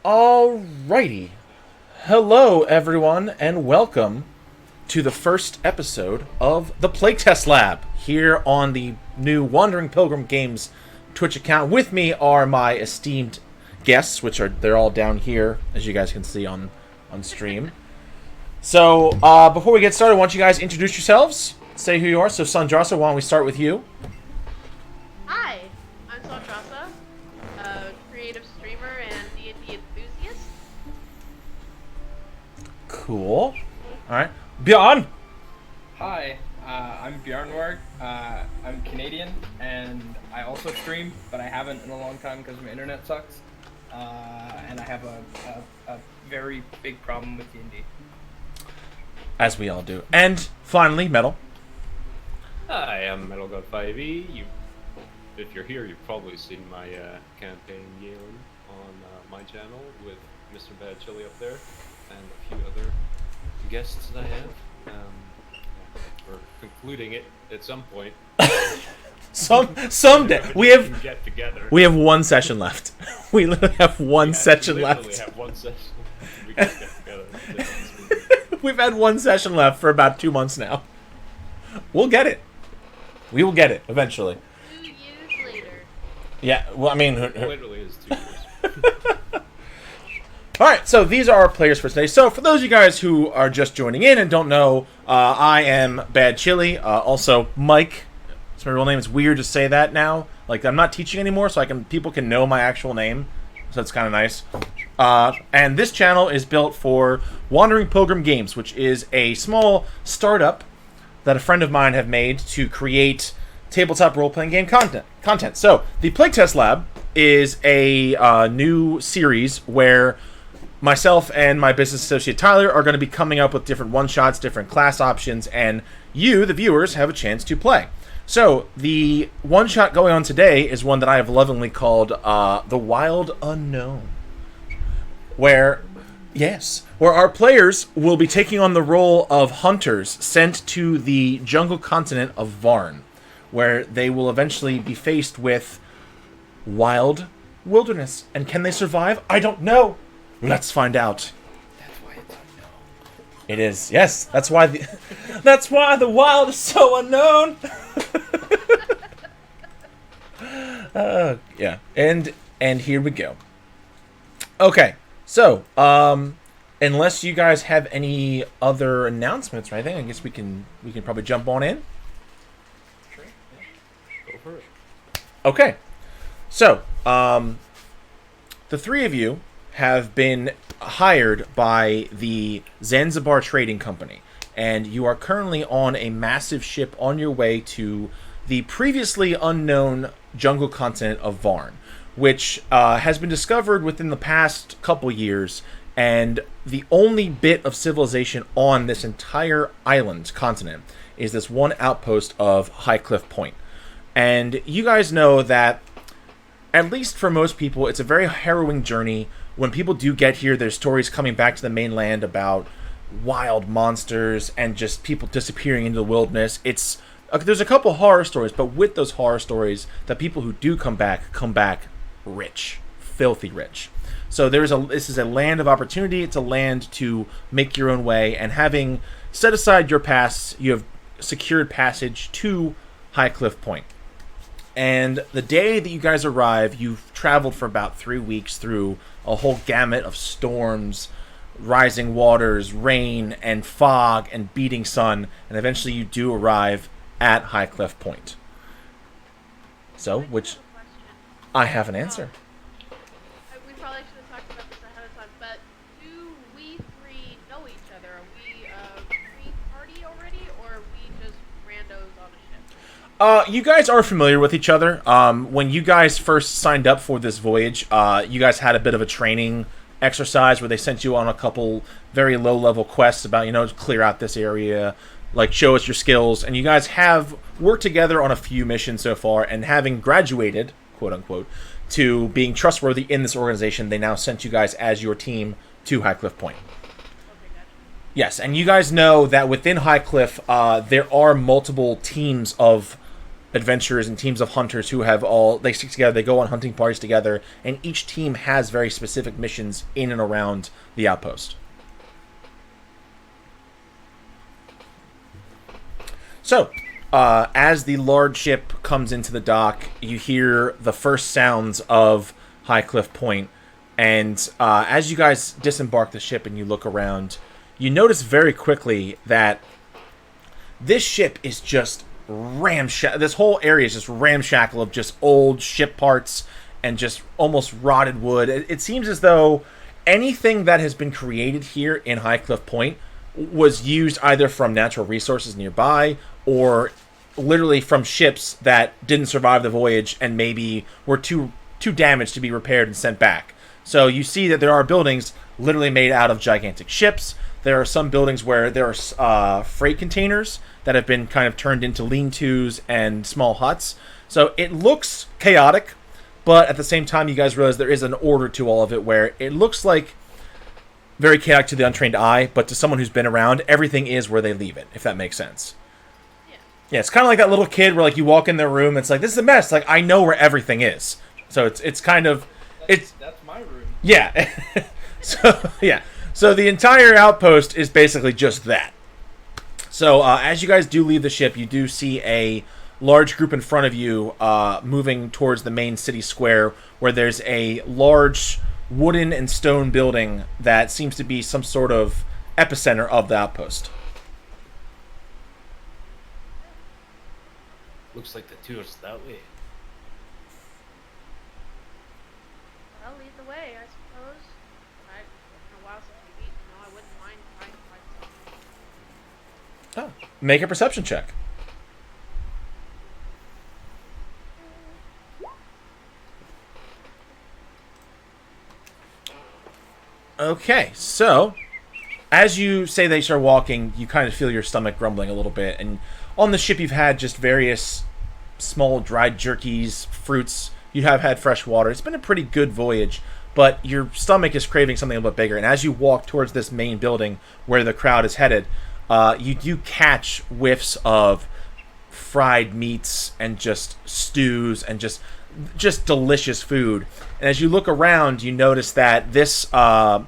Alrighty. Hello, everyone, and welcome to the first episode of the PlayTest Lab here on the new Wandering Pilgrim Games Twitch account. With me are my esteemed guests, they're all down here, as you guys can see on stream. So, before we get started, why don't you guys introduce yourselves? Say who you are. So, Sandrasa, why don't we start with you? Hi, I'm Sandrasa, a creative streamer and D&D enthusiast. Cool. Alright. Bjorn! Hi, I'm Bjornward. I'm Canadian, and I also stream, but I haven't in a long time because my internet sucks. And I have a very big problem with D&D. As we all do. And finally, Metal. Hi, I'm Metal God 5e. If you're here, you've probably seen my campaign Yalen on my channel with Mr. Bad Chili up there and a few other guests that I have. We're concluding it at some point. Someday we can get together. We have one session left. We literally have one session we left. Have one session. We can get together. We've had one session left for about 2 months now. We'll get it. We will get it eventually. 2 years later. Yeah, well, I mean... It literally is 2 years. Alright, so these are our players for today. So, for those of you guys who are just joining in and don't know, I am Bad Chili. Also, Mike. It's my real name. It's weird to say that now. Like, I'm not teaching anymore, so people can know my actual name. So it's kind of nice. And this channel is built for Wandering Pilgrim Games, which is a small startup that a friend of mine have made to create tabletop role-playing game content. So, the Playtest Lab is a new series where myself and my business associate Tyler are going to be coming up with different one-shots, different class options, and you, the viewers, have a chance to play. So, the one-shot going on today is one that I have lovingly called The Wild Unknown. Where our players will be taking on the role of hunters sent to the jungle continent of Varn, where they will eventually be faced with wild wilderness. And can they survive? I don't know. Let's find out. That's why it's unknown. It is. Yes, that's why the wild is so unknown. Yeah. And here we go. Okay. So, unless you guys have any other announcements or anything, I guess we can probably jump on in. Sure. Go for it. Okay. So, the three of you have been hired by the Zanzibar Trading Company, and you are currently on a massive ship on your way to the previously unknown jungle continent of Varn, which has been discovered within the past couple years, and the only bit of civilization on this entire island continent is this one outpost of High Cliff Point. And you guys know that, at least for most people, it's a very harrowing journey. When people do get here, there's stories coming back to the mainland about wild monsters and just people disappearing into the wilderness. There's a couple horror stories, but with those horror stories, the people who do come back rich, filthy rich. So this is a land of opportunity. It's a land to make your own way, and having set aside your past, you have secured passage to High Cliff Point. And the day that you guys arrive, you've traveled for about 3 weeks through a whole gamut of storms, rising waters, rain, and fog, and beating sun, and eventually you do arrive at High Cliff Point. So, which I have an answer. We probably should have talked about this ahead of time, but do we three know each other? Are we a pre-party already, or are we just randos on a ship? You guys are familiar with each other. When you guys first signed up for this voyage, you guys had a bit of a training exercise where they sent you on a couple very low-level quests about, clear out this area, like show us your skills, and you guys have worked together on a few missions so far, and having graduated, quote-unquote, to being trustworthy in this organization, they now sent you guys as your team to High Cliff Point. Okay, gotcha. Yes, and you guys know that within High Cliff, there are multiple teams of adventurers and teams of hunters who have all, they stick together, they go on hunting parties together, and each team has very specific missions in and around the outpost. So, as the large ship comes into the dock, you hear the first sounds of High Cliff Point, and as you guys disembark the ship and you look around, you notice very quickly that this ship is just this whole area is just ramshackle of just old ship parts and just almost rotted wood. It seems as though anything that has been created here in High Cliff Point was used either from natural resources nearby or literally from ships that didn't survive the voyage and maybe were too damaged to be repaired and sent back. So you see that there are buildings literally made out of gigantic ships. There are some buildings where there are freight containers that have been kind of turned into lean-tos and small huts. So it looks chaotic, but at the same time you guys realize there is an order to all of it where it looks like very chaotic to the untrained eye, but to someone who's been around, everything is where they leave it, if that makes sense. Yeah, it's kind of like that little kid where like you walk in their room, and it's like, this is a mess. Like, I know where everything is. So it's kind of... That's my room. Yeah. So the entire outpost is basically just that. So as you guys do leave the ship, you do see a large group in front of you moving towards the main city square, where there's a large wooden and stone building that seems to be some sort of epicenter of the outpost. Looks like the tour's that way. I'll lead the way, I suppose. It's been a while since we've eaten, I wouldn't mind trying to find something. Oh. Make a perception check. Okay, so as you say they start walking, you kind of feel your stomach grumbling a little bit, and on the ship you've had just various small dried jerkies, fruits. You have had fresh water. It's been a pretty good voyage, but your stomach is craving something a little bit bigger. And as you walk towards this main building where the crowd is headed, you do catch whiffs of fried meats and just stews and just delicious food. And as you look around, you notice that this kind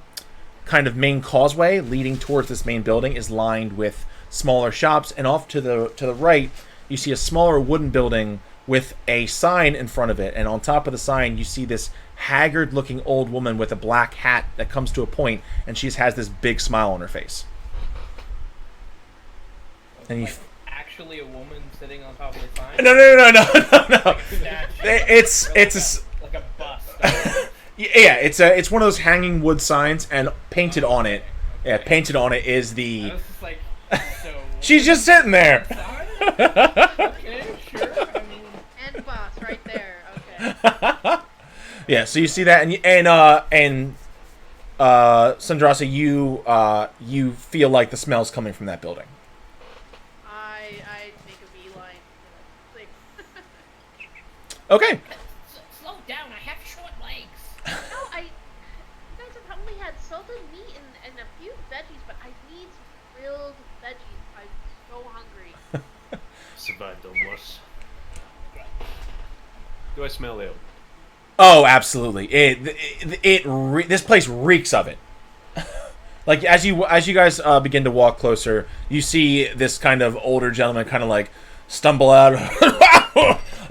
of main causeway leading towards this main building is lined with smaller shops, and off to the right you see a smaller wooden building with a sign in front of it, and on top of the sign you see this haggard looking old woman with a black hat that comes to a point, and she has this big smile on her face. And you Actually a woman sitting on top of the sign? No. It's like a bust. Yeah, it's one of those hanging wood signs, and painted on it is the... I was just like, so... She's just sitting there. Okay, sure. I mean... And boss, right there. Okay. Yeah, so you see that, and Sandrasa, you feel like the smell's coming from that building. I make a beeline. Like, Okay. Slow down, I have short legs. no, you guys have only had salted meat and a few veggies, but I need some grilled veggies. I'm so hungry. Survived on worse. Do I smell ale? Oh, absolutely. This place reeks of it. Like as you guys begin to walk closer, you see this kind of older gentleman kind of like stumble out,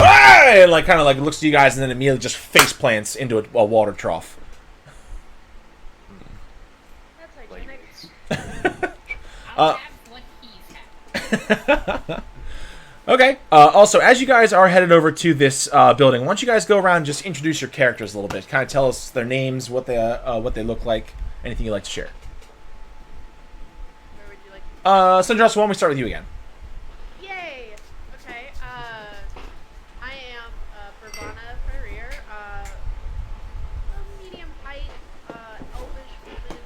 and like kind of like looks to you guys, and then immediately just face plants into a water trough. That's hygienic. I'll have what he's had. Okay. Also, as you guys are headed over to this building, why don't you guys go around and just introduce your characters a little bit? Kind of tell us their names, what they look like, anything you'd like to share. Where would you like Sandrasa, why don't we start with you again? Yay! Okay, I am Bravana Ferrier, a medium height, elvish woman,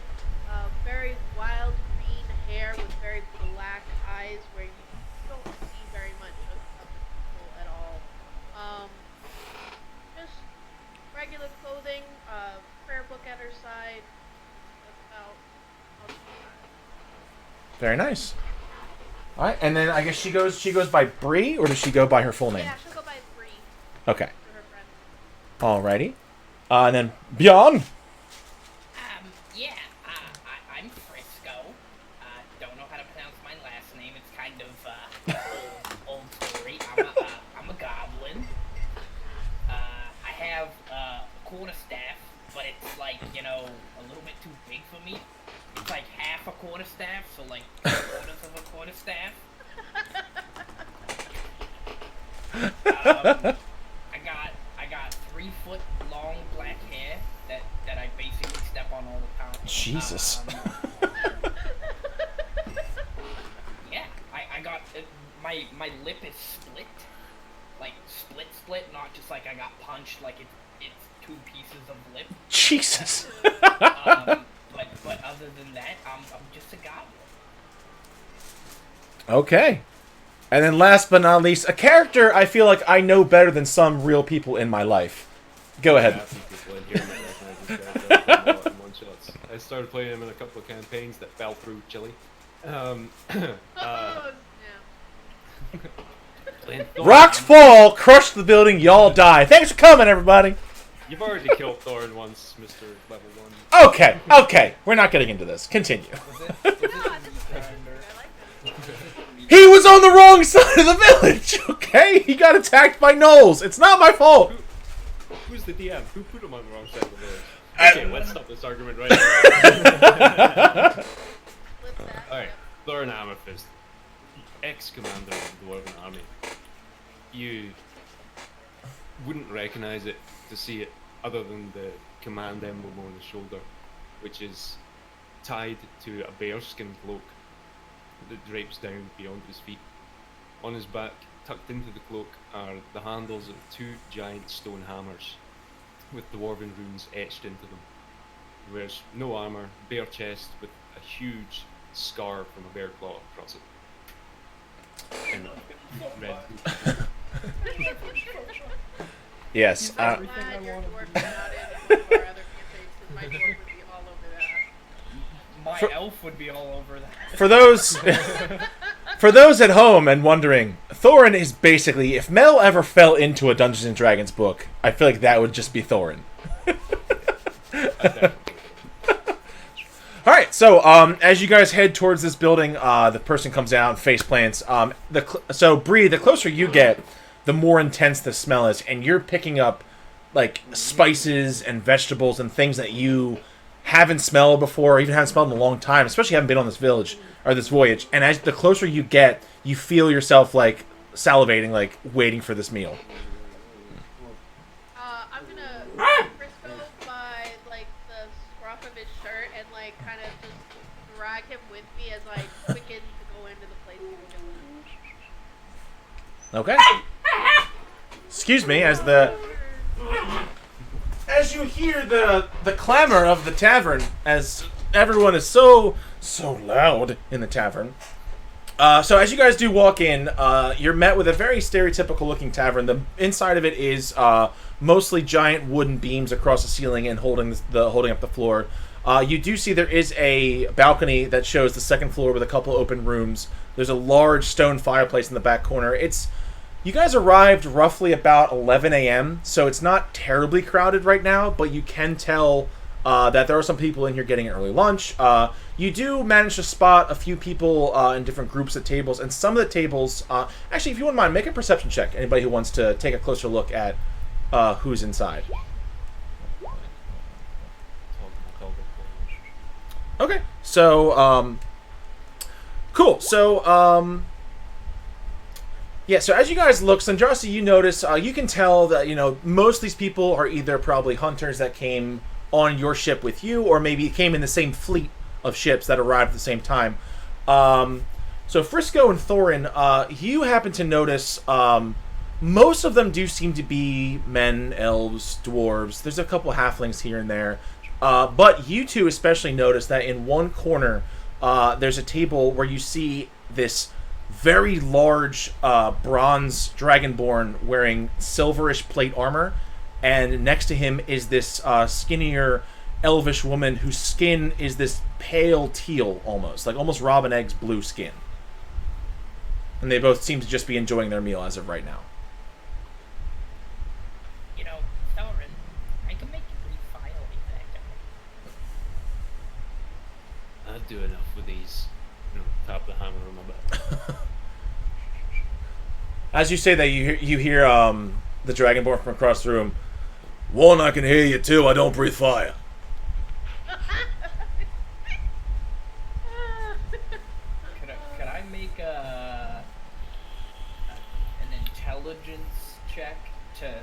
very wild green hair with very black eyes where you don't see very much of the people at all. Just regular clothing, prayer book at her side. That's about all she has. Very nice. All right, and then I guess she goes by Bree, or does she go by her full name? Yeah, she'll go by Bree Okay. to her friend. Alrighty. And then Bjorn. Yeah, I'm Frisco. Don't know how to pronounce my last name. It's kind of old story. I'm a goblin. I have a quarterstaff, but it's like, you know, a little bit too big for me. It's like half a quarterstaff, so like 3/4 of a quarterstaff. I got 3 foot long black hair that I basically step on all the time. Jesus. Yeah, I got my lip is split, like split, not just like I got punched like it's 2 pieces of lip. Jesus. But other than that, I'm just a goblin. Okay. And then last but not least, a character I feel like I know better than some real people in my life. Go ahead. I started playing him in a couple of campaigns that fell through Chile. Oh, yeah. Rocks fall, crush the building, y'all die. Thanks for coming, everybody. You've already killed Thorin once, Mr. Level 1. Okay. We're not getting into this. Continue. No, this is good. I like this. He was on the wrong side of the village, okay? He got attacked by gnolls. It's not my fault. Who's the DM? Who put him on the wrong side of the village? I- Okay, let's stop this argument right now. Flip that. Alright, Thorin Amethyst, ex-commander of the Dwarven Army. You wouldn't recognise it to see it other than the command emblem on his shoulder, which is tied to a bearskin cloak that drapes down beyond his feet. On his back, tucked into the cloak, are the handles of 2 giant stone hammers with dwarven runes etched into them. He wears no armour, bare chest with a huge scar from a bear claw across it. And red. Yes. I'm glad your dwarf is not in some of our other campaigns, because my dwarf would be all over that. My For- elf would be all over that. For those at home and wondering, Thorin is basically, if Mel ever fell into a Dungeons and Dragons book, I feel like that would just be Thorin. All right, so as you guys head towards this building, the person comes out, face plants. So Bree, the closer you get, the more intense the smell is, and you're picking up like spices and vegetables and things that you haven't smelled before, or even haven't smelled in a long time, especially haven't been on this village or this voyage. And as the closer you get, you feel yourself like salivating, like waiting for this meal. I'm gonna Frisco by like the scruff of his shirt and like kind of just drag him with me as I quicken to go into the place to kill him. Okay. Excuse me, as you hear the clamor of the tavern, as everyone is so loud in the tavern. So as you guys do walk in, you're met with a very stereotypical looking tavern. The inside of it is mostly giant wooden beams across the ceiling and holding up the floor. You do see there is a balcony that shows the second floor with a couple open rooms. There's a large stone fireplace in the back corner. You guys arrived roughly about 11 a.m., so it's not terribly crowded right now, but you can tell that there are some people in here getting an early lunch. You do manage to spot a few people in different groups at tables, and some of the tables... actually, if you wouldn't mind, make a perception check. Anybody who wants to take a closer look at who's inside. Okay, so... cool, so... yeah, so as you guys look, Sandrasi, you notice, you can tell that, most of these people are either probably hunters that came on your ship with you, or maybe came in the same fleet of ships that arrived at the same time. So Frisco and Thorin, you happen to notice, most of them do seem to be men, elves, dwarves. There's a couple halflings here and there. But you two especially notice that in one corner, there's a table where you see this very large bronze dragonborn wearing silverish plate armor, and next to him is this skinnier elvish woman whose skin is this pale teal, almost Robin Egg's blue skin. And they both seem to just be enjoying their meal as of right now. You know, Thorin, I can make you refile that guy. I'd do enough with these. Tap the hammer on my back. As you say that, you hear the Dragonborn from across the room. One, I can hear you. Two, I don't breathe fire. Could I make an intelligence check to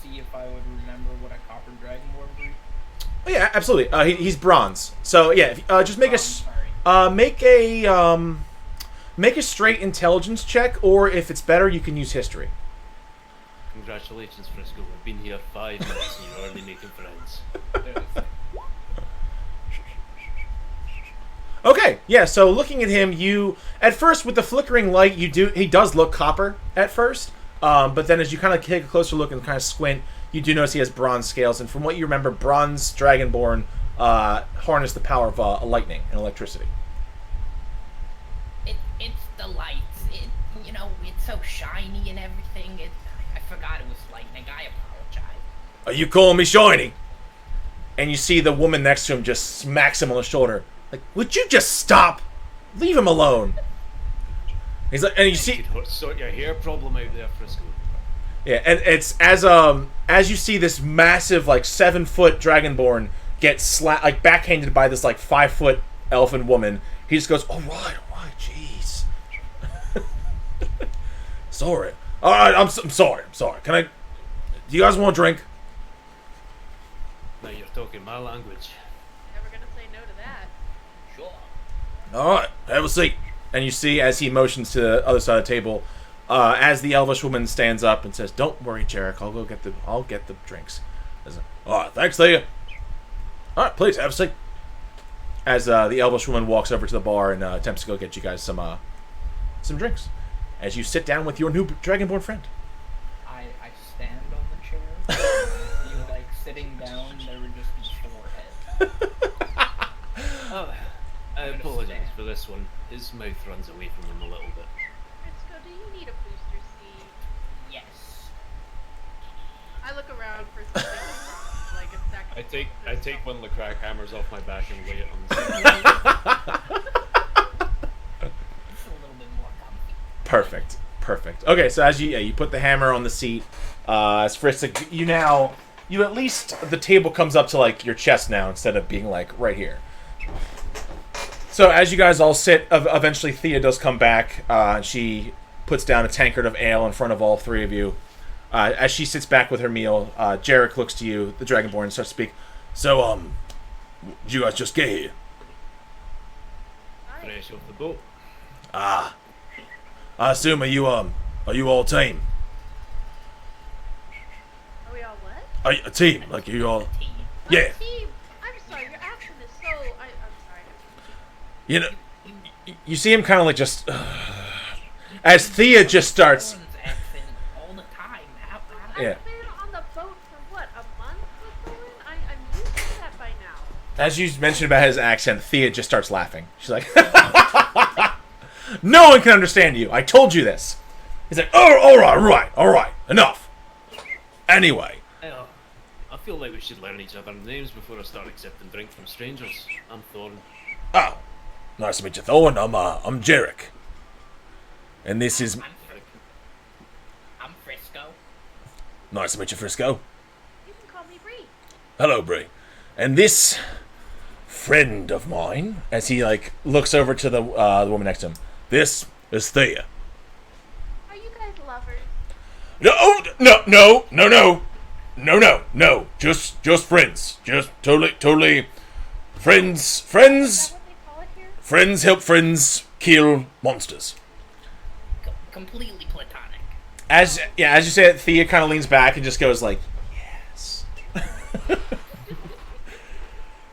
see if I would remember what a copper dragonborn breed? Oh, yeah, absolutely. He's bronze. So yeah, just make make a straight intelligence check, or if it's better, you can use history. Congratulations, Frisco. I've been here 5 minutes and you're already making friends. Okay, yeah. So looking at him, at first with the flickering light, he does look copper at first, but then as you kind of take a closer look and kind of squint, you do notice he has bronze scales, and from what you remember, bronze Dragonborn harness the power of lightning and electricity. It's the lights. It's so shiny and everything. I forgot it was lightning. I apologize. Are you calling me shiny? And you see the woman next to him just smacks him on the shoulder. Like, would you just stop? Leave him alone. He's like, and you see, sort your hair problem out there, Frisco. yeah, and it's as you see this massive 7-foot Dragonborn get backhanded by this 5-foot elfin woman. He just goes, all right, jeez. Sorry. All right, I'm sorry. Can I? Do you guys want a drink? Now you're talking my language. Never gonna say no to that. Sure. All right, have a seat. And you see as he motions to the other side of the table, as the elvish woman stands up and says, "Don't worry, Jarek. I'll get the drinks." All right, thanks, Thea. All right, please have a seat. As the elvish woman walks over to the bar and attempts to go get you guys some drinks. As you sit down with your new Dragonborn friend. I stand on the chair. You sitting down, there would just be forehead. Oh, I apologize for this one. His mouth runs away from him a little bit. Frisco, do you need a booster seat? Yes. I look around for something like a second. I take one of the crack hammers off my back and lay it on the seat. It's a little bit more comfy. Perfect. Okay, so as you put the hammer on the seat, as Frisk, you at least the table comes up to your chest now instead of being right here. So as you guys all sit, eventually Thea does come back. And she puts down a tankard of ale in front of all three of you. As she sits back with her meal, Jarek looks to you, the Dragonborn, and starts to speak. So, did you guys just get here? Fresh off the boat. Ah. I assume, are you all team? Are we all what? Are you a team? Are you all... Yeah. Team, I'm sorry, your accent is so... I'm sorry. You know, you see him kind of just... as Thea just starts... Accent all the time. Yeah. I've been on the boat for what, a month with Owen? I'm used to that by now. As you mentioned about his accent, Thea just starts laughing. She's like... No one can understand you. I told you this. He's like, oh, all right. Enough. Anyway. I feel like we should learn each other's names before I start accepting drink from strangers. I'm Thorn. Oh, nice to meet you, Thorn. I'm Jarek. And this is... I'm Frisco. Nice to meet you, Frisco. You can call me Bree. Hello, Bree. And this friend of mine, as he looks over to the woman next to him. This is Thea. Are you guys lovers? No. Just friends. Just totally friends. Is that what they call it here? Friends help friends kill monsters. Completely platonic. As you say it, Thea kind of leans back and just goes yes.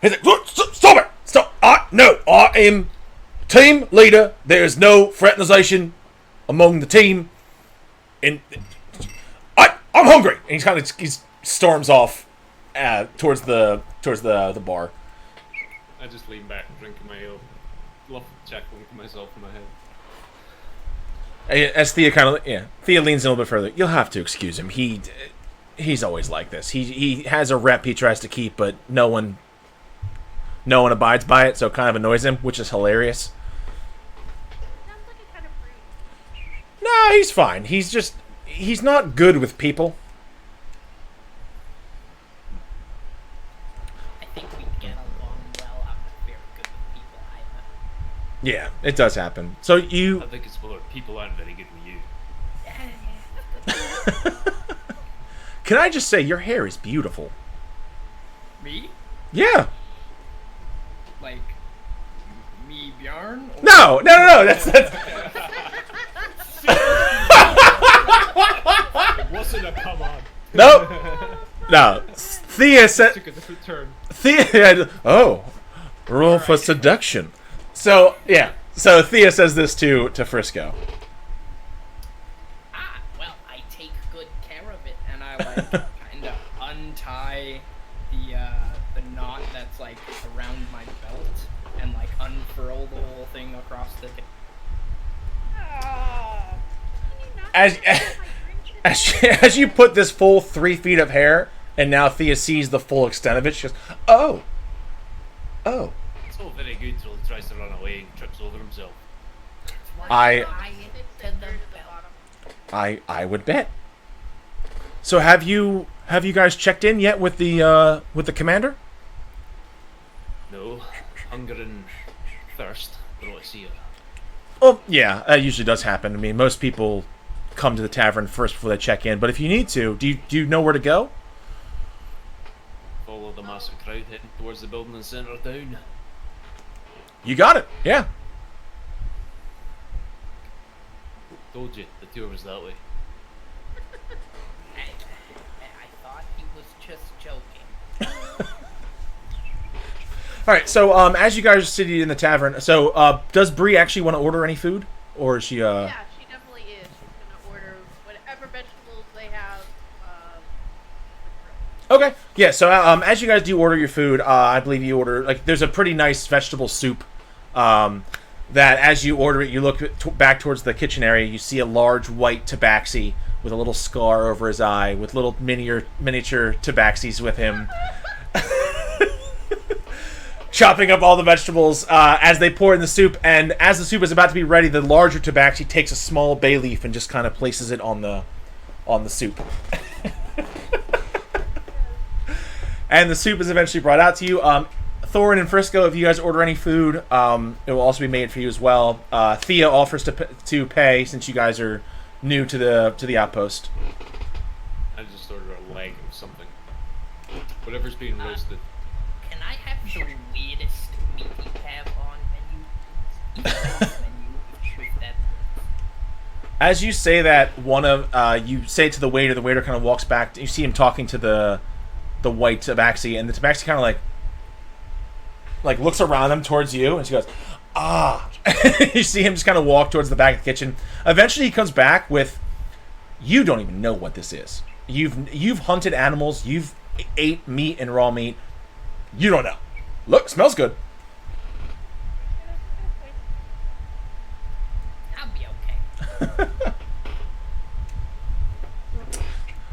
He's like, stop it! Stop! I am team leader. There is no fraternization among the team. And I'm hungry. And he storms off towards the bar. I just lean back, drinking my ale, chuckling to myself in my head. As Thea kind of Thea leans in a little bit further. You'll have to excuse him. He's always like this. He has a rep he tries to keep, but no one abides by it, so it kind of annoys him, which is hilarious. Sounds like a kind of rude. No, he's fine. He's not good with people. I think we get along well. I'm not very good with people either. Yeah, it does happen. So you I think it's more people aren't very good with you. can I just say your hair is beautiful? Me? Yeah. Like, me, Bjarn? Or- No. That's It wasn't a come on. nope. No. Thea said. Took a different turn. Thea. Oh, roll for seduction. So yeah. So Thea says this to Frisco. Ah, well, I take good care of it. And I, like, kind of untie the knot that's, like, around my belt and, like, unfurl the whole thing across the... Ah. Can you not As put my drink today? as you put this full 3 feet of hair, and now Thea sees the full extent of it. She goes, oh. It's all very good till he tries to run away and trips over himself. I It's to down the to the belt. bottom. I would bet. So have you guys checked in yet with the commander? No, hunger and thirst brought us here. Oh yeah, that usually does happen. I mean, most people come to the tavern first before they check in. But if you need to, do you know where to go? Follow the massive crowd heading towards the building in the centre of town. You got it. Yeah. Told you, the tour was that way. I thought he was just joking. All right. So as you guys are sitting in the tavern, so does Bree actually want to order any food, or is she? Yeah, she definitely is. She's gonna order whatever vegetables they have. Okay. Yeah. So as you guys do order your food, I believe you order there's a pretty nice vegetable soup. That as you order it, you look back towards the kitchen area. You see a large white tabaxi with a little scar over his eye, with little miniature tabaxis with him, chopping up all the vegetables as they pour in the soup. And as the soup is about to be ready, the larger tabaxi takes a small bay leaf and just kind of places it on the soup. And the soup is eventually brought out to you. Thorin and Frisco, if you guys order any food, it will also be made for you as well. Thea offers to pay since you guys are new to the outpost. I just ordered a leg of something. Whatever's being roasted. Can I have the weirdest meat you have on menu? With that. As you say that, you say it to the waiter. The waiter kind of walks back. You see him talking to the white tabaxi, and the tabaxi kind of like looks around him towards you, and she goes, ah. You see him just kind of walk towards the back of the kitchen. Eventually he comes back with, you don't even know what this is. You've hunted animals, you've ate meat and raw meat. You don't know. Look, smells good. I'll be okay.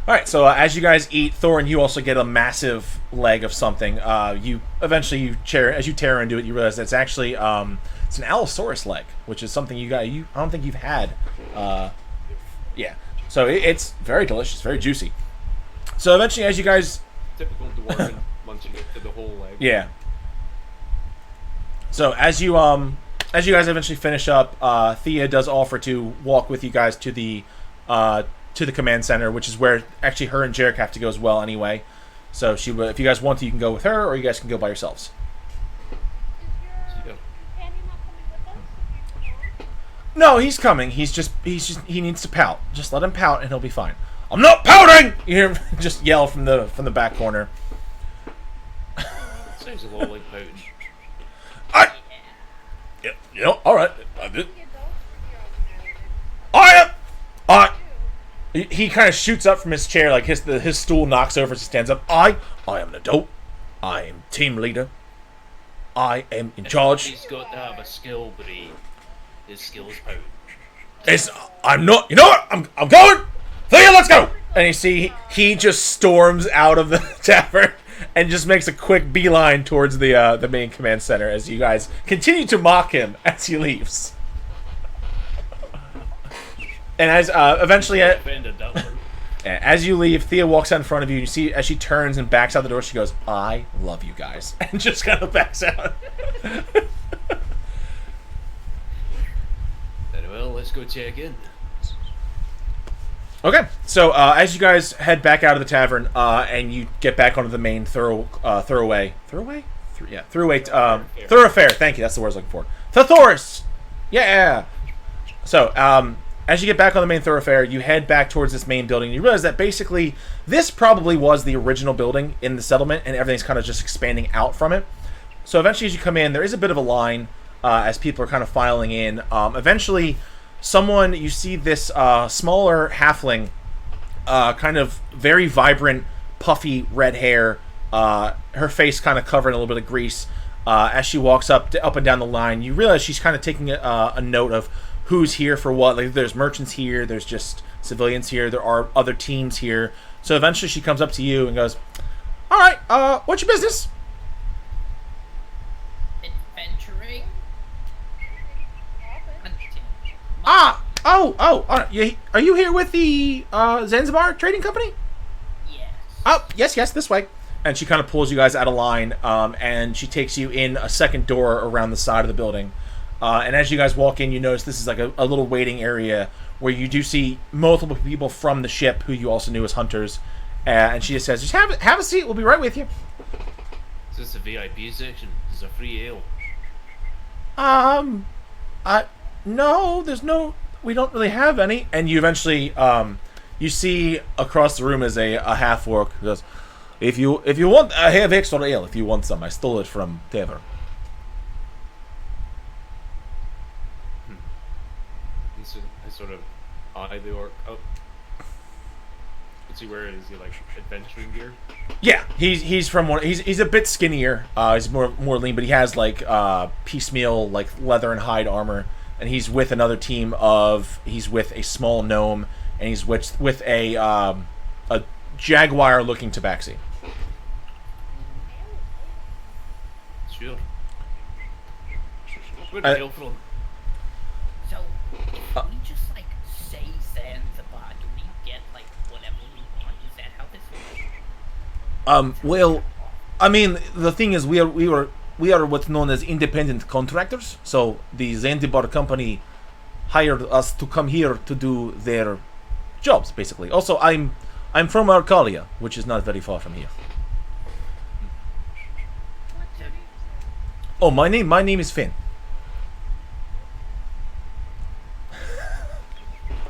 Alright, so as you guys eat, Thorin, you also get a massive leg of something. You tear into it, you realize that it's actually it's an Allosaurus leg, which is something I don't think you've had. Yeah, so it's very delicious, very juicy. So eventually, as you guys, Typical dwarven munching it to the whole leg. yeah. So as you guys eventually finish up, Thea does offer to walk with you guys to the command center, which is where actually her and Jarek have to go as well anyway. So if you guys want to, you can go with her, or you guys can go by yourselves. Is your companion not coming with us? No, he's coming. He needs to pout. Just let him pout, and he'll be fine. I'm not pouting! You hear him just yell from the back corner. Sounds a lot like pouting. Yeah, all right. I did. The adults or the I am. He kind of shoots up from his chair, like his stool knocks over as he stands up. I am an adult. I am team leader. I am in charge. He's got to have a skill, but his skill is pouting. I'm not. You know what? I'm going. Thea, let's go. And you see he just storms out of the tavern and just makes a quick beeline towards the main command center as you guys continue to mock him as he leaves. And as eventually, as you leave, Thea walks out in front of you. And you see as she turns and backs out the door, she goes, "I love you guys," and just kind of backs out. Very well, let's go check in. Okay, so as you guys head back out of the tavern and you get back onto the main thoroughfare. Thank you. That's the word I was looking for. Thothorus. Yeah. So as you get back on the main thoroughfare, you head back towards this main building. You realize that basically this probably was the original building in the settlement, and everything's kind of just expanding out from it. So eventually, as you come in, there is a bit of a line as people are kind of filing in. Eventually, you see this smaller halfling, kind of very vibrant, puffy red hair, her face kind of covered in a little bit of grease. As she walks up and down the line, you realize she's kind of taking a note of who's here for what. Like, there's merchants here, there's just civilians here, there are other teams here. So eventually she comes up to you and goes, "All right, what's your business?" Adventuring. All right. Are you here with the Zanzibar Trading Company? Yes. Oh, yes, this way. And she kind of pulls you guys out of line, and she takes you in a second door around the side of the building. And as you guys walk in, you notice this is like a little waiting area where you do see multiple people from the ship who you also knew as hunters. And she just says, "Just have a seat. We'll be right with you." Is this a VIP section? Is there free ale? No, we don't really have any. And you eventually, you see across the room is a half-orc who goes, If you want, I have extra ale. If you want some, I stole it from Tavern. I sort of eye the orc up. What's he wearing? Is he like adventuring gear? Yeah, he's from one. He's a bit skinnier. He's more lean, but he has like piecemeal like leather and hide armor, and he's with another team of. He's with a small gnome, and he's with a jaguar-looking tabaxi. Sure. Where'd the ale from? So, if we just like say Zanzibar, do we get like whatever we want? Is that how this works? Well, I mean, the thing is, we are what's known as independent contractors. So the Zanzibar company hired us to come here to do their jobs, basically. Also, I'm from Arcalia, which is not very far from here. What's your name? Oh, my name is Finn.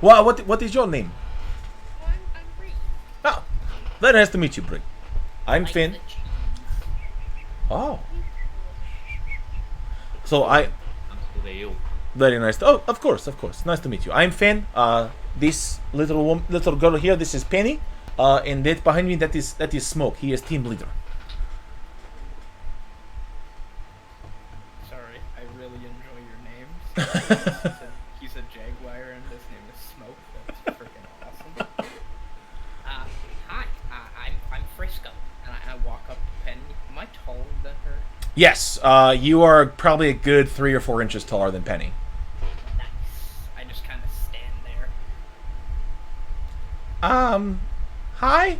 What is your name? Oh, I'm Bree. Oh, very nice to meet you, Brig. I'm Like Finn. the cheese. Oh, so I. The ale. Very nice. Oh, of course. Nice to meet you. I'm Finn. This little girl here, this is Penny. And that behind me, that is Smoke. He is team leader. Sorry, I really enjoy your names. He's a jaguar and his name is Smoke. That's freaking awesome. Hi, I'm Frisco, and I walk up to Penny. Am I taller than her? Yes. You are probably a good 3 or 4 inches taller than Penny. Nice. I just kind of stand there. Hi.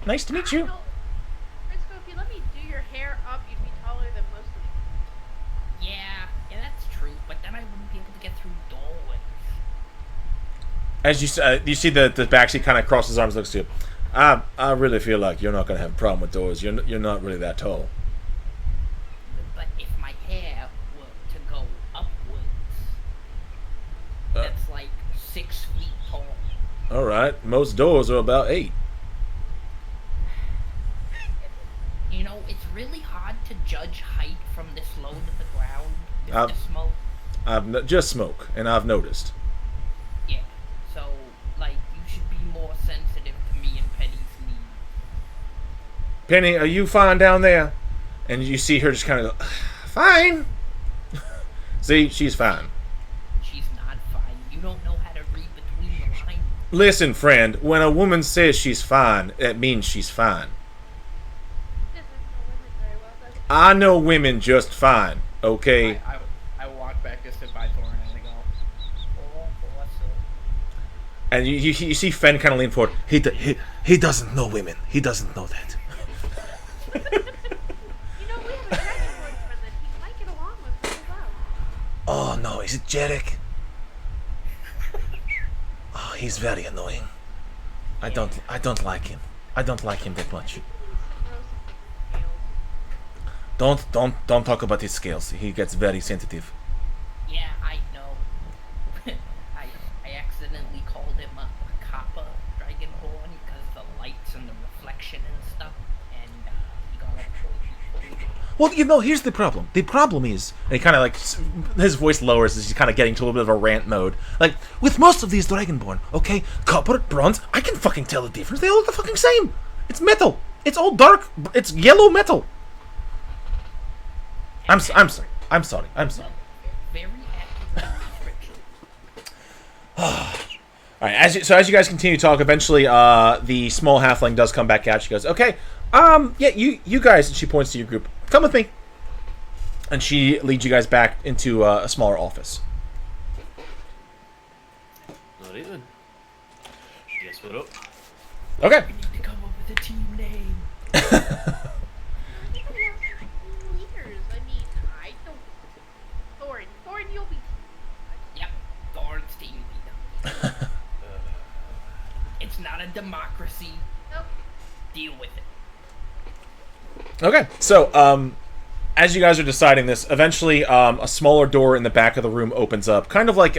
Nice to meet you. No, Frisco, if you let me do your hair up, you'd be taller than most of them. Yeah, that's true. But then I wouldn't be able to get through doorways. As you see the backseat kind of crosses his arms, looks to you. I really feel like you're not gonna have a problem with doors. You're not really that tall. But if my hair were to go upwards, that's like 6 feet tall. All right. Most doors are about 8. You know, it's really hard to judge height from this low to the ground. Mr. Smoke. Just Smoke, and I've noticed. Yeah. So, like, you should be more sensitive to me and Penny's needs. Penny, are you fine down there? And you see her just kind of go, fine. See, she's fine. She's not fine. You don't know how Listen, friend, when a woman says she's fine, it means she's fine. Doesn't know women very well, does it? I know women just fine, okay? I walk back to sit by Thorin and I go, oh, what's up? And you see Fen kind of lean forward. He doesn't know women. He doesn't know that. You know, we have a dragonborn friend that he might get along with really well. Oh no, is it Jarek? Oh, he's very annoying. I don't like him. I don't like him that much. Don't talk about his scales. He gets very sensitive. Yeah, I know. I accidentally called him a Kappa Dragonborn because of the lights and the reflection and stuff, and he got all pointy. Well, you know, here's the problem. The problem is, and he kind of like, his voice lowers as he's kind of getting to a little bit of a rant mode. Like, with most of these Dragonborn, okay, copper, bronze, I can fucking tell the difference. They all look the fucking same. It's metal. It's all dark. It's yellow metal. I'm sorry. Very accurate description. All right. As you guys continue to talk, eventually, the small halfling does come back out. She goes, "Okay, yeah, you guys," and she points to your group. "Come with me." And she leads you guys back into a smaller office. Not even. Guess what up? Okay. We need to come up with a team name. Anybody else have leaders? I mean, I don't. Thorin, you'll be. Yep, Thorn's team leader. It's not a democracy. Nope. Deal with it. Okay. So, as you guys are deciding this, eventually, a smaller door in the back of the room opens up, kind of like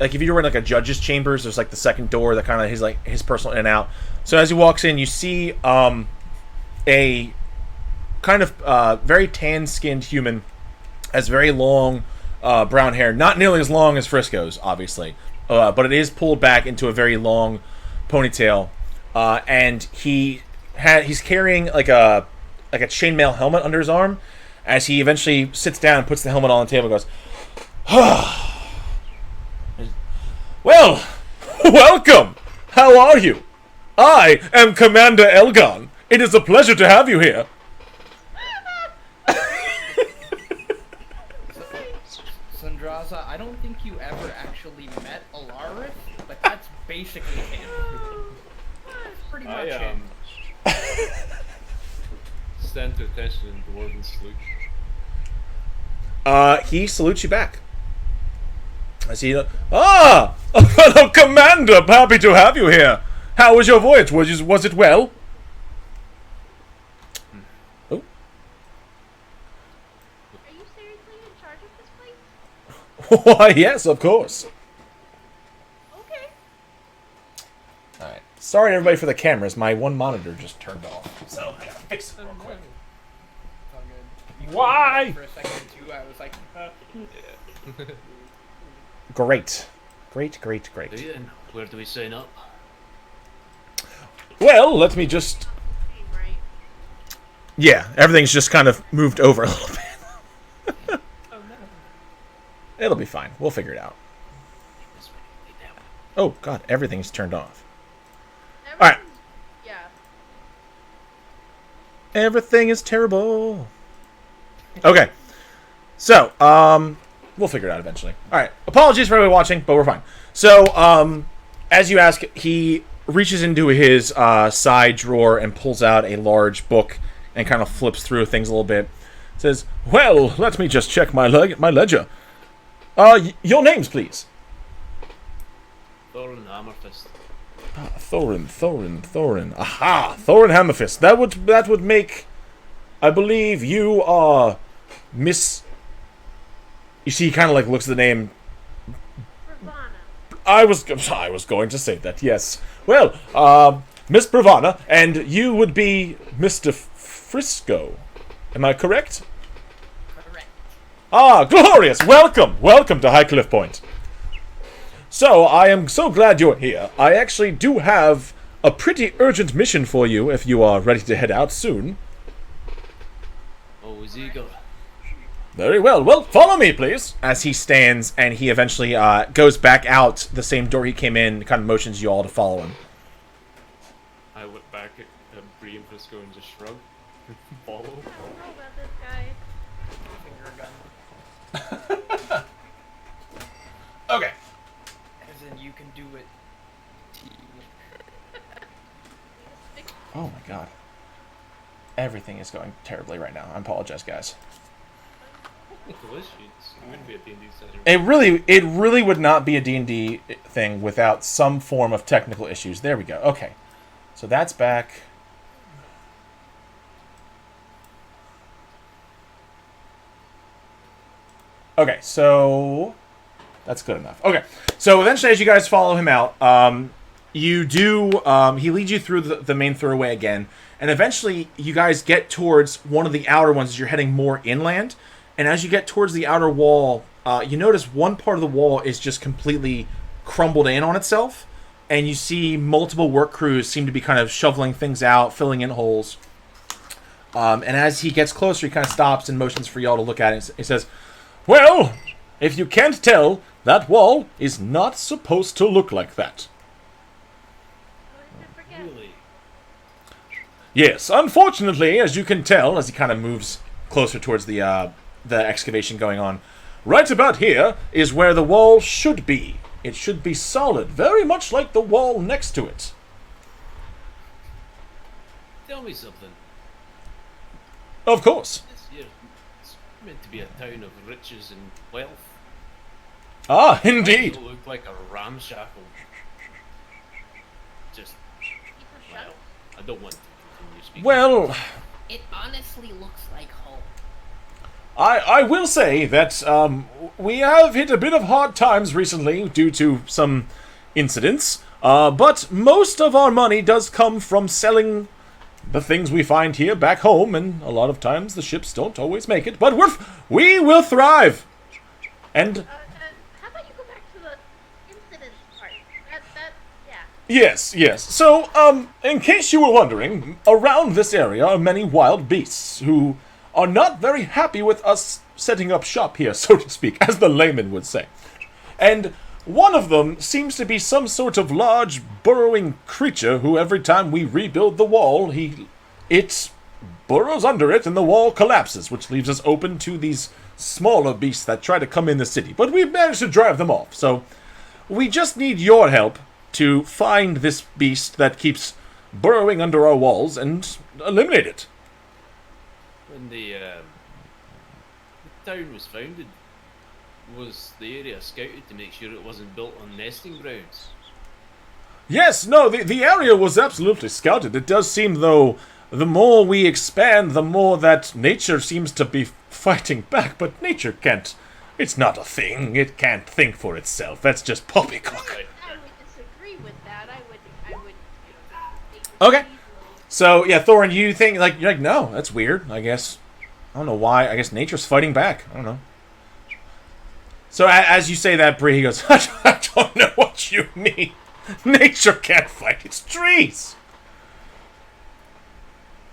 if you were in like a judge's chambers. There's like the second door that kind of is like his personal in and out. So as he walks in, you see a kind of very tan-skinned human, has very long brown hair, not nearly as long as Frisco's, obviously, but it is pulled back into a very long ponytail, and he's carrying like a chainmail helmet under his arm. As he eventually sits down and puts the helmet on the table and goes, "Well, welcome! How are you? I am Commander Elgon. It is a pleasure to have you here." Sandraza, I don't think you ever actually met Alarith, but that's basically him. That's pretty much it. Stand to attention in Dwarven salute. He salutes you back. I see. Fellow Commander, happy to have you here. How was your voyage? Was it well? Oh. Are you seriously in charge of this place? Why, yes, of course. Okay. Alright. Sorry, everybody, for the cameras. My one monitor just turned off. So, I gotta fix it real quick. It's all good. Why? For a second or two, I was like, Great. Great. Ian, where do we sign up? Well, let me just... Name, right? Yeah, everything's just kind of moved over a little bit. oh no. It'll be fine. We'll figure it out. This way, lead that way. Oh, God, everything's turned off. Everyone's- Yeah. Everything is terrible. Okay. So, we'll figure it out eventually. Alright, apologies for everybody watching, but we're fine. So, as you ask, he reaches into his side drawer and pulls out a large book and kind of flips through things a little bit. Says, "Well, let me just check my ledger. Your names, please." Thorin Hammerfist. Thorin. Aha! Thorin Hammerfist. That would make... I believe you are... Miss... You see, he kind of like looks at the name. Ravana. I was going to say that, yes. Well, Miss Bravana, and you would be Mr. Frisco. Am I correct? Correct. Ah, glorious! Welcome to Highcliffe Point. So, I am so glad you're here. I actually do have a pretty urgent mission for you if you are ready to head out soon. Oh, is he got? Very well. Well, follow me, please. As he stands and he eventually goes back out the same door he came in, kind of motions you all to follow him. I look back at Bree and Frisco and just shrug. Follow. I don't know about this guy. Finger gun. Okay. As in, you can do it. Oh my god. Everything is going terribly right now. I apologize, guys. Delicious. It wouldn't be a D&D session. It really would not be a D&D thing without some form of technical issues. There we go. Okay. So that's back. Okay, so that's good enough. Okay, so eventually, as you guys follow him out, you do. He leads you through the main thoroughway again, and eventually, you guys get towards one of the outer ones as you're heading more inland. And as you get towards the outer wall, you notice one part of the wall is just completely crumbled in on itself, and you see multiple work crews seem to be kind of shoveling things out, filling in holes. And as he gets closer, he kind of stops and motions for y'all to look at it. He says, "Well, if you can't tell, that wall is not supposed to look like that." Really? Yes, unfortunately, as you can tell, as he kind of moves closer towards the excavation going on, right about here is where the wall should be. It should be solid, very much like the wall next to it. Tell me something. Of course. This here, it's meant to be a town of riches and wealth. Ah, It indeed. look like a ramshackle. Just, well, I don't want to continue speaking. Well, It honestly looks like home. I will say that we have hit a bit of hard times recently due to some incidents, but most of our money does come from selling the things we find here back home, and a lot of times the ships don't always make it, but we will thrive. And How about you go back to the incident part? Yeah. yes. So, in case you were wondering, around this area are many wild beasts who are not very happy with us setting up shop here, so to speak, as the layman would say. And one of them seems to be some sort of large burrowing creature who every time we rebuild the wall, it burrows under it and the wall collapses, which leaves us open to these smaller beasts that try to come in the city. But we've managed to drive them off, so we just need your help to find this beast that keeps burrowing under our walls and eliminate it. When the town was founded, was the area scouted to make sure it wasn't built on nesting grounds? Yes, no, the area was absolutely scouted. It does seem, though, the more we expand, the more that nature seems to be fighting back, but nature can't. It's not a thing. It can't think for itself. That's just poppycock. Right. I would disagree with that. I would. Okay. So, yeah, Thorin, you think, you're like, no, that's weird, I guess. I don't know why. I guess nature's fighting back. I don't know. So, as you say that, Bree, he goes, I don't know what you mean. Nature can't fight its trees.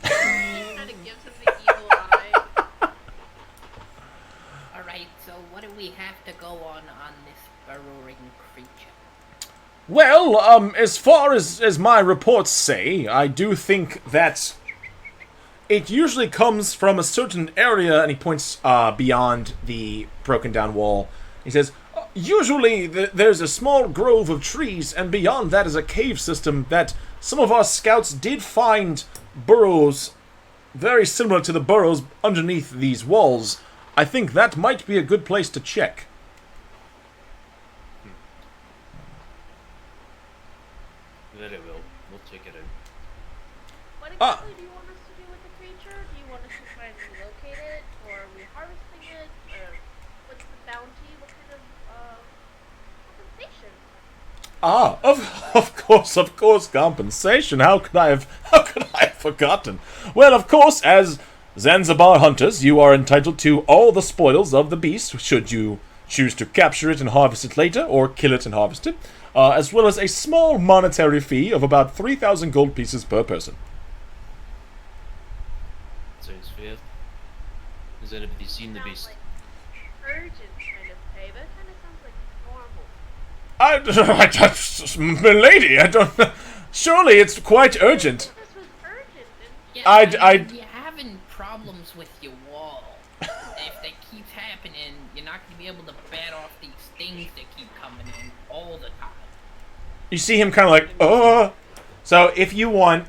He kind of gives him the evil eye. Alright, so what do we have to go on this burrowing creature? Well, as far as my reports say, I do think that it usually comes from a certain area, and he points beyond the broken down wall. He says, usually there's a small grove of trees, and beyond that is a cave system that some of our scouts did find burrows very similar to the burrows underneath these walls. I think that might be a good place to check. Very well, we'll check it out. What exactly do you want us to do with the creature? Do you want us to try and relocate it, or are we harvesting it, or what's the bounty? What kind of compensation? Of course, compensation. How could I have forgotten? Well, of course, as Zanzibar hunters, you are entitled to all the spoils of the beast, should you choose to capture it and harvest it later, or kill it and harvest it, as well as a small monetary fee of about 3,000 gold pieces per person. Sounds fair. Has anybody seen the beast? urgent kind of pay, but it kind of sounds like normal. Milady, I don't. Surely it's quite urgent. This was urgent, and Yeah, you're having problems with your wall. If they keep happening, you're not gonna be able to bat off these things that keep coming in all the time. You see him kind of like, So if you want,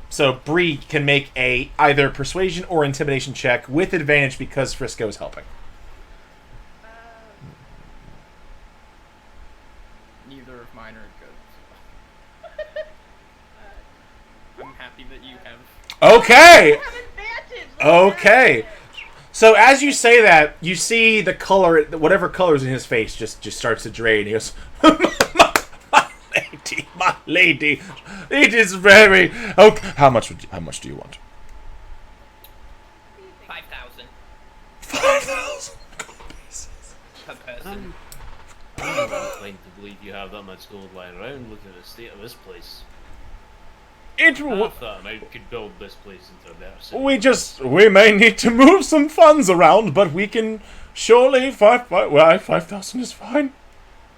so Bree can make a either persuasion or intimidation check with advantage because Frisco is helping. Neither of mine are good. So. I'm happy that you have. Okay. have advantage. Okay. So as you say that, you see the color, whatever color's in his face, just starts to drain. He goes, my lady, it is very. Okay. How much do you want? 5,000 5,000 per person. I'm not inclined to believe you have that much gold lying around. Looking at the state of this place. It. Half that amount could build this place into a better city. We may need to move some funds around, but we can surely 5,000 is fine.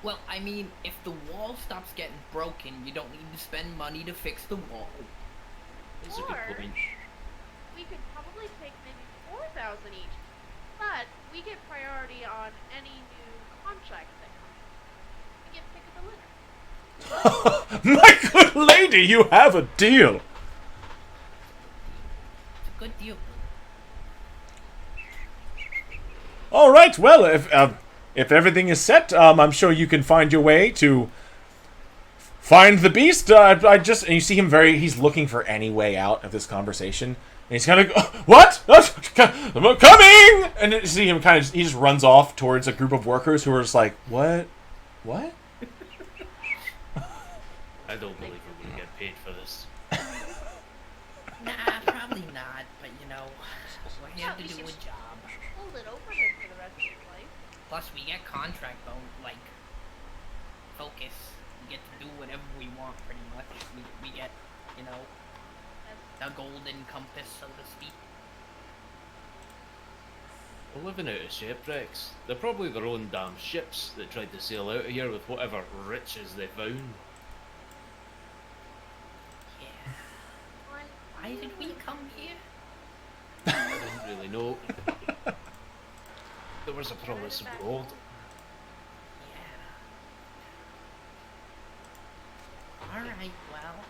Well, I mean, if the wall stops getting broken, you don't need to spend money to fix the wall. That's a good Or- point. We could probably take maybe 4,000 each, but we get priority on any new contracts that come. We get pick of the litter. My good lady, you have a deal. It's a good deal. All right. Well, if everything is set, I'm sure you can find your way to find the beast. And you see him he's looking for any way out of this conversation. And he's kind of, what? I'm coming! And you see him he just runs off towards a group of workers who are just like, what? What? I don't believe we're going to get paid for this. Nah, probably not, but you know, we're here Yeah, to we do a should- job. Hold it overhead for the rest of his life. Plus, we get contract focus. We get to do whatever we want, pretty much. We get, you know, the golden compass, so to speak. We're living out of shipwrecks. They're probably their own damn ships that tried to sail out of here with whatever riches they found. Yeah. Why did we come here? I don't really know. There was a promise of gold. Yeah. Alright, well,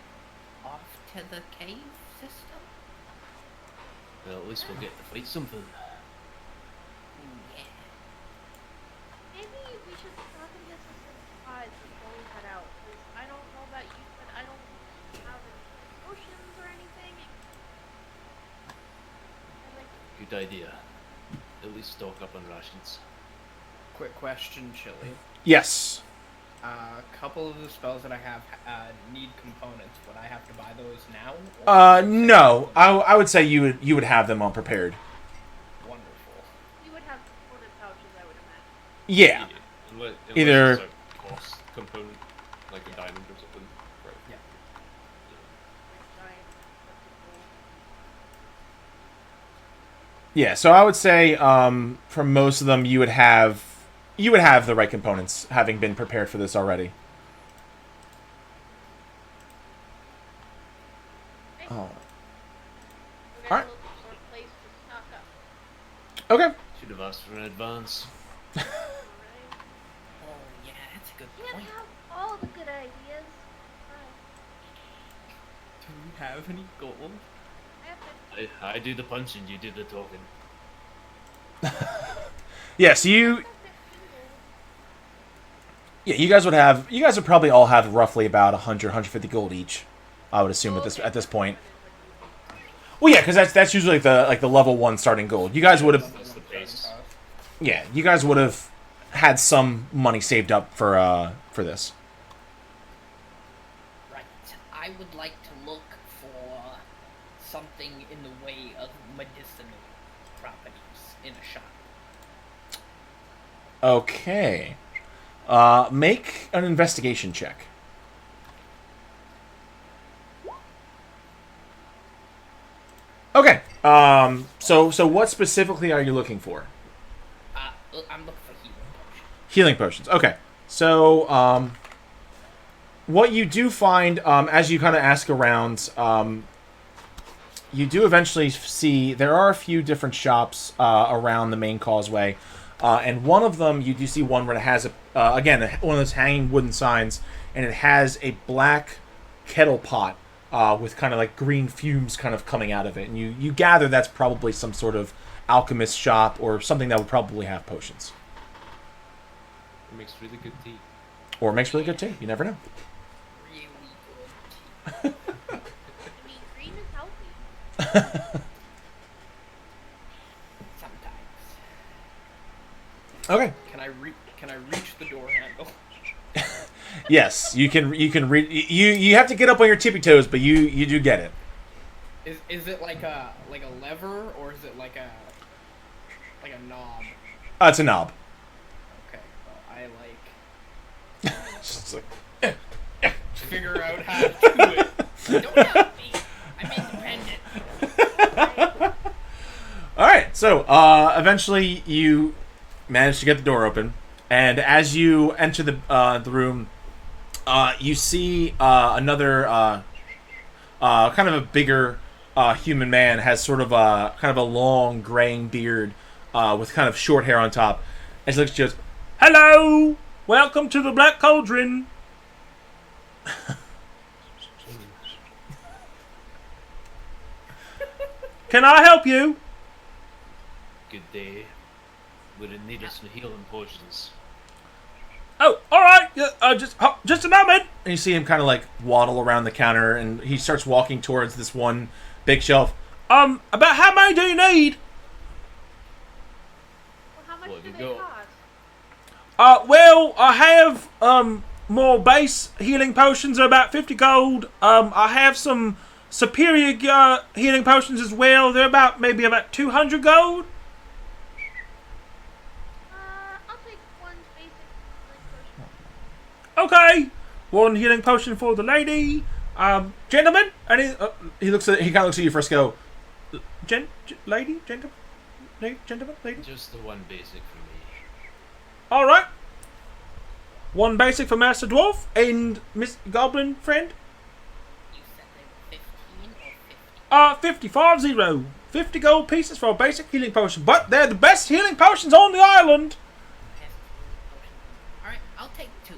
off to the cave system? Well, at least we'll get to fight something. Yeah. Maybe we should stop and get some supplies before we head out. 'Cause I don't know about you, but I don't have any potions or anything. Good idea. At least stock up on rations. Quick question, Chili. Yes. A couple of the spells that I have need components. Would I have to buy those now? Or No. I would say you would have them unprepared. Wonderful. We would have component pouches, I would imagine. Yeah. Unless Either- it's a cost component, like a diamond or something. Right. Yeah. Giant. Yeah, so I would say for most of them you would have the right components having been prepared for this already. Okay. Oh. We're Alright. gonna look for a place to stock up. Okay. Should have asked for an advance. Alright. Oh, yeah, that's a good Can't point. have all the good ideas. Alright. Do we have any gold? I have to I do the punching, you do the talking. Yeah, so you guys would probably all have roughly about 100, 150 gold each. I would assume at this point. Well, yeah, because that's usually the level 1 starting gold. You guys would have, That's the base. yeah, you guys would have had some money saved up for this. Right. I would like to look for something in the way of medicinal properties in a shop. Okay. Make an investigation check. Okay. So what specifically are you looking for? I'm looking for healing potions. Healing potions. Okay. So, what you do find, as you kind of ask around, you do eventually see there are a few different shops around the main causeway. And one of them, you do see one where it has, again, one of those hanging wooden signs, and it has a black kettle pot with kind of like green fumes kind of coming out of it. And you gather that's probably some sort of alchemist shop or something that would probably have potions. It makes really good tea. Or it makes really good tea. You never know. Really good. I mean, green is healthy. Sometimes. Okay. Can I reach the door handle? Yes, you can read. You have to get up on your tippy toes, but you do get it. Is it like a lever, or is it like a knob? It's a knob. Okay, well, I Just like, figure out how to do it. Don't help me. I'm independent. all right. So eventually you manage to get the door open, and as you enter the room, you see another kind of a bigger human man has sort of a kind of a long graying beard with kind of short hair on top. And he looks at you, goes, "Hello, welcome to the Black Cauldron." Can I help you? Good day. We're in need of some healing potions. Oh, all right. Just a moment. And you see him kind of like waddle around the counter, and he starts walking towards this one big shelf. About how many do you need? Well, how much Well, do you they go. cost? Well, I have more base healing potions, are about 50 gold. I have some superior healing potions as well. They're maybe about 200 gold. I'll take one basic healing potion. Okay, one healing potion for the lady. Gentlemen, and he kind of looks at you first. Go, lady, gentleman, lady. Just the one basic for me. All right. One basic for Master Dwarf and Miss Goblin friend. You said they were 15 or 50? 50, 50 gold pieces for a basic healing potion, but they're the best healing potions on the island. Alright, I'll take 2.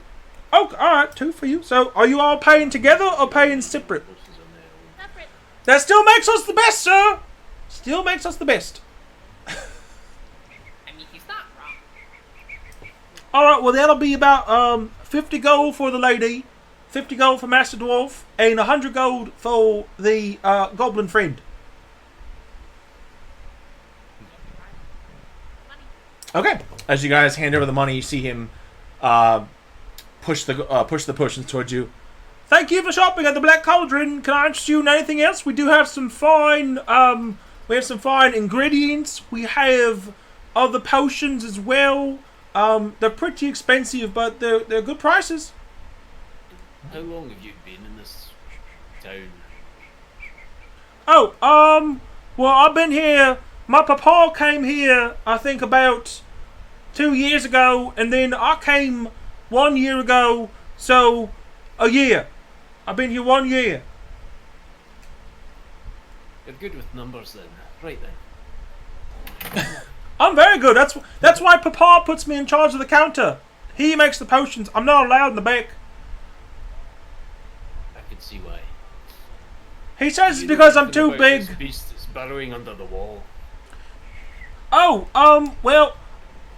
Oh, all right, 2 for you. So, are you all paying together or paying separate? Potions on there. Separate. That still makes us the best, sir. Still makes us the best. I mean, he's not wrong. All right, well that'll be about 50 gold for the lady, 50 gold for Master Dwarf, and 100 gold for the Goblin friend. Money. Okay. As you guys hand over the money, you see him push the potions towards you. Thank you for shopping at the Black Cauldron. Can I interest you in anything else? We do have some fine ingredients. We have other potions as well. They're pretty expensive, but they're good prices. How long have you been in this town? Oh, well, I've been here. My papa came here, I think, about 2 years ago, and then I came 1 year ago, so a year. I've been here 1 year. You're good with numbers then. Right then. I'm very good. That's why papa puts me in charge of the counter. He makes the potions. I'm not allowed in the back. I can see why. He says it's You because know I'm too anything about this big. beast is burrowing under the wall. Oh, well,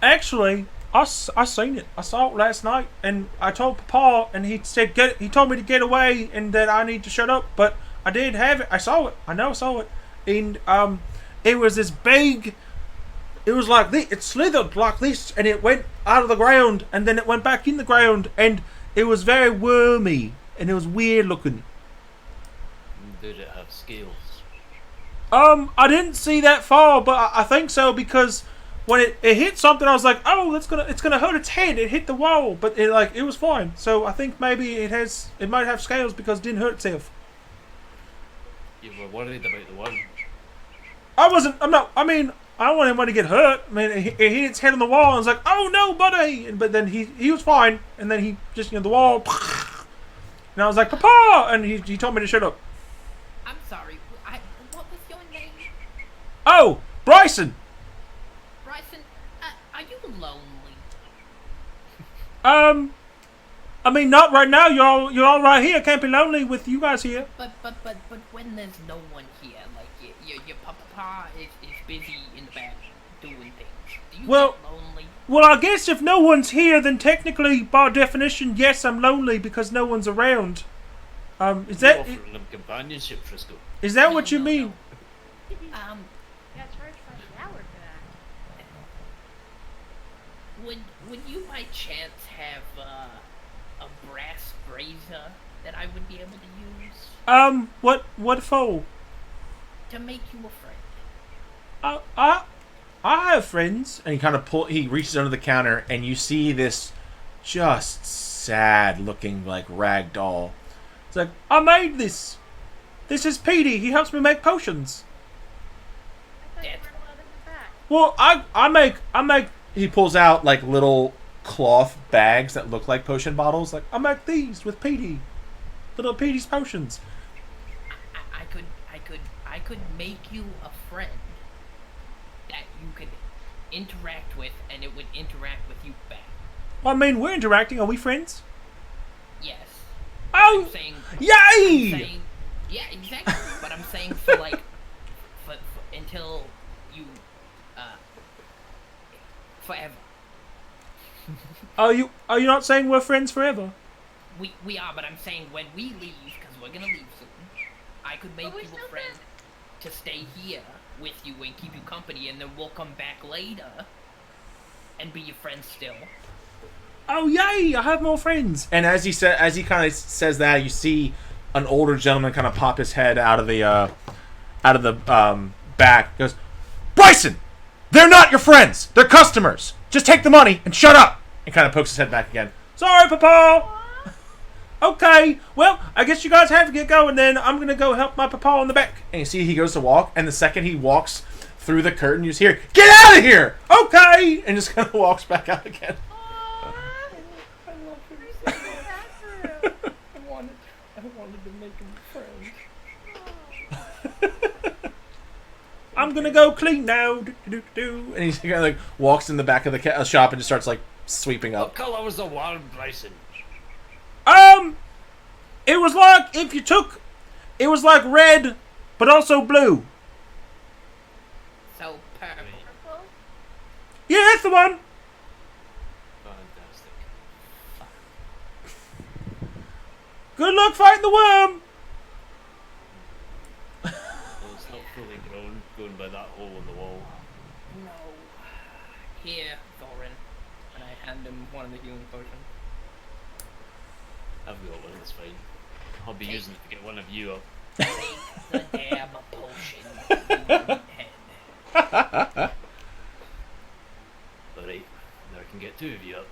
actually, I seen it. I saw it last night, and I told Papa, and he said he told me to get away, and that I need to shut up. But I did have it. I saw it. I know I saw it, and it was this big. It was like this. It slithered like this, and it went out of the ground, and then it went back in the ground, and it was very wormy, and it was weird looking. Did it have scales? I didn't see that far, but I think so because when it hit something, I was like, "Oh, it's gonna hurt its head." It hit the wall, but it was fine. So I think maybe it might have scales because it didn't hurt itself. You were worried about the one. I wasn't. I'm not. I mean, don't want anybody to get hurt. I mean, he hit his head on the wall and was like, oh no, buddy! But then he was fine. And then he just, the wall. And I was like, Papa! And he told me to shut up. I'm sorry. What was your name? Oh, Bryson! Bryson, are you lonely? I mean, not right now. You're all right here. Can't be lonely with you guys here. But when there's no one here, like your papa is busy in the back doing things. Do you get lonely? Well, I guess if no one's here, then technically, by definition, yes, I'm lonely because no one's around. Is that offering them companionship, Frisco? is that No, what you no, mean? no. Got charged by the hour for that. Would you by chance have a brass razor that I would be able to use What for? to make you a friend? I have friends. And he reaches under the counter, and you see this just sad-looking, like, rag doll. It's like, I made this. This is Petey. He helps me make potions. I thought you weren't allowed in the back. Well, I make. He pulls out, like, little cloth bags that look like potion bottles. Like, I make these with Petey. Little Petey's potions. I could make you a friend that you could interact with, and it would interact with you back. Well, I mean, we're interacting. Are we friends? Yes. Oh, I'm saying, yay! yeah, exactly. But I'm saying for until you, forever. Are you not saying we're friends forever? We are, but I'm saying when we leave, because we're gonna leave soon, I could make we you still a friend to stay here with you and keep you company, and then we'll come back later and be your friends still. Oh, yay! I have more friends. and as he kind of says that, you see an older gentleman kind of pop his head out of the back. Goes, Bryson, they're not your friends. They're customers. Just take the money and shut up. And kind of pokes his head back again. Sorry, Papa. Okay, well, I guess you guys have to get going then. I'm gonna go help my papa on the back. And you see he goes to walk, and the second he walks through the curtain, you just hear, get out of here! Okay! And just kind of walks back out again. I love him. I wanted to make him friends. I'm gonna go clean now. Do. And he kind of like walks in the back of the shop and just starts like sweeping What up. color was the water, Bryson? It was like it was like red, but also blue. So purple. Purple? Yeah, that's the one. Fantastic. Good luck fighting the worm. Well, it's not fully grown, going by that hole in the wall. No. Here, Varn. And I hand him one of the healing potions. I've got one, that's fine. I'll be using it to get one of you up. Take the damn potion, you head. Alright, now I can get two of you up.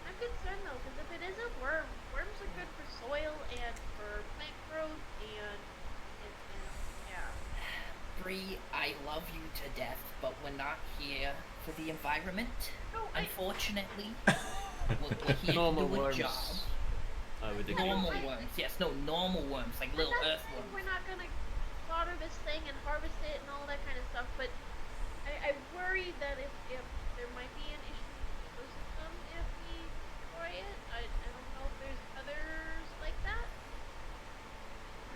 I'm concerned though, because if it is a worm, worms are good for soil and for plant growth and yeah. Bree, I love you to death, but we're not here for the environment. No, Unfortunately, we're here Normal to do a worms. job. I would agree. Normal worms, yes, no, normal worms, like little I'm not saying earthworms. we're not gonna slaughter this thing and harvest it and all that kind of stuff, but I worry that if there might be an issue with the ecosystem if we destroy it. I don't know if there's others like that.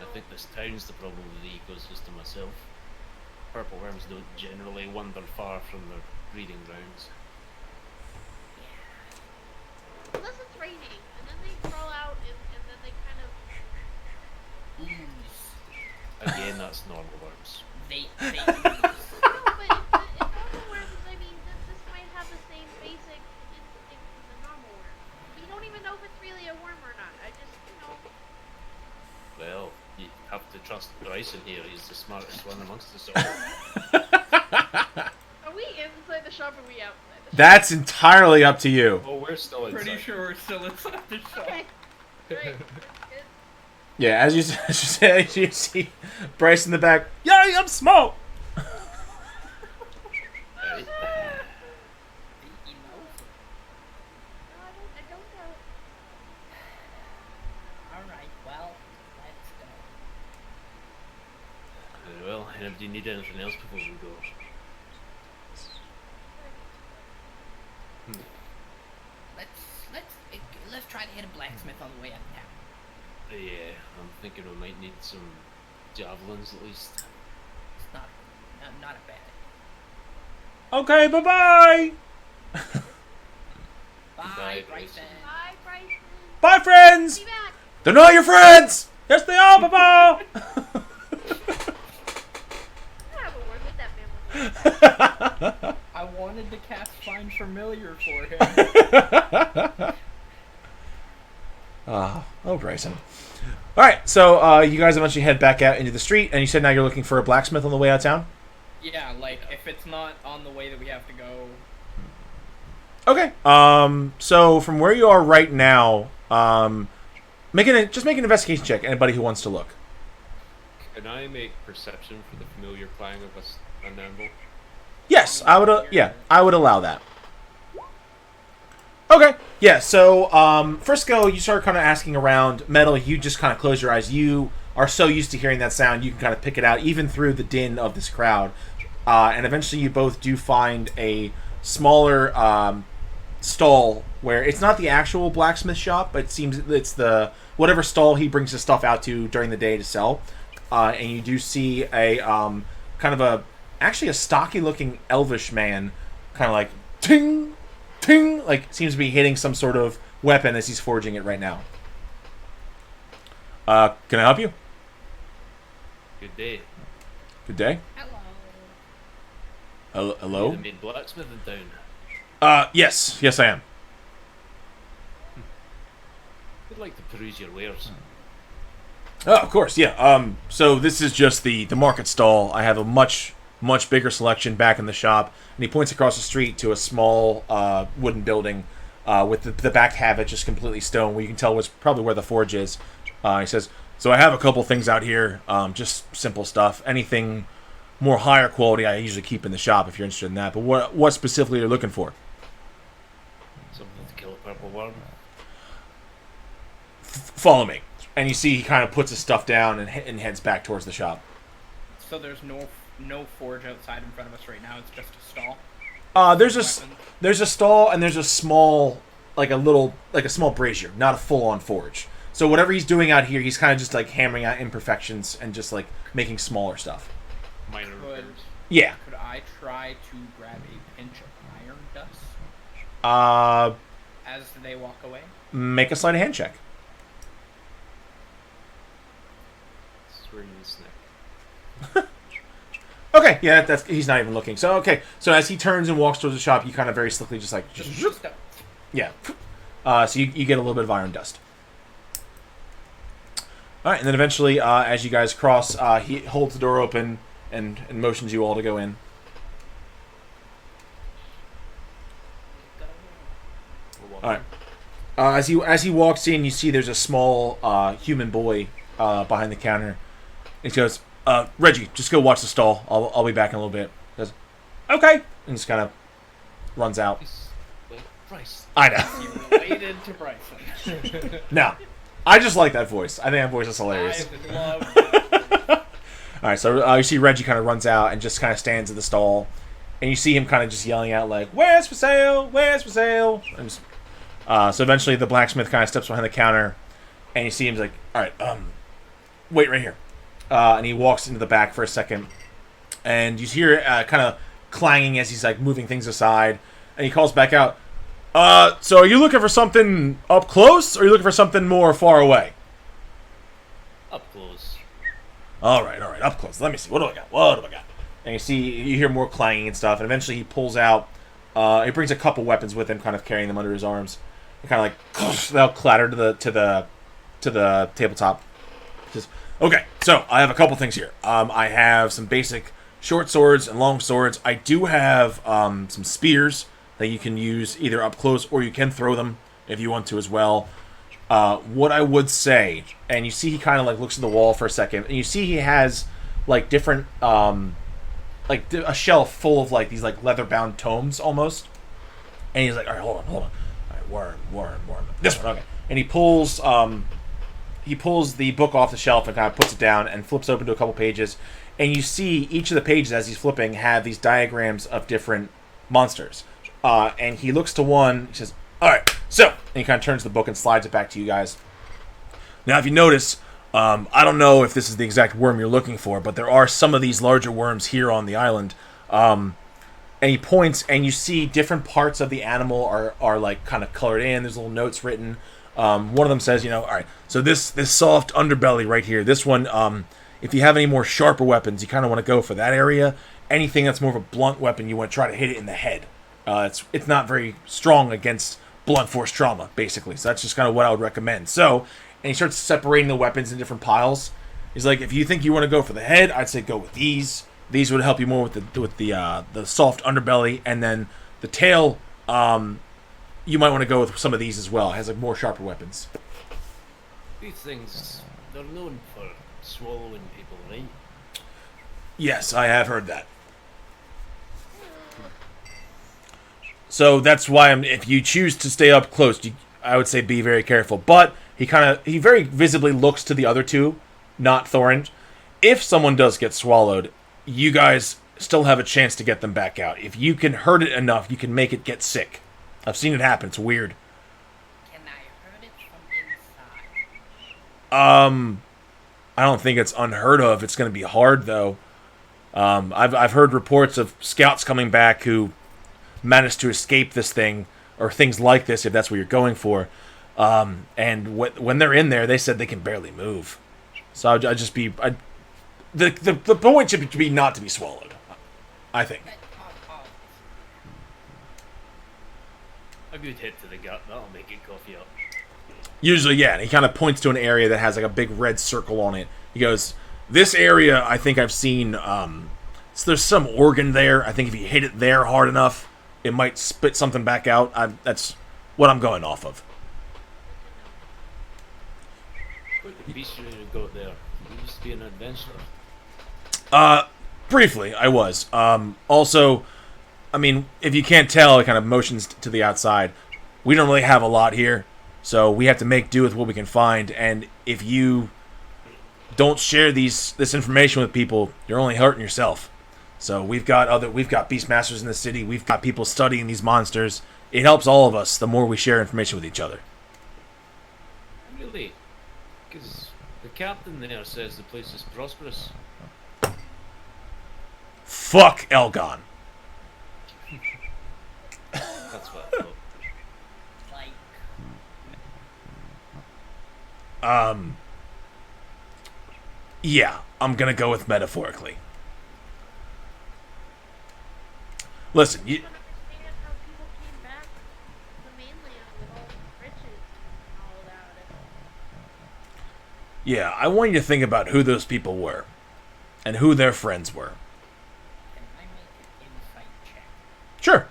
I think this town's the problem with the ecosystem myself. Purple worms don't generally wander far from their breeding grounds. Unless it's raining, and then they crawl out and then they kind of Ooze. Again, that's normal worms. They ooze. No, but if normal worms, I mean, this might have the same basic instincts as a normal worm. You don't even know if it's really a worm or not. I just, Well, you have to trust Bryson here, he's the smartest one amongst us all. Are we inside the shop or are we outside the shop? That's entirely up to you. Oh, we're still inside. Pretty sure we're still inside the shop. Okay. Great. Good. Yeah, as you say, you see Bryce in the back. Yay, I'm small. He knows. No, I don't know. All right, well, let's go. Very well. And do you need anything else before we go? Let's try to hit a blacksmith on the way up now. Yeah, I'm thinking we might need some javelins at least. It's not a bad. Okay, bye-bye. Bye, Bye, Bryson. Bye, Bryson. Bye, friends. Be back. They're not your friends. Yes, they are, bye-bye. I have a word with that man. I wanted to cast Find Familiar for him. Oh, Bryson. All right, so you guys eventually head back out into the street, and you said now you're looking for a blacksmith on the way out of town? Yeah, like, if it's not on the way that we have to go... Okay. So from where you are right now, just make an investigation check, anybody who wants to look. Can I make perception for the familiar clang of an anvil? Yes, I would allow that. Okay. Yeah, so first go, you start kind of asking around. Metal, you just kind of close your eyes. You are so used to hearing that sound, you can kind of pick it out even through the din of this crowd. And eventually you both do find a smaller stall where it's not the actual blacksmith shop, but it seems it's the whatever stall he brings his stuff out to during the day to sell. And you do see a kind of actually a stocky looking elvish man, kind of like ting ting, like seems to be hitting some sort of weapon as he's forging it right now. Can I help you? Good day. Good day. Hello. Hello? You're the main blacksmith in town. Yes, I am. I'd like to peruse your wares. Oh, of course, yeah. So this is just the market stall. I have a much bigger selection back in the shop, and he points across the street to a small wooden building with the back half of it just completely stone, where you can tell was probably where the forge is. He says, "So I have a couple things out here, just simple stuff. Anything more higher quality, I usually keep in the shop if you're interested in that. But what specifically are you looking for?" Something to kill a purple worm. Follow me. And you see he kind of puts his stuff down and heads back towards the shop. So there's no forge outside in front of us right now, it's just a stall? There's a stall and there's a small, like a small brazier, not a full-on forge. So whatever he's doing out here, he's kind of just like hammering out imperfections and just like making smaller stuff. Minor repairs. Yeah. Could I try to grab a pinch of iron dust as they walk away? Make a sleight of hand check. Swing the snake. Okay, yeah, he's not even looking. So okay, so as he turns and walks towards the shop, you kind of very slickly just yeah. So you get a little bit of iron dust. All right, and then eventually, as you guys cross, he holds the door open and motions you all to go in. All right. As he walks in, you see there's a small human boy behind the counter. He goes, "Reggie, just go watch the stall. I'll be back in a little bit." He goes, "Okay," and just kind of runs out. Bryce. I know. You related to Bryson. No, I just like that voice. I think that voice is hilarious. I love that. All right, so you see Reggie kind of runs out and just kind of stands at the stall, and you see him kind of just yelling out like, "Where's for sale? Where's for sale?" And just, so eventually the blacksmith kind of steps behind the counter, and you see him like, "All right, wait right here," and he walks into the back for a second, and you hear kind of clanging as he's like moving things aside, and he calls back out, "So are you looking for something up close, or are you looking for something more far away?" Up close. All right, up close. Let me see. What do I got? And you hear more clanging and stuff. And eventually he pulls out, he brings a couple weapons with him, kind of carrying them under his arms. And kind of like, they'll clatter to the tabletop. He says, "Okay, so I have a couple things here. I have some basic short swords and long swords. I do have some spears that you can use either up close or you can throw them if you want to as well. What I would say, and you see he kind of like looks at the wall for a second, and you see he has like different, a shelf full of like these like leather-bound tomes almost, and he's like, all right, hold on, all right, worm, this one, okay, and he pulls the book off the shelf and kind of puts it down and flips open to a couple pages, and you see each of the pages as he's flipping have these diagrams of different monsters, and he looks to one, he says, all right, so, and he kind of turns the book and slides it back to you guys. Now, if you notice, I don't know if this is the exact worm you're looking for, but there are some of these larger worms here on the island. And he points, and you see different parts of the animal are like kind of colored in. There's little notes written. One of them says, all right, so this soft underbelly right here, this one, if you have any more sharper weapons, you kind of want to go for that area. Anything that's more of a blunt weapon, you want to try to hit it in the head. It's not very strong against blunt force trauma, basically. So that's just kind of what I would recommend. So, and he starts separating the weapons in different piles. He's like, if you think you want to go for the head, I'd say go with these. These would help you more with the soft underbelly, and then the tail. You might want to go with some of these as well. It has like more sharper weapons. These things, they're known for swallowing people, right? Yes, I have heard that. So that's why if you choose to stay up close, I would say be very careful. But he very visibly looks to the other two, not Thorin. If someone does get swallowed, you guys still have a chance to get them back out. If you can hurt it enough, you can make it get sick. I've seen it happen. It's weird. Can I hurt it from inside? I don't think it's unheard of. It's going to be hard though. I've heard reports of scouts coming back who managed to escape this thing, or things like this, if that's what you're going for. And when they're in there, they said they can barely move. So I'd just be... The point should be not to be swallowed, I think. A good hit to the gut, that'll make it cough you up. Usually, yeah. And he kind of points to an area that has like a big red circle on it. He goes, this area, I think I've seen... so there's some organ there. I think if you hit it there hard enough, it might spit something back out. That's what I'm going off of. But be sure to go there. You used to be an adventurer. Briefly, I was. Also, I mean, if you can't tell, it kind of motions to the outside. We don't really have a lot here, so we have to make do with what we can find. And if you don't share this information with people, you're only hurting yourself. So we've got Beastmasters in the city. We've got people studying these monsters. It helps all of us the more we share information with each other. Really? Because the captain there says the place is prosperous. Fuck Elgon. That's what I thought. Like, Yeah, I'm gonna go with metaphorically. Listen, I don't understand how people came back to the mainland with all the riches and all that. yeah, I want you to think about who those people were, and who their friends were. can I make an insight check Sure,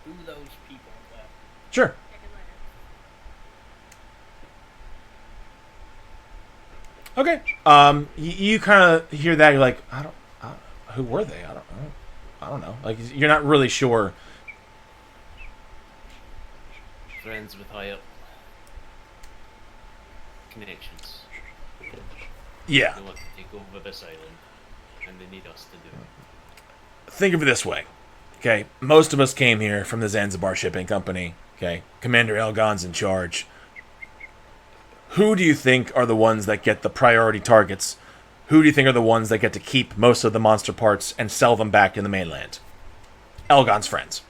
on who those people were? sure. Okay. You kind of hear that. You're like, who were they? I don't know. Like, you're not really sure. Friends with high up connections. Yeah. They want to take over this island, and they need us to do it. Think of it this way. Okay, most of us came here from the Zanzibar Shipping Company. Okay, Commander Elgon's in charge. Who do you think are the ones that get the priority targets? Who do you think are the ones that get to keep most of the monster parts and sell them back in the mainland? Elgon's friends.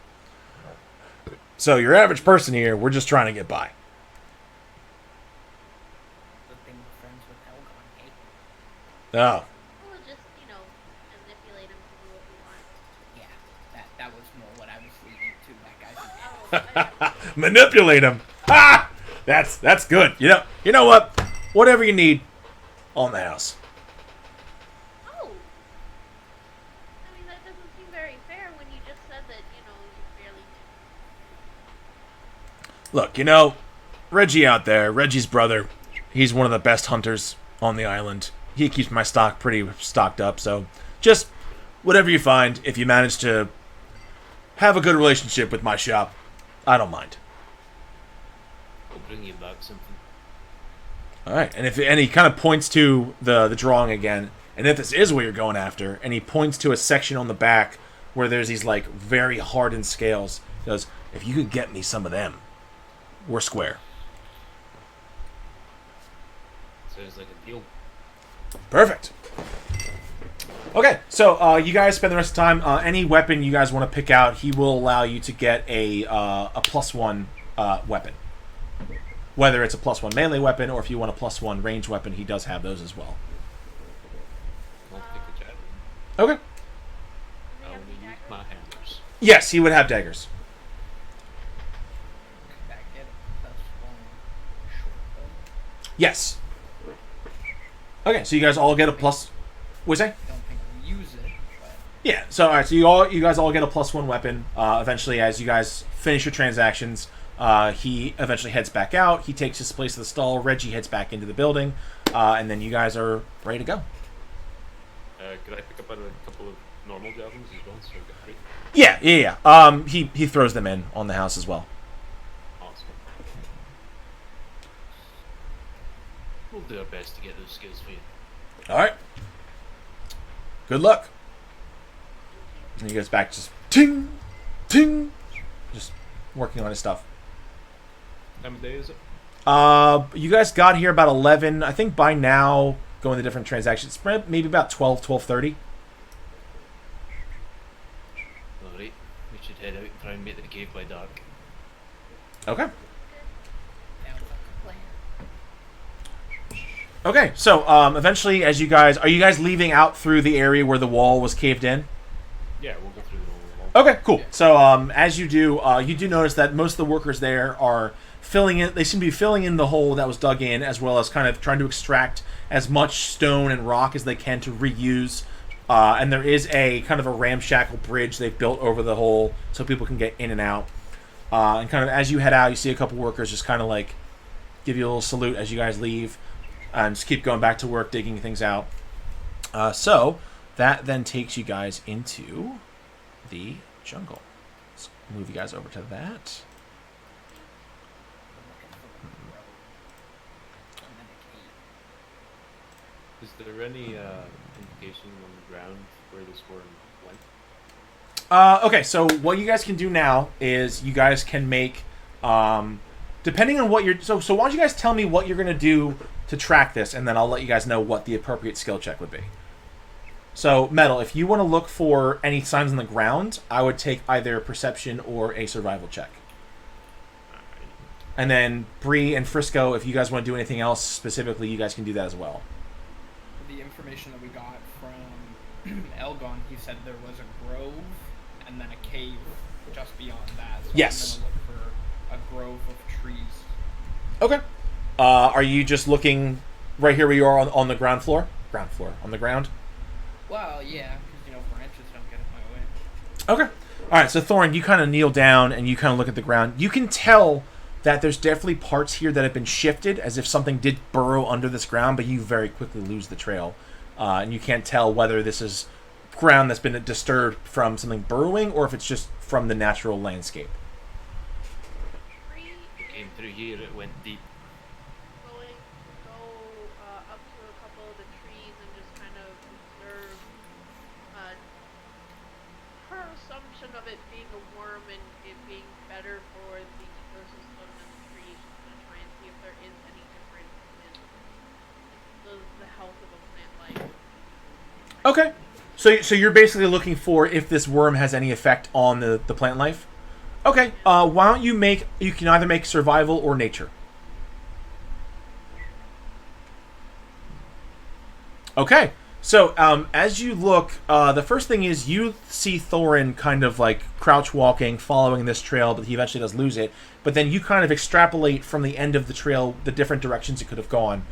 So your average person here, we're just trying to get by. Good thing we're friends with Elgon, eh? Oh, We'll just, manipulate him to do what we want. Yeah, that was more what I was leading to. That guy's Oh, manipulate him. Ha! That's good. You know what? Whatever you need, on the house. oh. I mean, that doesn't seem very fair when you just said that, you barely... Look, Reggie out there, Reggie's brother, he's one of the best hunters on the island. He keeps my stock pretty stocked up, so just whatever you find, if you manage to have a good relationship with my shop, I don't mind. I'll bring you back something. All right, and he kind of points to the drawing again, and if this is what you're going after, and he points to a section on the back where there's these like very hardened scales. He goes, if you could get me some of them, we're square. Sounds like a deal. Perfect. Okay, so you guys spend the rest of the time. Any weapon you guys want to pick out, he will allow you to get a +1 weapon. Whether it's a +1 melee weapon or if you want a +1 range weapon, he does have those as well. I'll pick a javelin. Okay. Do they I'll have any use daggers? my hammers. Yes, he would have daggers. Could I get a +1 short bow? Yes. Okay, so you guys all get a plus. What'd you say? I don't think we use it, but Yeah. So all right. So you guys all get a +1 weapon. Eventually, as you guys finish your transactions, he eventually heads back out. He takes his place at the stall. Reggie heads back into the building, and then you guys are ready to go. Could I pick up a couple of normal javelins as well? So I've got 3. Yeah. He throws them in on the house as well. Awesome. We'll do our best to get those skills for you. All right. Good luck. And he goes back, just ting, ting, just working on his stuff. Time of day is it? You guys got here about 11. I think by now, going to different transactions, maybe about 12, 12:30. Alright, we should head out and try and make the cave by dark. Okay. Sounds like a plan. Okay, so eventually, as you guys... Are you guys leaving out through the area where the wall was caved in? Yeah, we'll go through the whole wall. Okay, cool. So as you do notice that most of the workers there are filling in... They seem to be filling in the hole that was dug in, as well as kind of trying to extract as much stone and rock as they can to reuse. And there is a kind of a ramshackle bridge they've built over the hole so people can get in and out. And kind of as you head out, you see a couple workers just kind of like give you a little salute as you guys leave. And just keep going back to work, digging things out. So that then takes you guys into the jungle. Let's move you guys over to that. Is there any indication on the ground where this worm went? Okay, so what you guys can do now is you guys can make, depending on what you're... So why don't you guys tell me what you're going to do to track this, and then I'll let you guys know what the appropriate skill check would be. So, Metal, if you want to look for any signs on the ground, I would take either perception or a survival check. And then Bree and Frisco, if you guys want to do anything else specifically, you guys can do that as well. the information that we got from Elgon, he said there was a grove and then a cave just beyond that. So Yes. I'm gonna look for a grove of trees. Okay. Are you just looking right here where you are on the ground floor? Ground floor. On the ground? Well, yeah, because, branches don't get in my way. Okay. All right, so Thorin, you kind of kneel down and you kind of look at the ground. You can tell that there's definitely parts here that have been shifted as if something did burrow under this ground, but you very quickly lose the trail. And you can't tell whether this is ground that's been disturbed from something burrowing or if it's just from the natural landscape. Tree It came through here, it went deep. go up to a couple of the trees and just kind of observe her assumption of it being a worm and it being better for the ecosystem than the trees. She's going to try and see if there is any difference in the health of a plant life. Okay. So you're basically looking for if this worm has any effect on the plant life? Okay. Why don't you can either make survival or nature. Okay. So as you look, the first thing is you see Thorin kind of like crouch walking, following this trail, but he eventually does lose it. But then you kind of extrapolate from the end of the trail the different directions it could have gone.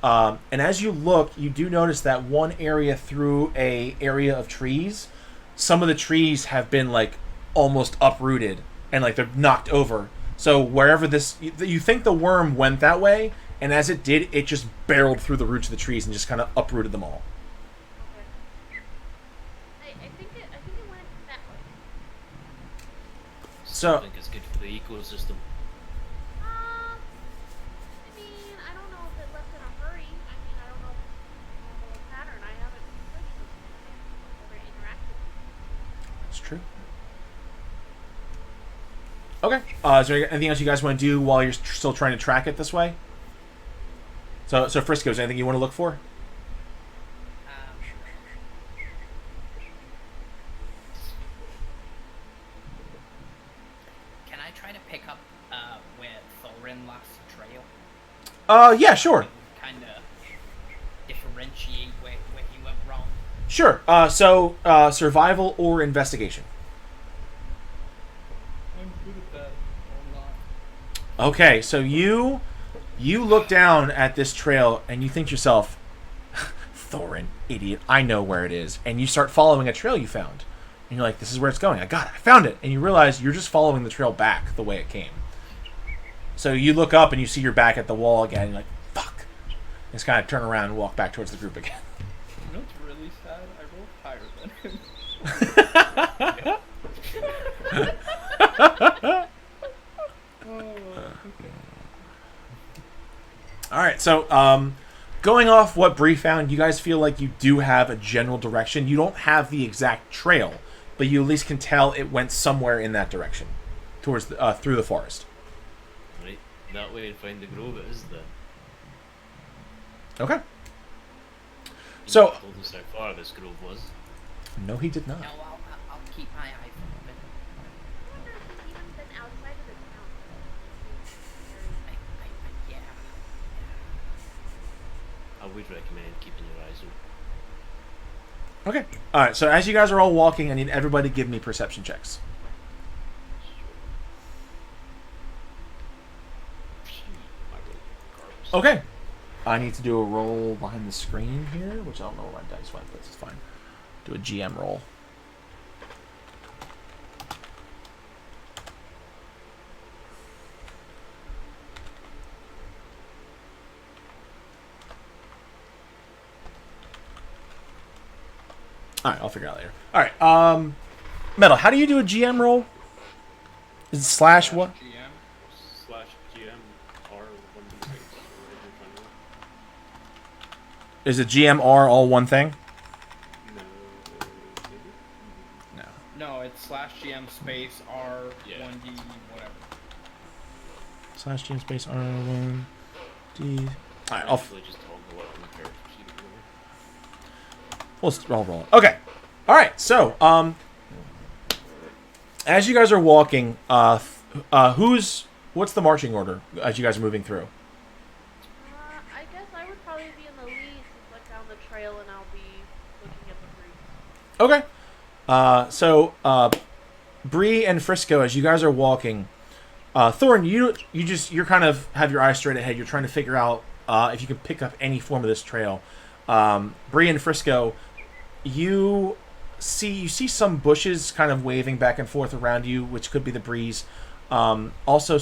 And as you look, you do notice that one area through a area of trees, some of the trees have been like almost uprooted and like they're knocked over. So wherever you think the worm went that way, and as it did, it just barreled through the roots of the trees and just kind of uprooted them all. Okay. I think it went that way. So I think it's good for the ecosystem. I mean, I don't know if it left in a hurry. I mean, I don't know if it's a normal pattern. I haven't studied this never interacted. that's true. Okay. Is there anything else you guys want to do while you're still trying to track it this way? So Frisco, is there anything you want to look for? Can I try to pick up where Thorin lost the trail? Yeah, sure. Kind of differentiate where he went wrong. Sure. So survival or investigation. I'm good at that. Or not. Okay, so you look down at this trail and you think to yourself, Thorin, idiot, I know where it is. And you start following a trail you found. And you're like, this is where it's going. I found it. And you realize you're just following the trail back the way it came. So you look up and you see you're back at the wall again. And you're like, fuck. And just kind of turn around and walk back towards the group again. You know what's really sad? I rolled higher than him. All right, so going off what Bree found, you guys feel like you do have a general direction. You don't have the exact trail, but you at least can tell it went somewhere in that direction, towards through the forest. Right, that way to find the grove is then. Okay. So, Told us how far this grove was. no, he did not. No, I'll keep my eye open. I wonder if it's even been outside of the town. Yeah. I would recommend keeping your eyes open. Okay. All right. So as you guys are all walking, I need everybody to give me perception checks. Okay. I need to do a roll behind the screen here, which I don't know where my dice went, but it's fine. Do a GM roll. All right, I'll figure it out later. All right, Metal, how do you do a GM roll? Is it slash what? GM. /GM R1d6. Is it GMR all one thing? No, maybe? No. No, it's /GM space R1D Yeah. whatever. Slash GM space R1D. All right, I I'll. usually just toggle it on the character sheet or whatever. I'll roll it. Okay. All right. So, as you guys are walking, what's the marching order as you guys are moving through? I guess I would probably be in the lead to look down the trail, and I'll be looking at the roots. Okay. Bree and Frisco, as you guys are walking, Thorn, you're kind of have your eyes straight ahead. You're trying to figure out if you can pick up any form of this trail. Bree and Frisco, you see some bushes kind of waving back and forth around you, which could be the breeze. Also,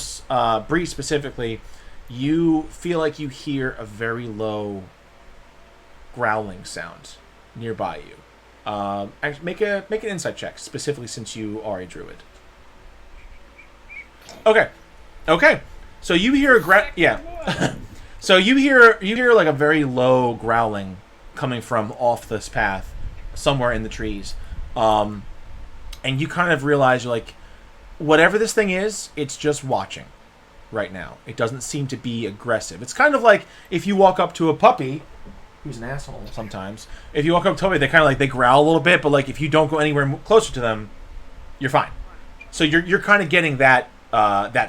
Bree specifically, you feel like you hear a very low growling sound nearby you. Make an insight check, specifically since you are a druid. Okay. So you hear So you hear like a very low growling coming from off this path, somewhere in the trees, and you kind of realize you're like, whatever this thing is, it's just watching right now. It doesn't seem to be aggressive. It's kind of like if you walk up to a puppy, who's an asshole sometimes. If you walk up to a puppy, they kind of like they growl a little bit, but like if you don't go anywhere closer to them, you're fine. So you're kind of getting that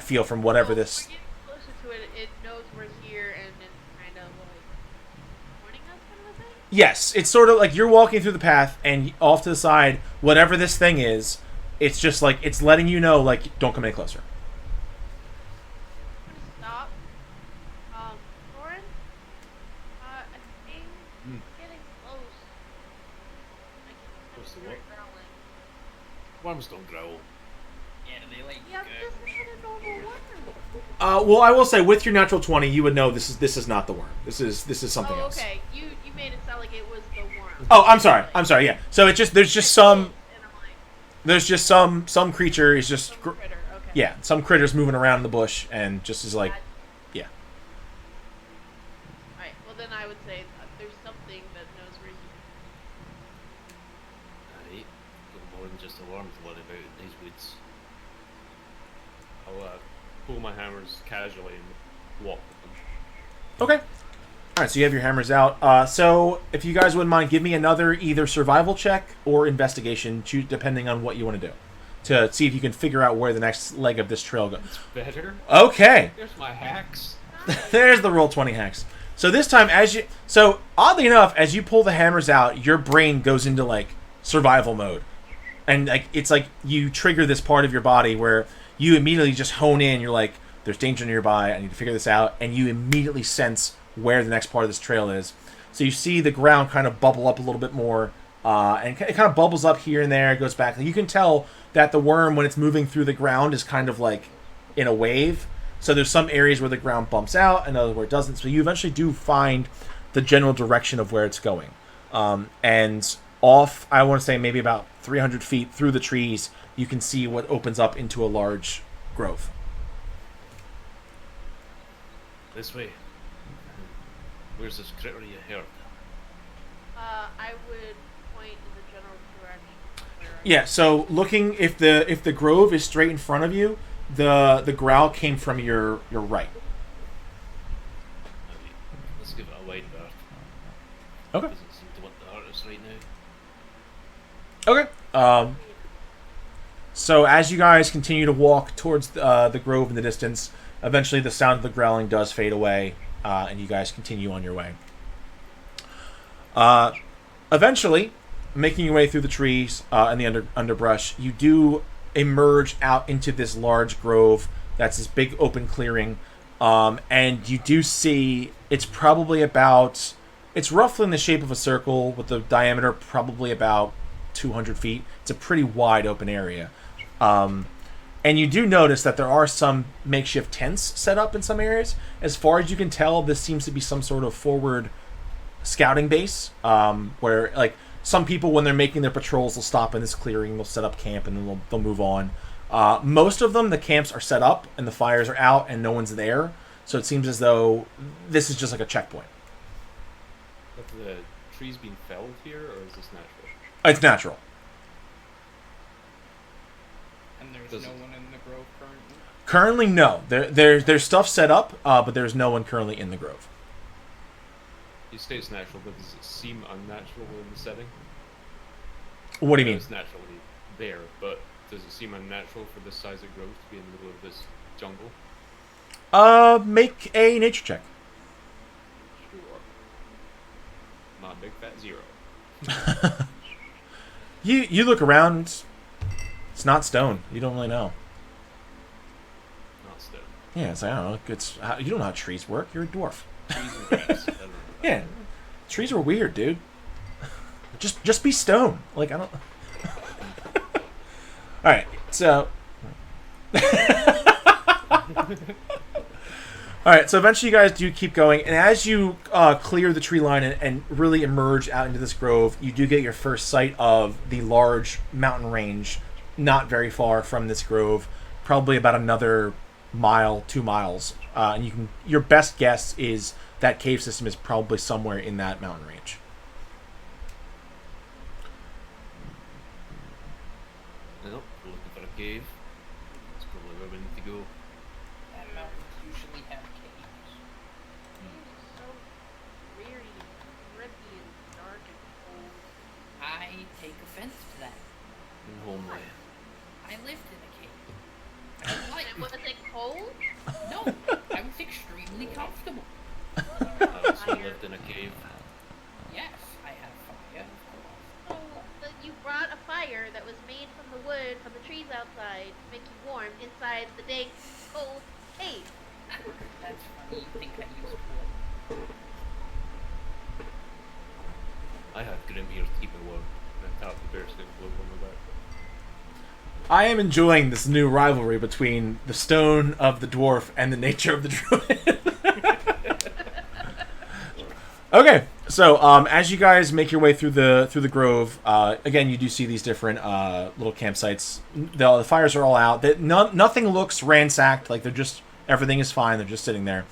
feel from whatever this. We're getting closer to it. It knows we're here, and it's kind of like warning us, kind of a thing. Yes, it's sort of like you're walking through the path, and off to the side, whatever this thing is, it's just like it's letting you know, like, don't come any closer. I'm gonna stop. Lauren, I think it's getting close. I can Close to hear what? it growling. Worms don't growl. Yeah, they like. Yeah, this isn't a normal worm. Well, I will say, with your natural 20, you would know this is not the worm. This is something Oh, else. okay. You made it sound like it was the worm. Oh, I'm sorry. Yeah. So it's just there's just some And I'm like, creature is just some critter. Okay. yeah, some critters moving around in the bush and just is like, yeah. Alright, well then I would say there's something that knows where you... Got more than just a worm to worry about in these woods. I'll pull my hammers casually and walk with them. Okay. All right, so you have your hammers out. So if you guys wouldn't mind, give me another either survival check or investigation, depending on what you want to do, to see if you can figure out where the next leg of this trail goes. It's better. Okay. There's my hacks. There's the roll 20 hacks. So this time, oddly enough, as you pull the hammers out, your brain goes into like survival mode, and like it's like you trigger this part of your body where you immediately just hone in. You're like, there's danger nearby. I need to figure this out, and you immediately sense where the next part of this trail is. So you see the ground kind of bubble up a little bit more, and it kind of bubbles up here and there. It goes back. You can tell that the worm, when it's moving through the ground, is kind of like in a wave. So there's some areas where the ground bumps out and others where it doesn't. So you eventually do find the general direction of where it's going. And off, I want to say maybe about 300 feet through the trees, you can see what opens up into a large grove. This way. Where's this critter you heard? I would point in the general direction. Yeah, so looking, if the grove is straight in front of you, the growl came from your right. Maybe. Let's give it a wide berth. Okay. Doesn't seem to want the artist right now. Okay. So as you guys continue to walk towards the grove in the distance, eventually the sound of the growling does fade away, and you guys continue on your way. Eventually, making your way through the trees and the underbrush, you do emerge out into this large grove that's this big open clearing, and you do see it's roughly in the shape of a circle with the diameter probably about 200 feet. It's a pretty wide open area. And you do notice that there are some makeshift tents set up in some areas. As far as you can tell, this seems to be some sort of forward scouting base, where like some people, when they're making their patrols, will stop in this clearing, they'll set up camp, and then they'll move on. Most of them, the camps are set up and the fires are out and no one's there, so it seems as though this is just like a checkpoint. Have the trees been felled here, or is this natural? It's natural. And there's Does no it- one in the grove currently. Currently, no. There's stuff set up, but there's no one currently in the grove. You say it's natural, but does it seem unnatural in the setting? What do you I know mean? It's naturally there, but does it seem unnatural for this size of growth to be in the middle of this jungle? Make a nature check. Sure. My big fat 0. You look around. It's not stone. You don't really know. Not stone. Yeah, it's like, I don't know. You don't know how trees work. You're a dwarf. Trees and grass. I don't know. Yeah, trees are weird, dude. Just be stone. Like, I don't. All right, so. All right, so eventually you guys do keep going, and as you clear the tree line and really emerge out into this grove, you do get your first sight of the large mountain range, not very far from this grove, probably about another mile, 2 miles, and your best guess is that cave system is probably somewhere in that mountain range. Well, we're looking for a cave. That's probably where we need to go. And mountains usually have caves. So weird and drippy and dark and cold. I take offense to that. In homely. I lived in a cave. I like And was it cold? No, I was extremely comfortable. I also lived in a cave. Yes, I had fire, of course. So you brought a fire that was made from the wood from the trees outside to make you warm inside the dank, cold cave. That's funny. You think I used wood? I had grim here to keep me warm. And I thought the bear's gonna blow on my back. I am enjoying this new rivalry between the stone of the dwarf and the nature of the druid. Okay, so as you guys make your way through the grove, again you do see these different little campsites. The fires are all out. Nothing looks ransacked. Like everything is fine. They're just sitting there.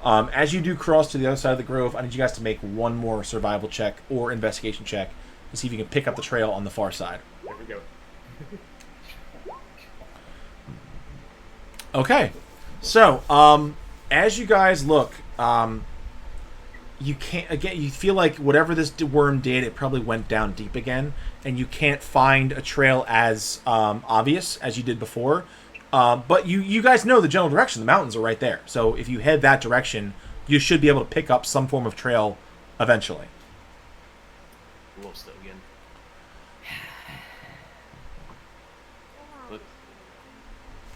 As you do cross to the other side of the grove, I need you guys to make one more survival check or investigation check to see if you can pick up the trail on the far side. There we go. Okay, so as you guys look, you can't again. You feel like whatever this worm did, it probably went down deep again, and you can't find a trail as obvious as you did before. But you guys know the general direction. The mountains are right there, so if you head that direction, you should be able to pick up some form of trail eventually. Lost it again. But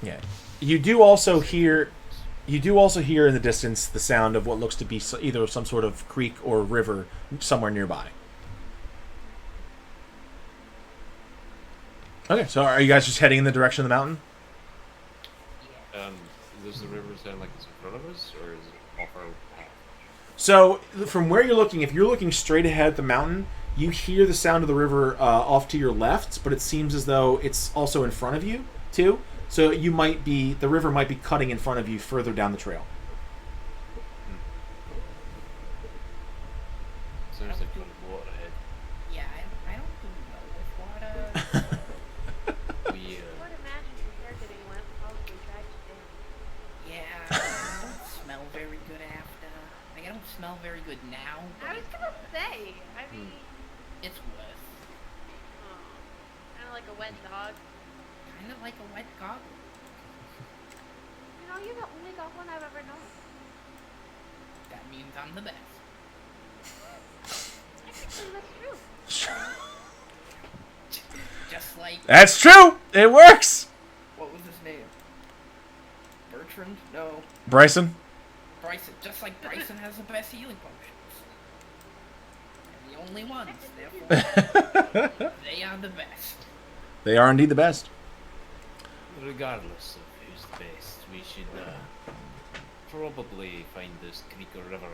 Yeah. You do also hear in the distance the sound of what looks to be either some sort of creek or river somewhere nearby. Okay, so are you guys just heading in the direction of the mountain? does the river sound like it's in front of us, or is it off our path? So from where you're looking, if you're looking straight ahead at the mountain, you hear the sound of the river off to your left, but it seems as though it's also in front of you too. So the river might be cutting in front of you further down the trail. Sounds like you're on water ahead. Yeah, I don't do know with water. We, I would imagine your hair getting wet probably drags you down. Yeah, I don't smell very good after. Like, I don't smell very good now, I but was gonna say, I mean, it's worse. kind of like a wet dog. Kind of like a wet goggle. You know, you're the only goblin I've ever known. That means I'm the best. Technically, that's true. Just like, That's true. It works. What was his name? Bertrand? No. Bryson. Bryson. Just like Bryson has the best healing potions. And the only ones, therefore, they are the best. They are indeed the best. regardless of who's the best, we should probably find this creek or river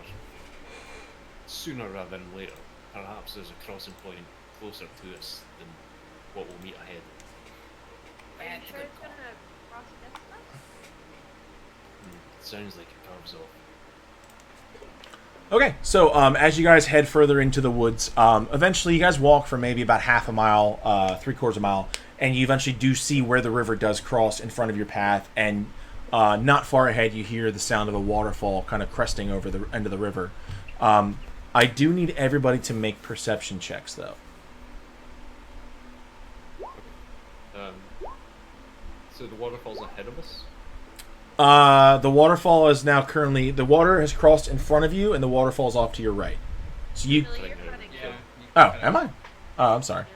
sooner rather than later. Perhaps there's a crossing point closer to us than what we'll meet ahead. Are you That's a sure good it's call. gonna cross against us? Sounds like it curves off. Okay, so as you guys head further into the woods, eventually you guys walk for maybe about half a mile, 3/4 mile, and you eventually do see where the river does cross in front of your path, and not far ahead you hear the sound of a waterfall kind of cresting over the end of the river. I do need everybody to make perception checks, though. So the waterfall's ahead of us? The waterfall is now currently... The water has crossed in front of you, and the waterfall's off to your right. So you... Really, you're running. Yeah. Oh, am I? Oh, I'm sorry. Let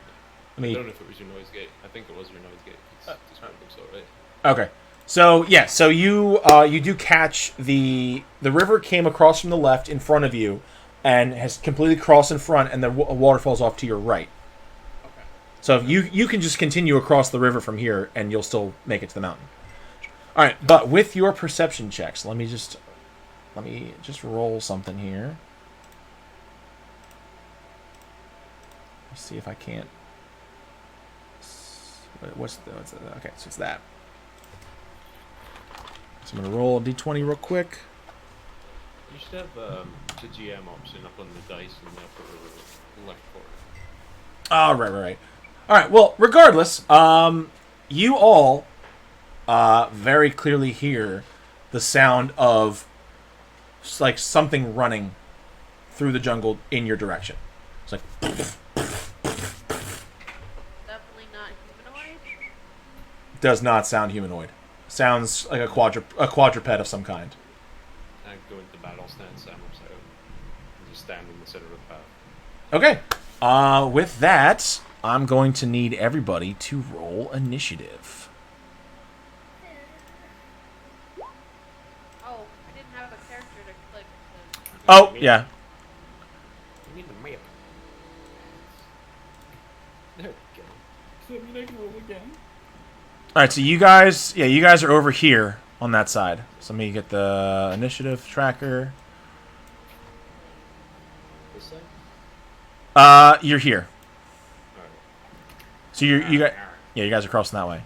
I me... don't know if it was your noise gate. I think it was your noise gate. It's described so, right? Okay. So, yeah, so you do catch the river came across from the left in front of you and has completely crossed in front, and the waterfall's off to your right. Okay. So you can just continue across the river from here, and you'll still make it to the mountain. All right, but with your perception checks, let me just roll something here. Let's see if I can't. What's the okay? So it's that. So I'm gonna roll a d20 real quick. You should have the GM option up on the dice in the upper left corner. Oh, right. All right. Well, regardless, you all very clearly hear the sound of like something running through the jungle in your direction. It's like Definitely not humanoid. does not sound humanoid. Sounds like a quadruped of some kind. I go into battle stance, I'm upside down. And just stand in the center of the path. Okay. With that, I'm going to need everybody to roll initiative. Oh, I didn't have a character to click. Oh, yeah. You need the map. There we go. Does that mean I can roll again? All right, so you guys are over here on that side. So let me get the initiative tracker. This side? You're here. Alright. So you got you guys are crossing that way.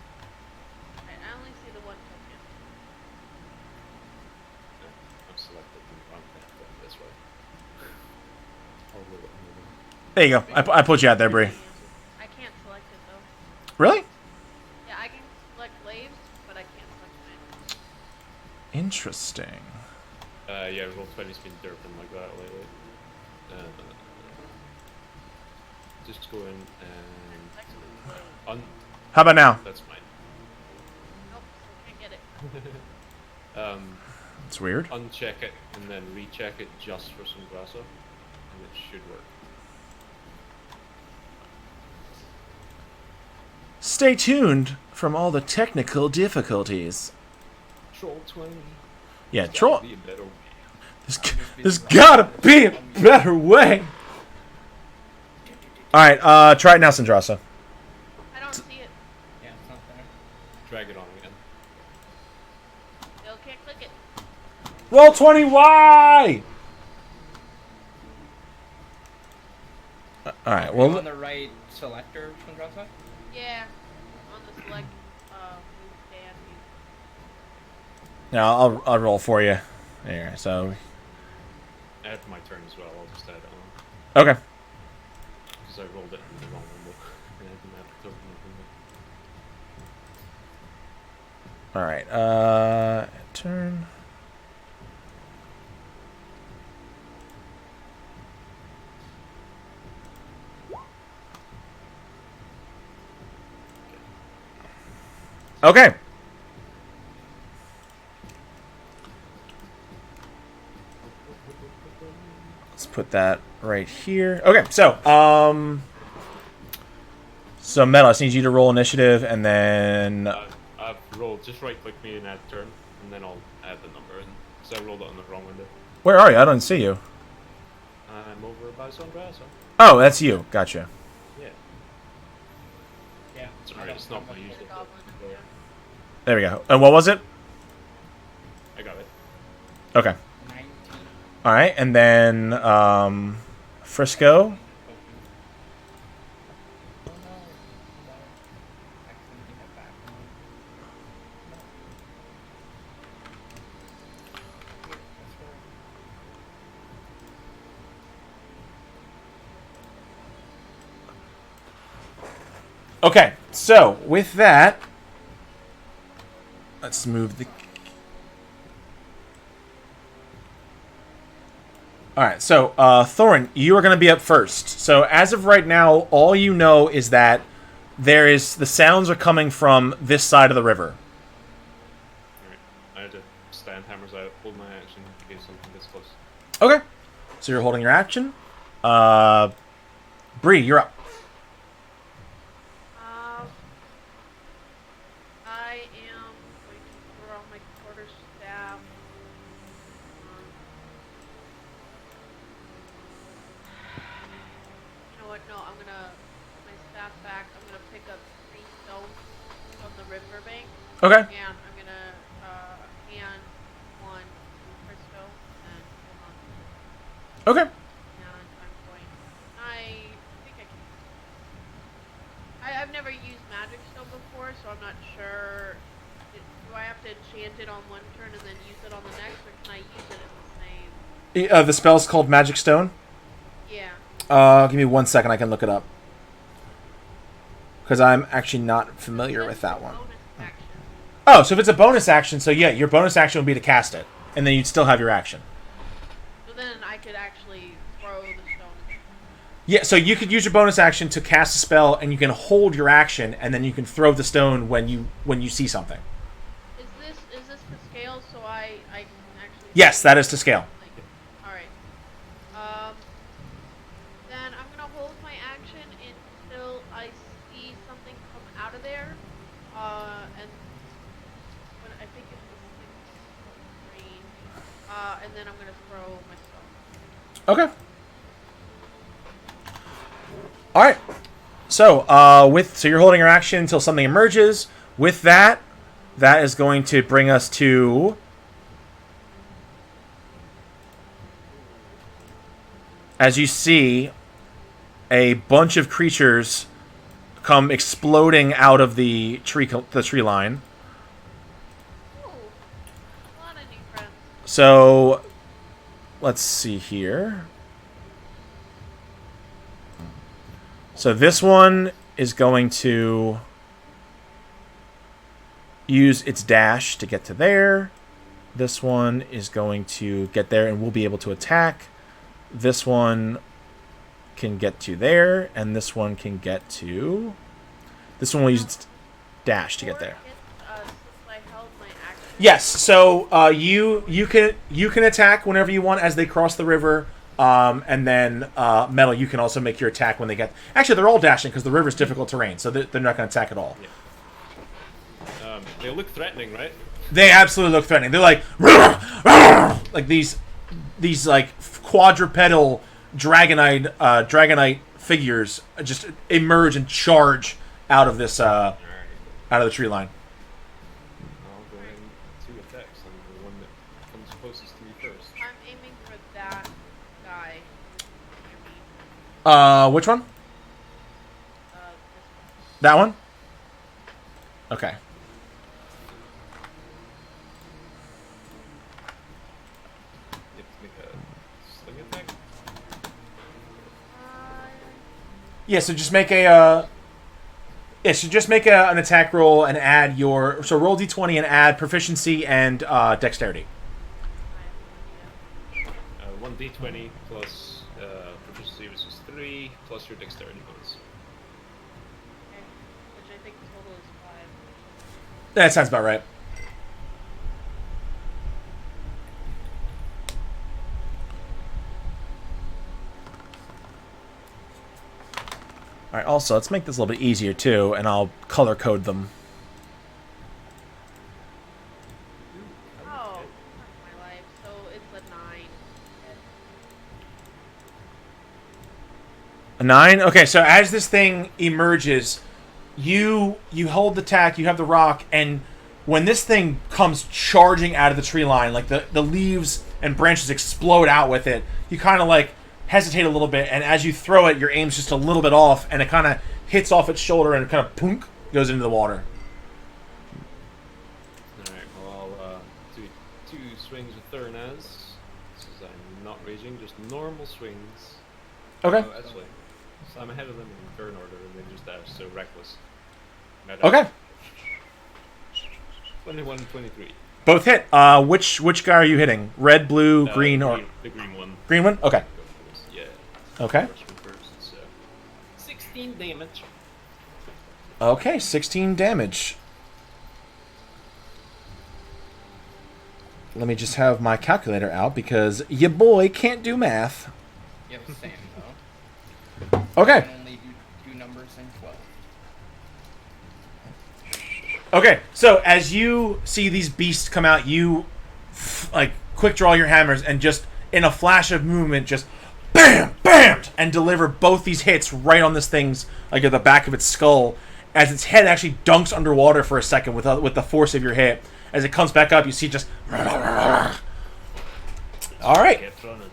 Alright, I only see the one token. I'm selected and I'm going this way. I'll roll it in a There you go. I put you out there, Bree. I can't select it though. Really? Yeah, I can select Laves, but I can't select mine. Interesting. Yeah, Roll20's been derping like that lately. Just go in and How about now? that's mine. Nope, still can't get it. It's weird. Uncheck it and then recheck it just for some grasso, and it should work. Stay tuned from all the technical difficulties. Troll 20. Yeah, troll. Be a better way. There's gotta be a better way. All right, try it now, Sindrasa. I don't see it. Yeah, it's not there. Drag it on again. Still can't click it. Roll 20Y. All right. Are you Well, on the right selector, Chandrasa? Yeah. On the select move stand. yeah, I'll roll for you. There. So Add my turn as well. I'll just add it on okay. because I rolled it in the wrong window and I didn't have the token open. All right. Turn. Okay. Let's put that right here. Okay, so Metal, I just need you to roll initiative, and then I've rolled. Just right click me and add turn, and then I'll add the number in. Because I rolled it on the wrong window. where are you? I don't see you. I'm over by Sundrasa. Oh, that's you. Gotcha. Yeah. Yeah. Sorry, it's not my usual. Goblin. Yeah. There we go. And what was it? I got it. Okay. 19. All right, and then Frisco. Oh no. Accidentally hit back. Here, that's where. Okay, so with that, let's move the. All right, so Thorin, you are going to be up first. So as of right now, all you know is that the sounds are coming from this side of the river. Alright. I had to stand hammers out, hold my action in case something gets close. Okay, so you're holding your action. Bree, you're up. I am going to throw my quarterstaff. You know what? No, I'm gonna put my staff back. I'm gonna pick up 3 stones from the riverbank, Okay. and I'm gonna hand one to Frisco and hold on. Okay. And I'm going. I think I can. I've never used Magic Stone before, so I'm not sure. Do I have to enchant it on one turn and then use it on the next, or can I use it in the same? The spell's called Magic Stone. Yeah. Give me 1 second. I can look it up. Because I'm actually not familiar with that one. Bonus action. Oh, so if it's a bonus action, so yeah, your bonus action would be to cast it. And then you'd still have your action. So then I could actually throw the stone. Yeah, so you could use your bonus action to cast a spell, and you can hold your action, and then you can throw the stone when you see something. Is this to scale so I can actually? Yes, that is to scale. All right. Then I'm gonna hold my action until I see something come out of there. And when I think it's the 6 range. And then I'm gonna throw my stone. Okay. All right. So, so you're holding your action until something emerges. with that, that is going to bring us to... As you see, a bunch of creatures come exploding out of the tree line. Ooh, a lot of new friends. So, let's see here. So this one is going to use its dash to get to there. This one is going to get there and will be able to attack. This one can get to there, and this one can get to... This one will use its dash to get there. Since I held my action. Yes, so you can attack whenever you want as they cross the river, and then Metal, you can also make your attack when they get... Actually, they're all dashing because the river's difficult terrain, so they're not going to attack at all. Yeah. They look threatening, right? They absolutely look threatening. They're like... like these like quadrupedal dragonite figures just emerge and charge out of this Alright. out of the tree line. I'll go ahead and 2 attacks on the one that comes closest to me first. I'm aiming for that guy. Near me. Which one? This one. That one? Okay. You have to make a sling attack. Yeah, so just make an attack roll and add your... So roll d20 and add proficiency and dexterity. 1d20 plus proficiency, which is 3, plus your dexterity bonus. Okay. Which I think the total is 5. That sounds about right. Alright, also, let's make this a little bit easier, too, and I'll color code them. Oh, fuck my life. So it's a 9. A 9? Okay, so as this thing emerges, you hold the tack, you have the rock, and when this thing comes charging out of the tree line, like the leaves and branches explode out with it, you kind of like hesitate a little bit, and as you throw it, your aim's just a little bit off, and it kind of hits off its shoulder and kind of punk goes into the water. Alright, well, I'll do 2 swings with Thurnaz. Since I'm not raging, just normal swings. Okay. Oh, actually, so I'm ahead of them in turn order, and they just dash, so reckless. Okay. 21 and 23. Both hit. Which guy are you hitting? Red, blue, green, or... The green one. Green one? Okay. Go for this, yeah. Okay. First one first, so 16 damage. Okay, 16 damage. Let me just have my calculator out because your boy can't do math. Yep, same though. Okay. I can only do numbers in 12. Okay, so as you see these beasts come out, you like quick draw your hammers and just in a flash of movement, just bam, bam, and deliver both these hits right on this thing's like at the back of its skull. As its head actually dunks underwater for a second with the force of your hit. As it comes back up, you see just. All right. Kept running.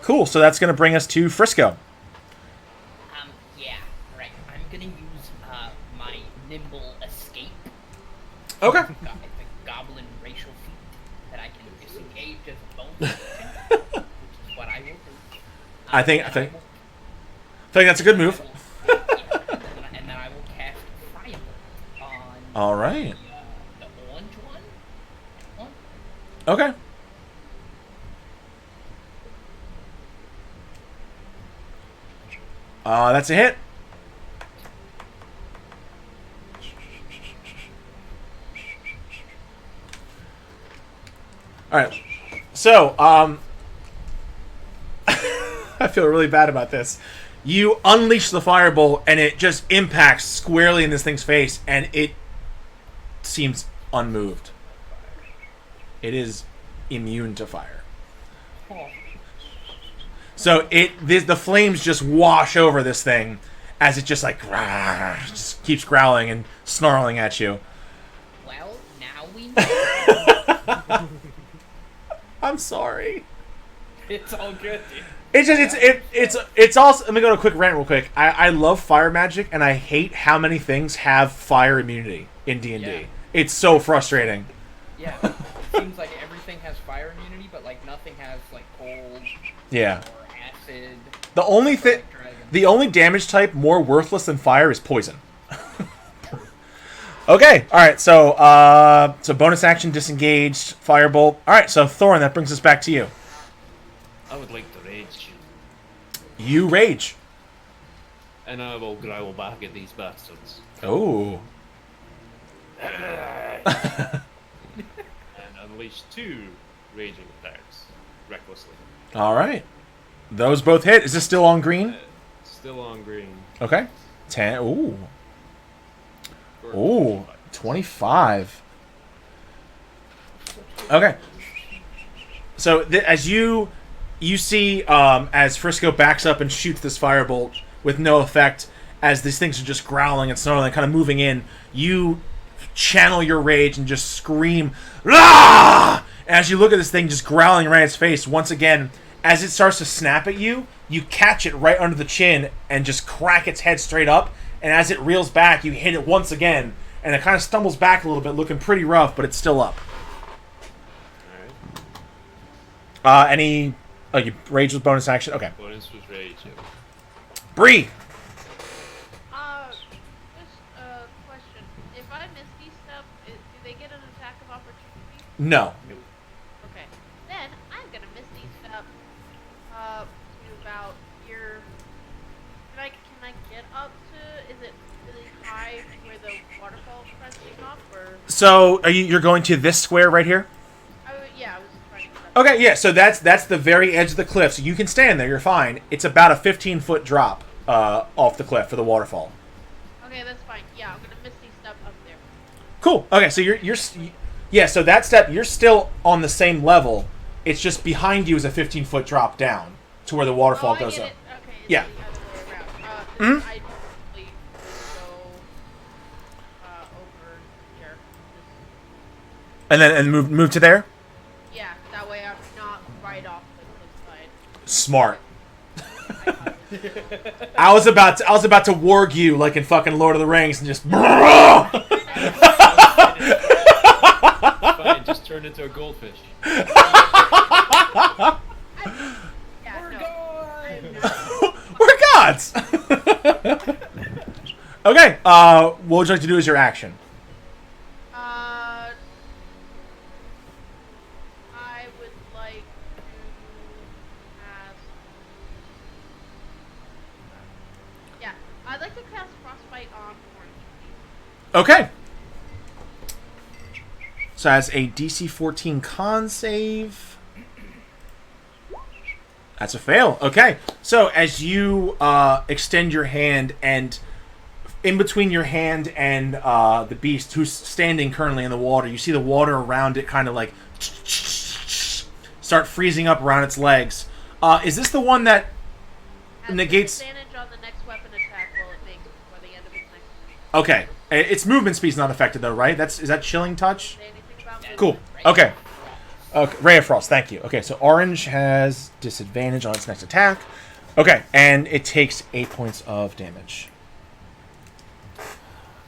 Cool. So that's gonna bring us to Frisco. Yeah, right. I'm gonna use my nimble escape. Okay. The goblin racial feat that I can disengage as a bonus action, which is what I will do. I think that's a good move. And then I will cast Firebolt on All right. the orange one. Okay. That's a hit. All right. So, I feel really bad about this. You unleash the firebolt, and it just impacts squarely in this thing's face, and it seems unmoved. It is immune to fire. So the flames just wash over this thing, as it just like just keeps growling and snarling at you. Well, now we know. I'm sorry. It's all good, dude. It's also. Let me go to a quick rant real quick. I love fire magic, and I hate how many things have fire immunity in D&D. Yeah. It's so frustrating. Yeah, it seems like everything has fire immunity, but like nothing has like cold Yeah. or acid. The only thing, Dragon. the only damage type more worthless than fire is poison. Okay, all right. So bonus action, disengaged, firebolt. All right, so Thorin, that brings us back to you. I would like to rage you. You rage. And I will growl back at these bastards. Oh. And unleash 2 raging attacks. Recklessly. All right. Those both hit. Is this still on green? Still on green. Okay. 10. Ooh. For Ooh. 25. Okay. So as you see as Frisco backs up and shoots this firebolt with no effect, as these things are just growling and snarling, kind of moving in, you channel your rage and just scream, "Ah!" As you look at this thing just growling right in its face, once again, as it starts to snap at you, you catch it right under the chin and just crack its head straight up, and as it reels back, you hit it once again, and it kind of stumbles back a little bit, looking pretty rough, but it's still up. Alright. You rage with bonus action? Okay. Bonus was rage. Bree! Just a question. If I Misty Step, do they get an attack of opportunity? No. Okay. Then I'm gonna Misty Step to about here. Can I get up to? Is it really high where the waterfall is cresting up, or? So, you're going to this square right here? Yeah, I was just trying to. Okay, yeah, so that's the very edge of the cliff, so you can stand there, you're fine. It's about a 15-foot drop off the cliff for the waterfall. Okay, that's fine. Yeah, I'm gonna Misty Step up there. Cool. Okay, so yeah, so that step, you're still on the same level. It's just behind you is a 15-foot drop down to where the waterfall I goes get up. it. Okay, it's Yeah. the other way around. Mhm. I probably go over here. And move to there? Yeah, that way I'm not right off the cliffside. Smart. I thought it I was about to warg you like in fucking Lord of the Rings and just Fine, just turn into a goldfish. yeah, We're no. gone! We're gods. Okay, what would you like to do as your action? I would like to cast. Yeah, I'd like to cast Frostbite on Orange. Okay. So as a DC 14 con save. That's a fail. Okay. So as you extend your hand, and in between your hand and the beast who's standing currently in the water, you see the water around it kind of like start freezing up around its legs. Is this the one that Has negates... disadvantage on the next weapon attack while it makes before the end of its next turn. Okay. Its movement speed's not affected though, right? Is that Chilling Touch? Say anything about movement? Cool. Okay. Okay. Ray of Frost, thank you. Okay, so Orange has disadvantage on its next attack. Okay, and it takes 8 points of damage.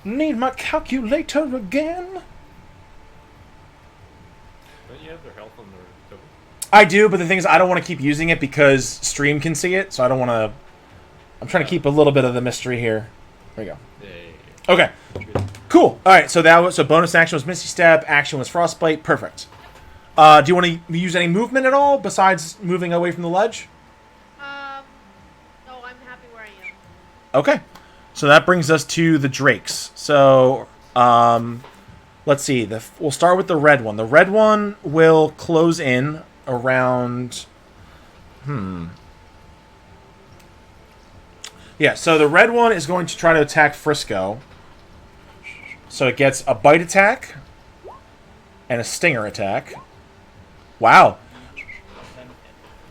Need my calculator again? Don't you have their health on their cover? I do, but the thing is, I don't want to keep using it because Stream can see it, so I don't want to... I'm trying to keep a little bit of the mystery here. There we go. Yeah. Okay. Cool. All right. So bonus action was Misty Step. Action was Frostbite. Perfect. Do you want to use any movement at all besides moving away from the ledge? No, I'm happy where I am. Okay. So that brings us to the Drakes. So let's see. We'll start with the red one. The red one will close in around. Yeah. So the red one is going to try to attack Frisco. So it gets a bite attack and a stinger attack. Wow.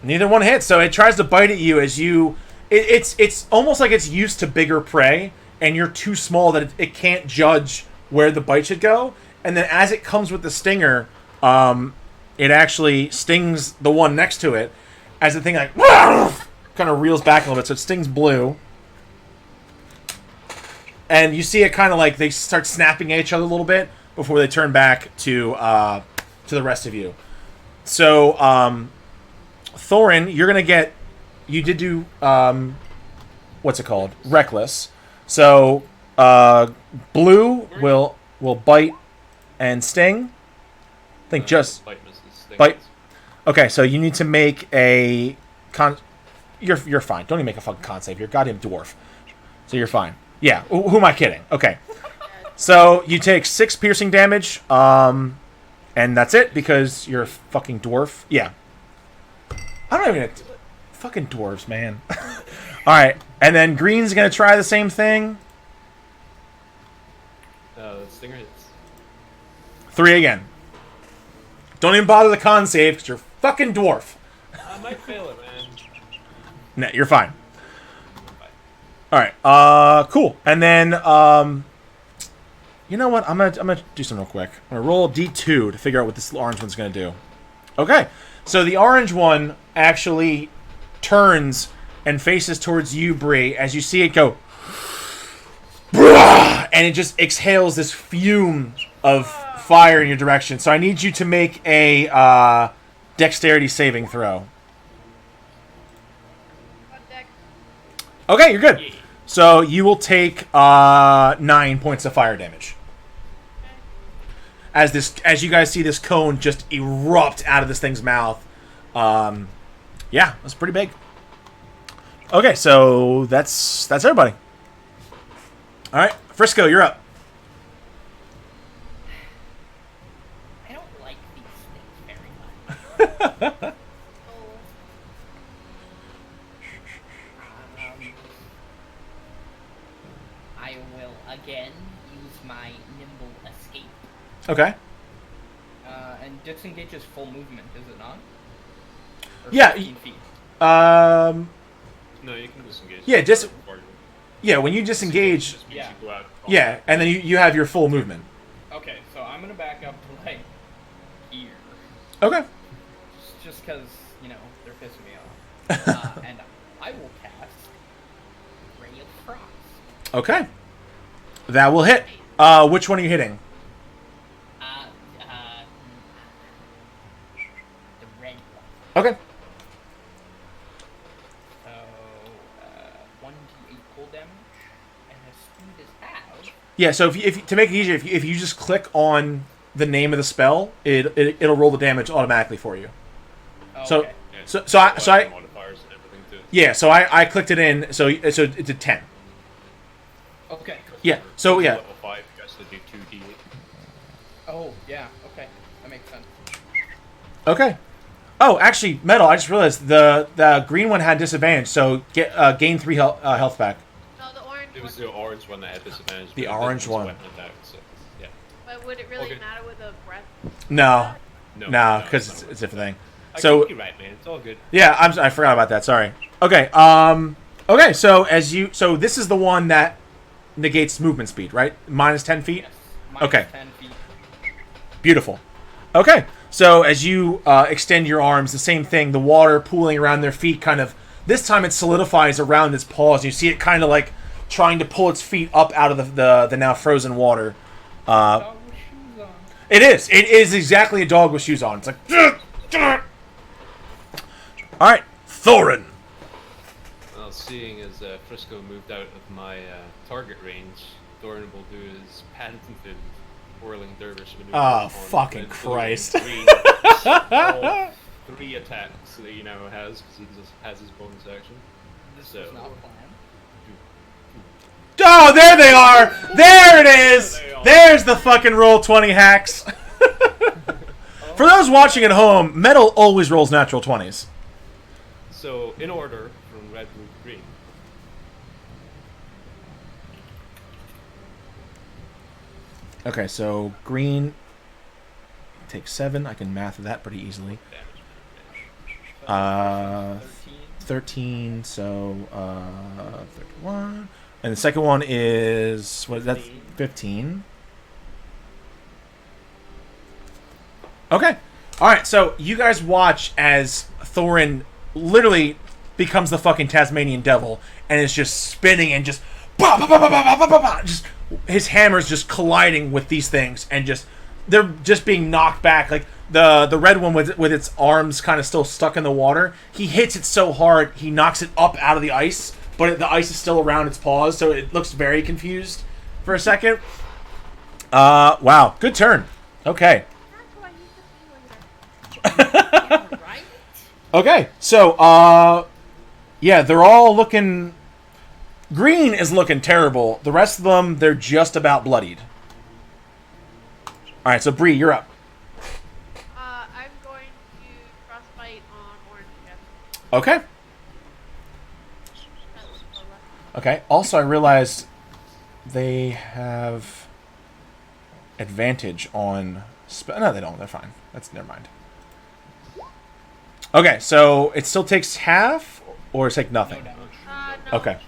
Neither one hits. So it tries to bite at you as you it's almost like it's used to bigger prey, and you're too small that it can't judge where the bite should go. And then as it comes with the stinger, it actually stings the one next to it, as the thing like kind of reels back a little bit, so it stings Blue. And you see it kind of like they start snapping at each other a little bit before they turn back to the rest of you. So, Thorin, you're gonna get. You did do what's it called? Reckless. So, Blue will bite and sting. I think just Bite misses, sting bite. hits. Okay, so you need to make a con. You're fine. Don't even make a fucking con save. You're a goddamn dwarf. So you're fine. Yeah. Who am I kidding? Okay. So you take 6 piercing damage, and that's it because you're a fucking dwarf. Yeah. I don't even. Fucking dwarves, man. All right, and then Green's gonna try the same thing. Stinger hits. 3 again. Don't even bother the con save because you're a fucking dwarf. I might fail it, man. No, you're fine. All right. Cool. And then, you know what? I'm gonna do something real quick. I'm gonna roll a D2 to figure out what this orange one's gonna do. Okay. So the orange one actually turns and faces towards you, Bree, as you see it go, and it just exhales this fume of fire in your direction. So I need you to make a dexterity saving throw. Okay, you're good. Yeah. So you will take 9 points of fire damage. As you guys see this cone just erupt out of this thing's mouth. Yeah, that's pretty big. Okay, so that's everybody. All right, Frisco, you're up. I don't like these things very much. I will again use my nimble escape. Okay. And disengage is full movement, is it not? Or Yeah, 15 feet. No, you can disengage. Yeah, yeah. When you disengage, Just means Yeah. you go out. yeah, and then you have your full movement. Okay, so I'm gonna back up to like here, Okay. just because you know they're pissing me off, and I will cast Ray of Frost. Okay. That will hit. Which one are you hitting? The red one. Okay. So 1d8 cold damage, and as speed is half. Yeah. So if to make it easier, if you just click on the name of the spell, it'll roll the damage automatically for you. Oh, So- okay. Yeah, So it's I- got so I- modifiers and everything too. Yeah. So I clicked it in. So it's a 10. Okay. Yeah. So yeah. Level 5, you guys do 2d8. Oh yeah. Okay, that makes sense. Okay. Oh, actually, Metal. I just realized the green one had disadvantage, so gain 3 health back. No, the orange It was one. the orange one that had disadvantage. The but it orange was one. weapon attack, so, yeah. But would it really Okay. matter with a breath? No, No, because not it's a different thing. I So think you're right, man. It's all good. yeah, I forgot about that. Sorry. Okay. Okay. So this is the one that negates movement speed, right? Minus 10 feet. Yes. Okay. 10 feet. Beautiful. Okay. So as you extend your arms, the same thing. The water pooling around their feet, kind of. This time it solidifies around its paws. You see it kind of like trying to pull its feet up out of the now frozen water. Dog with shoes on. It is. It is exactly a dog with shoes on. It's like. All right, Thorin. Well, seeing as Frisco moved out of my target range, Thorin will do his patented whirling dervish maneuver. Oh, on fucking the blue Christ. and green. All 3 attacks that he now has, because he just has his bonus action. This So, is not planned. Oh, there they are. There it is. There they are. There's the fucking roll 20 hacks. For those watching at home, Metal always rolls natural 20s. so in order from red, blue, green. Okay, so green takes 7. I can math that pretty easily. Damage. 13, 13, so 31. And the second one is, what is that? 15. Okay. All right, so you guys watch as Thorin literally becomes the fucking Tasmanian devil and is just spinning and just, bah, bah, bah, bah, bah, bah, bah, bah, just his hammer's just colliding with these things and just they're just being knocked back. Like the red one with its arms kind of still stuck in the water, he hits it so hard he knocks it up out of the ice, but the ice is still around its paws, so it looks very confused for a second. Wow, good turn. Okay. Yeah, right? Okay, so yeah, they're all looking. Green is looking terrible. The rest of them, they're just about bloodied. All right, so Bree, you're up. I'm going to frostbite on orange again. Okay. Okay. Also, I realized they have advantage on. No, they don't. They're fine. That's never mind. Okay, so it still takes half, or take nothing. No. Okay.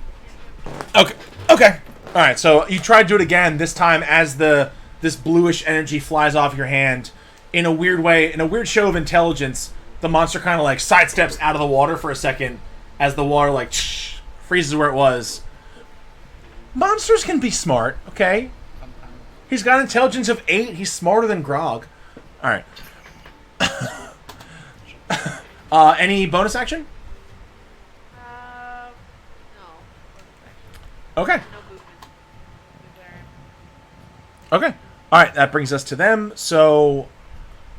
Okay. Okay. All right. So you try to do it again. This time, as this bluish energy flies off your hand, in a weird way, in a weird show of intelligence, the monster kind of like sidesteps out of the water for a second, as the water like freezes where it was. Monsters can be smart. Okay. He's got intelligence of 8. He's smarter than Grog. All right. Any bonus action? No. Okay. No movement. Okay. All right. That brings us to them. So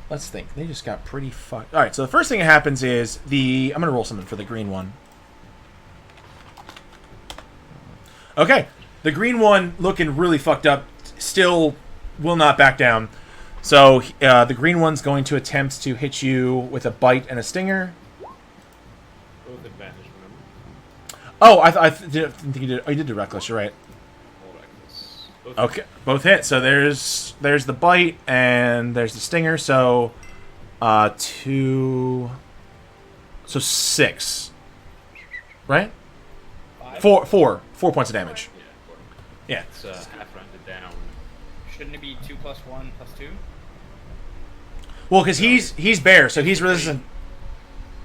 let's think. They just got pretty fucked. All right. So the first thing that happens is I'm gonna roll something for the green one. Okay. The green one looking really fucked up. Still will not back down. So the green one's going to attempt to hit you with a bite and a stinger. Both advantage, remember? Oh, I didn't think you did. Oh, you did do reckless. You're right. All reckless. Both Okay, both hit. So there's the bite and there's the stinger. So 2. So 6. Right? 4 points of damage. Yeah, four. Yeah. It's half rounded down. Shouldn't it be 2 plus 1 plus 2? Well, because he's bear, so he's resistant.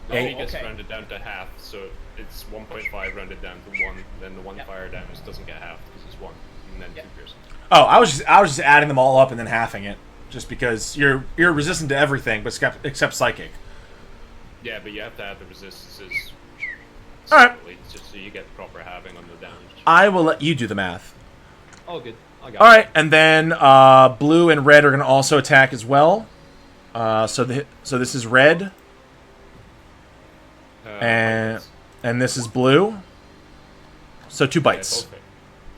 No, Yeah, he gets okay. rounded down to half, so it's 1.5 rounded down to 1. Then the 1 Yep. fire damage doesn't get half because it's 1, and then Yep. 2 piercing. Oh, I was just adding them all up and then halving it, just because you're resistant to everything, but except psychic. Yeah, but you have to add the resistances. All right. separately, just so you get proper halving on the damage. I will let you do the math. All good. I got All it. right, and then blue and red are going to also attack as well. So this is red, and this is blue. So 2 bites. both hit.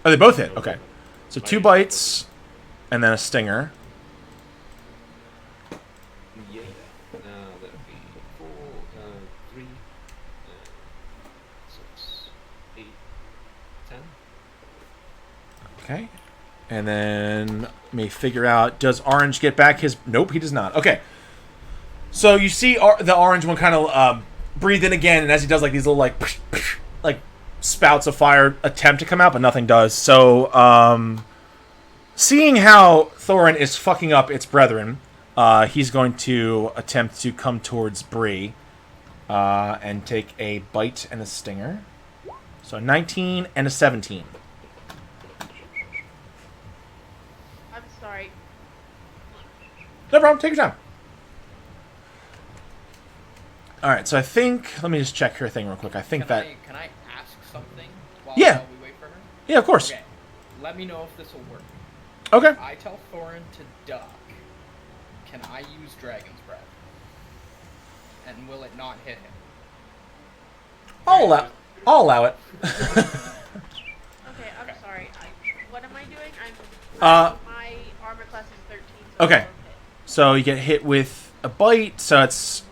Oh, they both hit. Both Okay, hit. so Mine 2 is bites, and then a stinger. Yeah. That would be 4, 3, 6, 8, 10. Okay, and then let me figure out. Does orange get back his? Nope, he does not. Okay, so you see the orange one kind of breathe in again, and as he does, like these little like spouts of fire attempt to come out, but nothing does. So seeing how Thorin is fucking up its brethren, he's going to attempt to come towards Bree and take a bite and a stinger. So a 19 and a 17. I'm sorry. No problem. Take your time. All right. So I think. Let me just check her thing real quick. I think Can that. I ask something while we wait for her? Yeah, of course. Okay. Let me know if this will work. Okay. I tell Thorin to duck. Can I use Dragon's Breath? And will it not hit him? I'll allow it. Okay, I'm sorry. What am I doing? My armor class is 13. So Okay. I won't hit. So you get hit with a bite. So it's.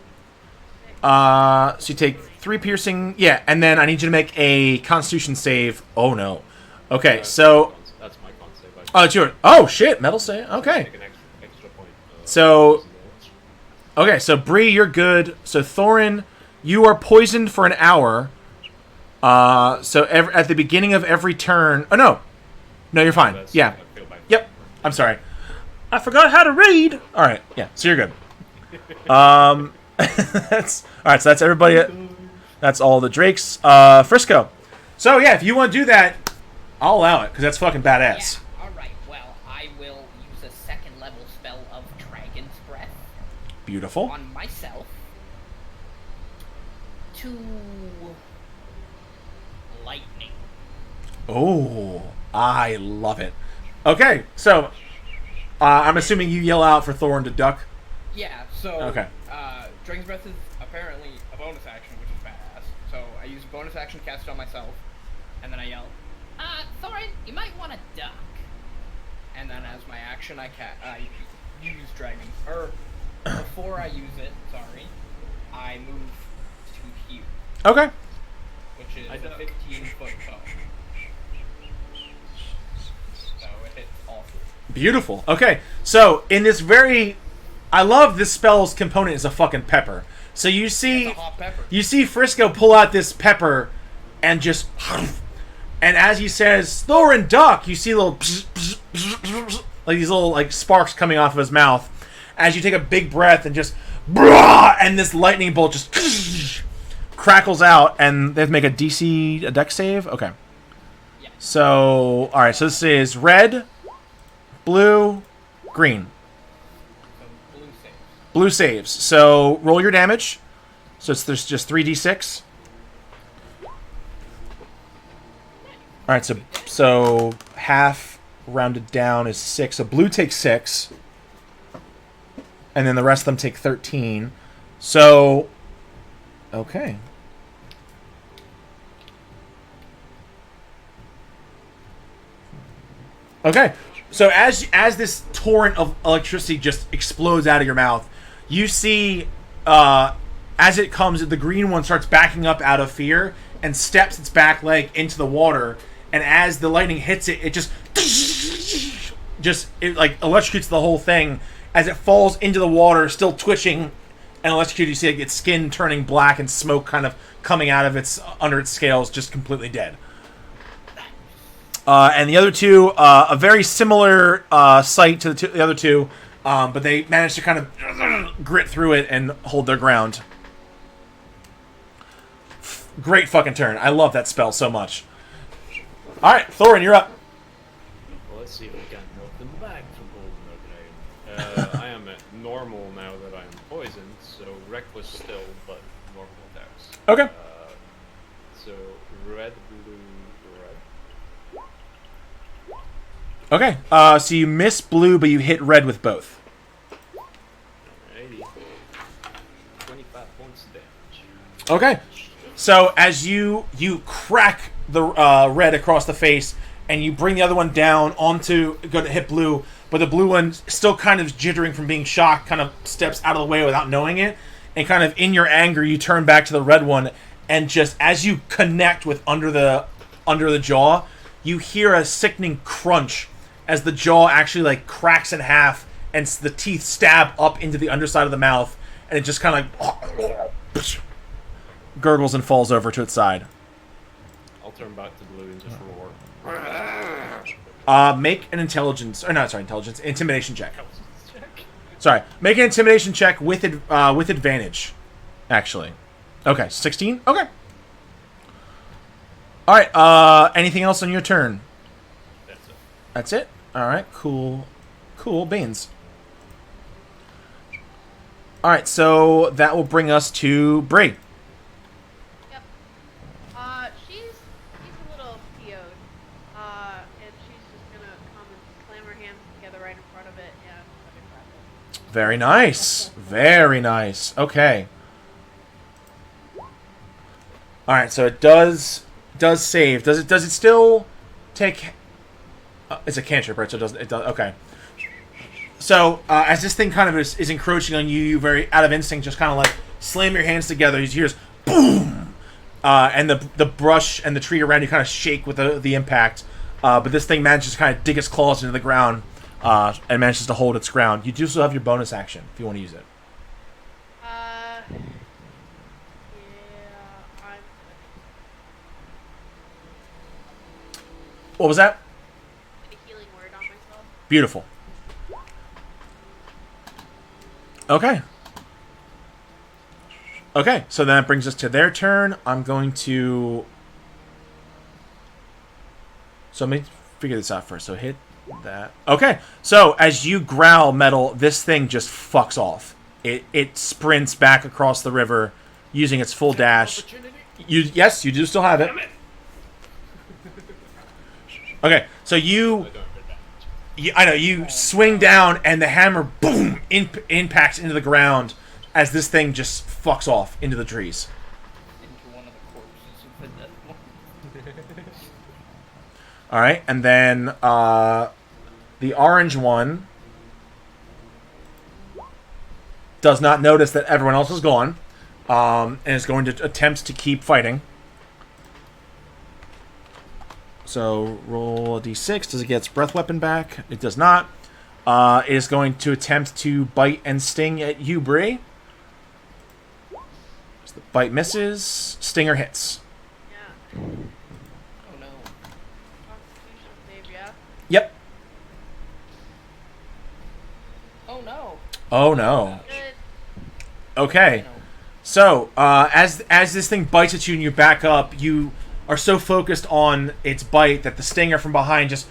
So you take 3 piercing. Yeah, and then I need you to make a Constitution save. Oh no. Okay, so. That's my con save. Oh, it's yours. Oh shit, metal save. Okay. Take an extra point. So. Okay, so Bree, you're good. So Thorin, you are poisoned for an hour, So at the beginning of every turn... Oh, no. No, you're fine. That's- Yeah. I feel bad. Yep. I'm sorry. I forgot how to read. All right. Yeah. So you're good. That's all right. So that's everybody. That's all the Drakes. Frisco. So yeah, if you want to do that, I'll allow it because that's fucking badass. Yeah, alright, well, I will use a second level spell of Dragon's Breath Beautiful. on myself to lightning. Oh, I love it. Okay, so I'm assuming you yell out for Thorin to duck. Yeah, so Okay. Dragon's Breath is apparently a bonus action, which is badass. So I use a bonus action, cast it on myself, and then I yell, Thorin, you might want to duck. and then as my action, I use Dragon. Or before I use it, sorry, I move to here, Okay. which is I a duck. 15-foot bow. So it hits all three. Beautiful. Okay, so in this very, I love this spell's component is a fucking pepper. So you see, It's a hot pepper. you see Frisco pull out this pepper, and just, and as he says Thorin duck, you see little like these little like sparks coming off of his mouth, as you take a big breath and just, and this lightning bolt just crackles out, and they have to make a dex save. Okay. Yeah. So all right, so this is red, blue, green. So blue saves. Blue saves. So roll your damage. So there's just 3d6. All right, so half rounded down is 6. So blue takes 6. And then the rest of them take 13. So okay. Okay. So as this torrent of electricity just explodes out of your mouth, you see as it comes, the green one starts backing up out of fear and steps its back leg into the water. And as the lightning hits it, it just like electrocutes the whole thing. As it falls into the water, still twitching and electrocuted, you see like, its skin turning black and smoke kind of coming out of its under its scales, just completely dead. And the other two, a very similar sight to the other two, but they managed to kind of grit through it and hold their ground. Great fucking turn. I love that spell so much. All right, Thorin, you're up. Well, let's see if we can help them back from holding their ground. I am at normal now that I'm poisoned, so reckless still, but normal attacks. Okay. So red, blue, red. Okay. So you miss blue, but you hit red with both. 80. 25 points of damage. Okay. So as you crack the red across the face, and you bring the other one down onto go to hit blue, but the blue one still kind of jittering from being shocked, kind of steps out of the way without knowing it, and kind of in your anger you turn back to the red one, and just as you connect with under the jaw, you hear a sickening crunch as the jaw actually like cracks in half and the teeth stab up into the underside of the mouth, and it just kind of like gurgles and falls over to its side. I'll turn back to blue and just roar. Make an intimidation check. Sorry, make an intimidation check with advantage. Actually, okay, 16. Okay. All right. Anything else on your turn? That's it. That's it. All right. Cool. Beans. All right. So that will bring us to Bree. Yep. She's a little PO'd. And she's just gonna come and slam her hands together right in front of it and fucking clap it. Very nice. Very nice. Okay. All right. So it does save. Does it still take? It's a cantrip, right? So it does. Okay. So as this thing kind of is encroaching on you, you very out of instinct just kind of like slam your hands together. You hear boom, and the brush and the tree around you kind of shake with the impact. But this thing manages to kind of dig its claws into the ground and manages to hold its ground. You do still have your bonus action if you want to use it. Yeah, I'm What was that? Get a healing word on myself. Beautiful. Okay. Okay, so that brings us to their turn. I'm going to... So let me figure this out first. So hit that. Okay, so as you growl, Metal, this thing just fucks off. It sprints back across the river using its full dash. Yes, you do still have it. Okay, so you I know, you swing down and the hammer, boom, impacts into the ground as this thing just fucks off into the trees. Into one of the corpses of the dead one. All right, and then the orange one does not notice that everyone else is gone, and is going to attempt to keep fighting. So roll a d6. Does it get its breath weapon back? It does not. It is going to attempt to bite and sting at you, Bree. So the bite misses. Stinger hits. Yeah. Oh no. Constitution save, yeah. Yep. Oh no. Oh no. Good. Okay. No. So as this thing bites at you and you back up, you are so focused on its bite that the stinger from behind just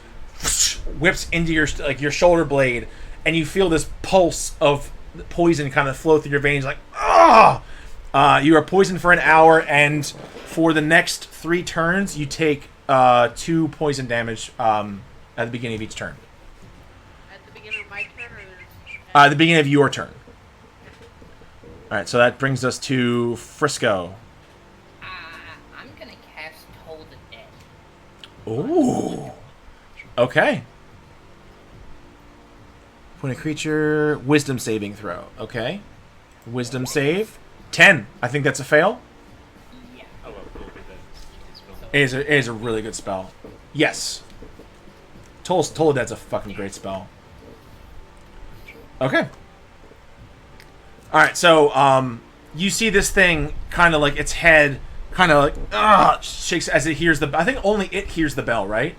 whips into your shoulder blade, and you feel this pulse of poison kind of flow through your veins, like ah. You are poisoned for an hour, and for the next 3 turns, you take 2 poison damage at the beginning of each turn. At the beginning of my turn, or At the beginning of your turn. All right, so that brings us to Frisco. I'm gonna cast Toll the Dead. Ooh. Okay. When a creature, wisdom saving throw. Okay. Wisdom save. 10. I think that's a fail. Yeah. Oh, well, cool. That's well. It is a really good spell. Yes. Toll the Dead's a fucking great spell. Okay. Alright, so, you see this thing kind of like its head kind of like, shakes as it hears the... I think only it hears the bell, right?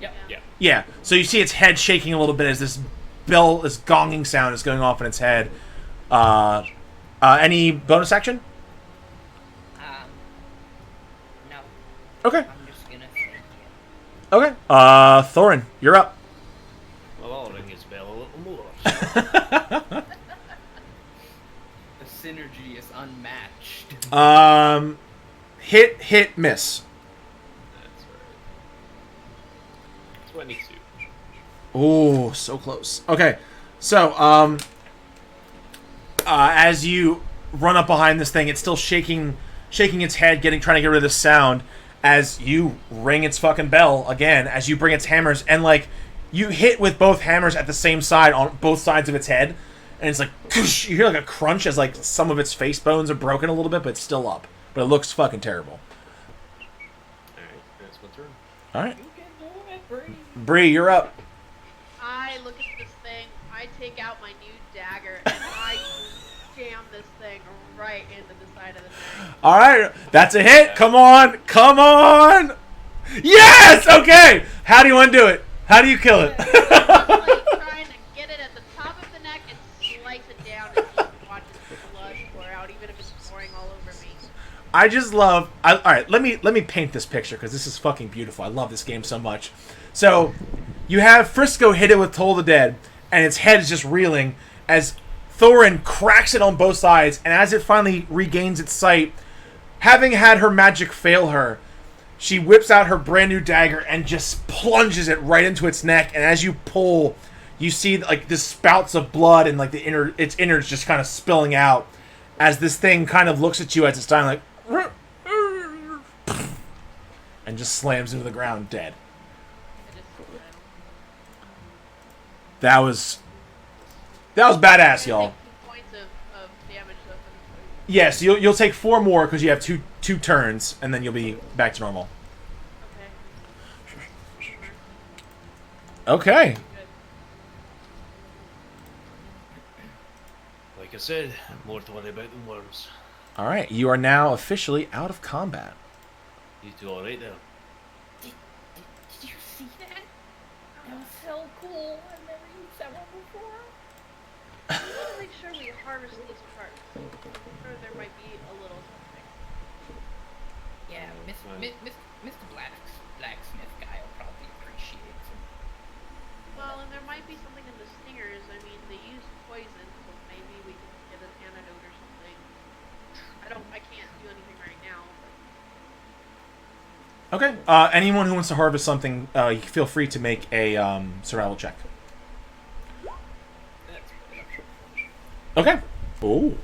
Yep. Yeah. Yeah, so you see its head shaking a little bit as this bell, this gonging sound is going off in its head. Any bonus action? No. Okay. I'm just gonna say yeah. Okay. Thorin, you're up. Well, I'll ring his bell a little more. The synergy is unmatched. Hit, miss. That's right. 22. Oh, so close. Okay, so as you run up behind this thing, it's still shaking its head, trying to get rid of the sound. As you ring its fucking bell again, as you bring its hammers, and like you hit with both hammers at the same side on both sides of its head, and it's like you hear like a crunch as like some of its face bones are broken a little bit, but it's still up. But it looks fucking terrible. Alright, that's my turn. All right, You can do it, Bree. Bree, you're up. I look at this thing, I take out my new dagger, and I jam this thing right into the side of the neck. All right, that's a hit. Come on. Yes. Okay. How do you want to do it? How do you kill it? I'm like trying to get it at the top of the neck and slice it down and just watch its blood pour out, even if it's pouring all over me. I just love. All right, let me paint this picture because this is fucking beautiful. I love this game so much. So, you have Frisco hit it with Toll the Dead, and its head is just reeling as Thorin cracks it on both sides, and as it finally regains its sight, having had her magic fail her, she whips out her brand new dagger and just plunges it right into its neck. And as you pull, you see like the spouts of blood and like its innards just kind of spilling out as this thing kind of looks at you as it's dying, like, and just slams into the ground dead. I just, That was badass, y'all. Take 2 points of damage though for the Yes, you'll take 4 more because you have two turns, and then you'll be back to normal. Okay. Good. Like I said, more to worry about than worms. All right, you are now officially out of combat. You two alright there? Did you see that? That was so cool. I've never used that one before. We want to make sure we harvest these parts. Or there might be a little something. Yeah, Mr. Blacksmith guy will probably appreciate some. Well, and there might be something in the stingers. I mean, they use poison, so maybe we can get an antidote or something. I can't do anything right now. But... Okay. Anyone who wants to harvest something, you feel free to make a survival check. Okay. Ooh.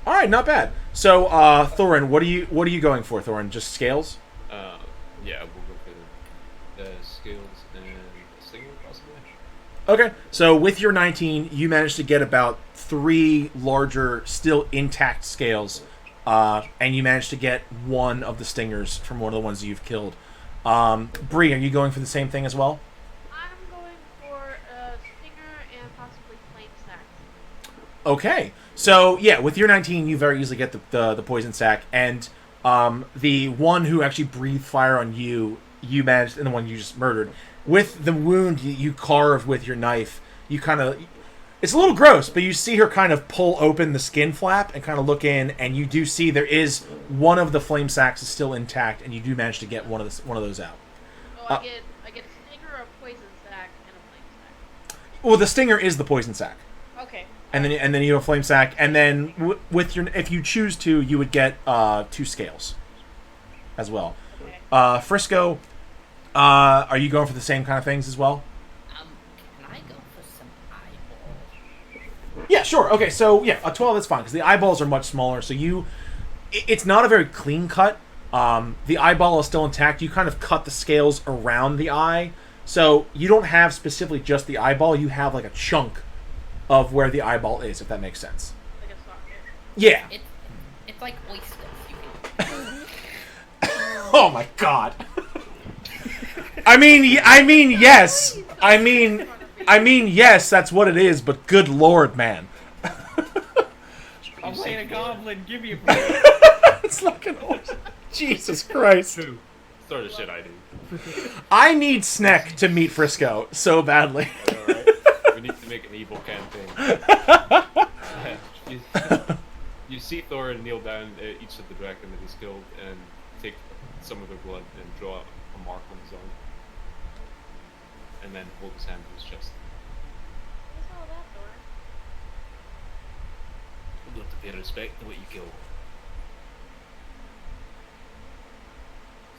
All right, not bad. So, Thorin, what are you going for, Thorin? Just scales? Yeah, we'll go for the scales and stinger, possibly. Okay. So, with your 19, you managed to get about 3 larger, still intact scales, and you managed to get one of the stingers from one of the ones you've killed. Bree, are you going for the same thing as well? I'm going for a stinger and possibly flame sack. Okay. So, yeah, with your 19, you very easily get the poison sac, and the one who actually breathed fire on you managed, and the one you just murdered. With the wound you carved with your knife, you kind of... It's a little gross, but you see her kind of pull open the skin flap and kind of look in, and you do see there is one of the flame sacks is still intact, and you do manage to get one of those out. Oh, I get a stinger, a poison sack, and a flame sack. Well, the stinger is the poison sac. Okay. And then you have a flame sack, and then with your, if you choose to, you would get 2 scales as well. Okay. Frisco, are you going for the same kind of things as well? Can I go for some eyeballs? Yeah, sure. Okay, so yeah, a 12 is fine because the eyeballs are much smaller. So it's not a very clean cut. The eyeball is still intact. You kind of cut the scales around the eye, so you don't have specifically just the eyeball. You have like a chunk of where the eyeball is, if that makes sense. Like a socket. Yeah. It's like oysters. You can... Oh my god. I mean, yes. I mean, yes. That's what it is. But good lord, man. I'm playing a goblin. Give me a break. It's like an oyster. Jesus Christ. True. Sort of shit I do. I need Sneck to meet Frisco so badly. Alright. We need to make an evil campaign. You see Thorin kneel down each of the draken that he's killed and take some of their blood and draw a mark on his arm. And then hold his hand to his chest. What's all that, Thor? We'd love to pay respect to what you killed.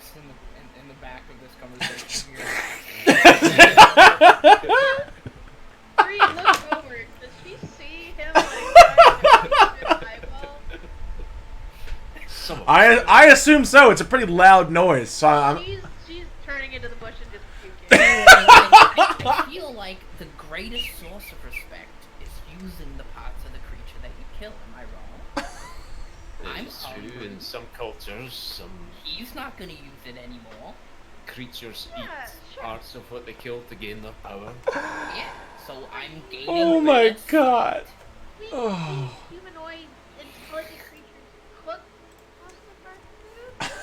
It's in the back of this conversation here. Bree looks over. Does she see him like trying to eyeball? I assume so. It's a pretty loud noise. So She's turning into the bush and just puking. I feel like the greatest source of respect is using the parts of the creature that you kill. Am I wrong? I'm It's true. hungry. In some cultures, some He's not gonna use it anymore. creatures Yeah, eat sure. parts of what they kill to gain their power. Yeah. So I'm gaining. oh my limits. god. These humanoid intelligent creatures cook most of our food?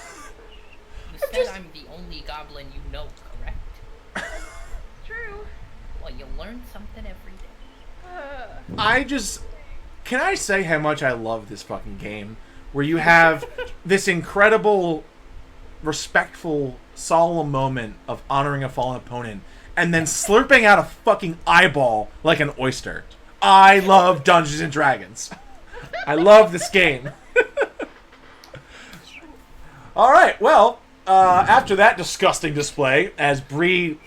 You said I'm the only goblin you know, correct? True. Well, you learn something every day. Can I say how much I love this fucking game? Where you have this incredible, respectful, solemn moment of honoring a fallen opponent, and then slurping out a fucking eyeball like an oyster. I love Dungeons and Dragons. I love this game. Alright, well, after that disgusting display, as Bree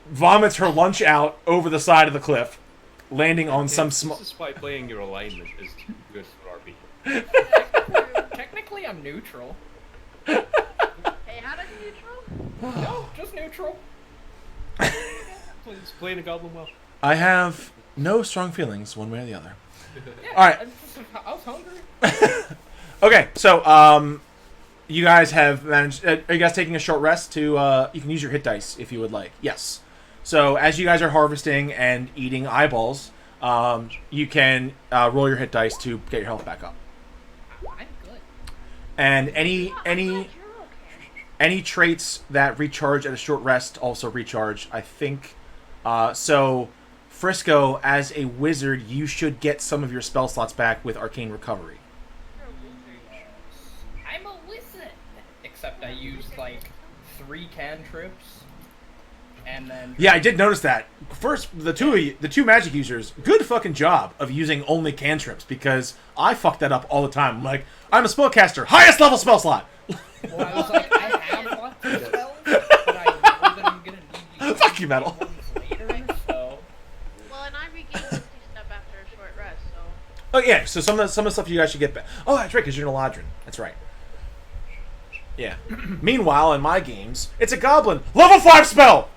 vomits her lunch out over the side of the cliff, landing on some small... This is why playing your alignment is good for RP. Technically, I'm neutral. Hey, how does neutral? No, just neutral. He's playing a goblin well. I have no strong feelings one way or the other. Yeah, Alright. I was hungry. Okay, so, you guys have managed... are you guys taking a short rest to... you can use your hit dice if you would like. Yes. So, as you guys are harvesting and eating eyeballs, you can roll your hit dice to get your health back up. I'm good. And I'm glad you're okay. Any traits that recharge at a short rest also recharge, I think. So, Frisco, as a wizard, you should get some of your spell slots back with Arcane Recovery. I'm a wizard. Except I used like 3 cantrips, and then Yeah, I did notice that. First, the two magic users, good fucking job of using only cantrips, because I fuck that up all the time. I'm like, I'm a spellcaster, highest level spell slot. well, I was like, I have lots of spells, but I know that I'm gonna need these Fuck you, Metal. ones later. So Well, and I regained 50 step after a short rest, so. Oh yeah, so some of the stuff you guys should get back. Oh, that's right, because you're an Eladrin. That's right. Yeah. Meanwhile, in my games, it's a goblin level 5 spell.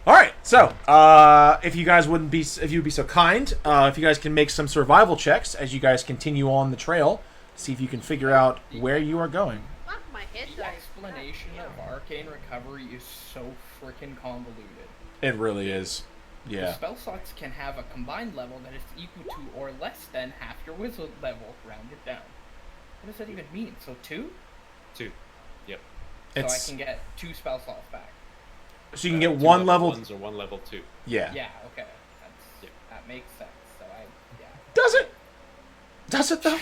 All right, so if you guys would be so kind, if you guys can make some survival checks as you guys continue on the trail, see if you can figure out where you are going. Fuck my head the dice. explanation of arcane recovery is so freaking convoluted. It really is. The Yeah. spell slots can have a combined level that is equal to or less than half your wizard level, rounded down. What does that even mean? So 2? 2. Yep. So It's I can get 2 spell slots back. so you can get 2 one level. 1s or 1 level 2. Yeah. Yeah, okay. Yeah. That makes sense. So yeah. Does it? Does it though?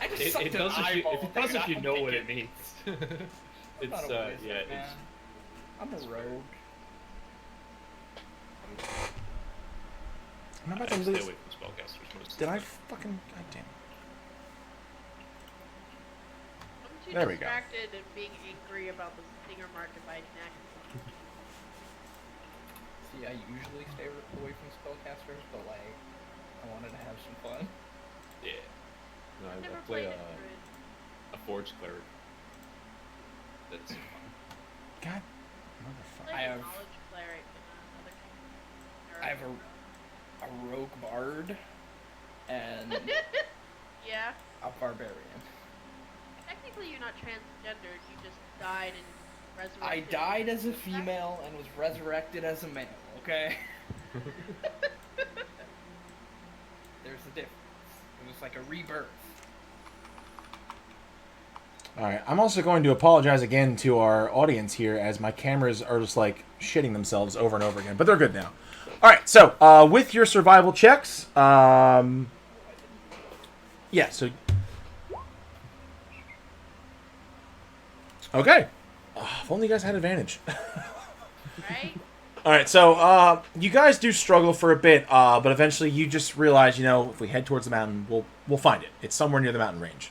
I just It sucked an does if you, eyeball if you there. know I'm what it thinking, means. I'm not It's a wizard, yeah, man. I'm a rogue. I'm about I to stay lose. away from spellcasters most of Did the I time. fucking goddamn? I'm too There we go. distracted and being angry about the stinger mark if I neck. See, I usually stay away from spellcasters, but like, I wanted to have some fun. Yeah. No, I Never play played it. a forge cleric. That's fun. God, motherfucker. Like I a have- knowledge cleric and other kind. I have a rogue bard and Yeah. a barbarian. Technically, you're not transgendered. You just died and resurrected. I died as a female and was resurrected as a male. Okay. There's a difference. It was like a rebirth. All right, I'm also going to apologize again to our audience here, as my cameras are just like shitting themselves over and over again, but they're good now. All right, so with your survival checks, yeah, so okay. If only you guys had advantage. Right? All right, so you guys do struggle for a bit, but eventually you just realize, if we head towards the mountain, we'll find it. It's somewhere near the mountain range.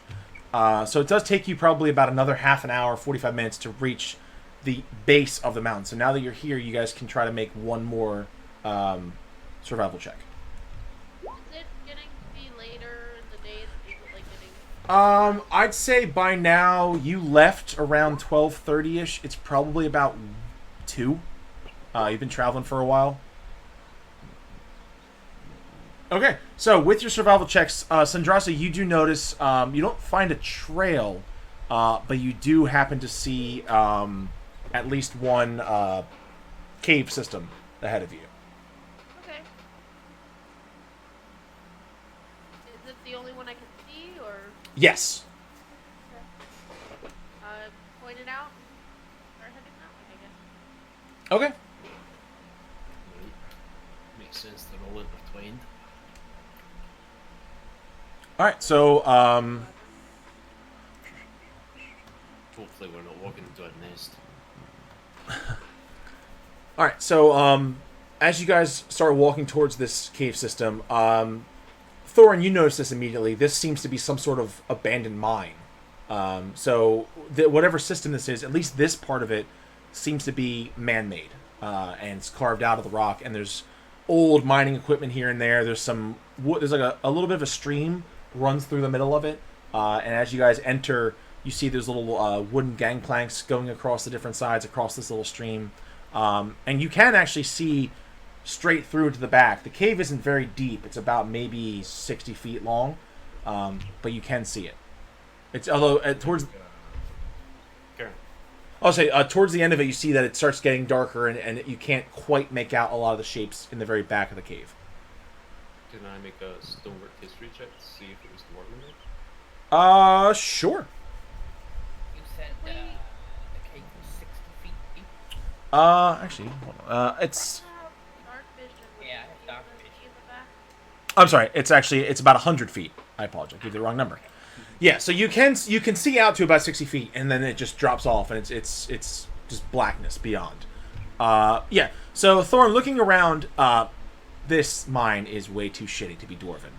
So it does take you probably about another half an hour, 45 minutes to reach the base of the mountain. So now that you're here, you guys can try to make one more survival check. Is it getting to be later in the day? Is it like getting... I'd say by now you left around 12:30ish. It's probably about 2. You've been traveling for a while. Okay, so with your survival checks, Sandrasa, you do notice you don't find a trail, but you do happen to see at least one cave system ahead of you. Okay. Is it the only one I can see, or Yes. point it out? Start heading that way, I guess. Okay. Makes sense. They're all intertwined. All right. So Hopefully, we're not walking into a nest. all right. So as you guys start walking towards this cave system, Thorin, you notice this immediately. This seems to be some sort of abandoned mine. So whatever system this is, at least this part of it seems to be man-made, and it's carved out of the rock. And there's old mining equipment here and there. There's some wood. There's like a little bit of a stream runs through the middle of it. And as you guys enter, you see there's little wooden gangplanks going across the different sides across this little stream. And you can actually see straight through to the back. The cave isn't very deep. It's about maybe 60 feet long, but you can see it. It's although towards Karen. I'll say towards the end of it, you see that it starts getting darker, and you can't quite make out a lot of the shapes in the very back of the cave. Can I make a stonework history check to see if it was dwarven? Sure. we? The cave was 60 feet deep. Actually, hold on. It's. Dark vision. Would Yeah, you be dark able to vision. see in the back? I'm sorry. It's about 100 feet. I apologize. I gave you the wrong number. Yeah, so you can see out to about 60 feet, and then it just drops off, and it's just blackness beyond. Yeah. So Thorn, looking around, this mine is way too shitty to be dwarven.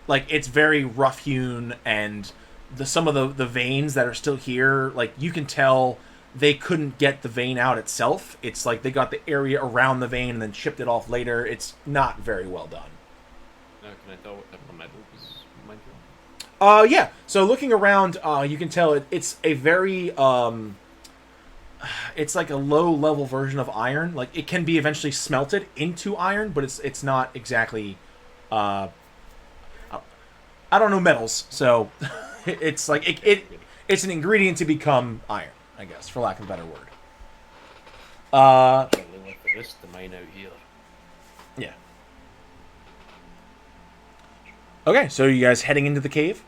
Like, it's very rough hewn, and some of the veins that are still here, like, you can tell they couldn't get the vein out itself. It's like they got the area around the vein and then chipped it off later. It's not very well done. Can I tell what type of metal was mined? Yeah. So looking around, you can tell it's a very it's like a low level version of iron. Like, it can be eventually smelted into iron, but it's not exactly. I don't know metals, so it's like it's an ingredient to become iron, I guess, for lack of a better word. Really went for this to mine out here. Yeah. Okay, so you guys heading into the cave?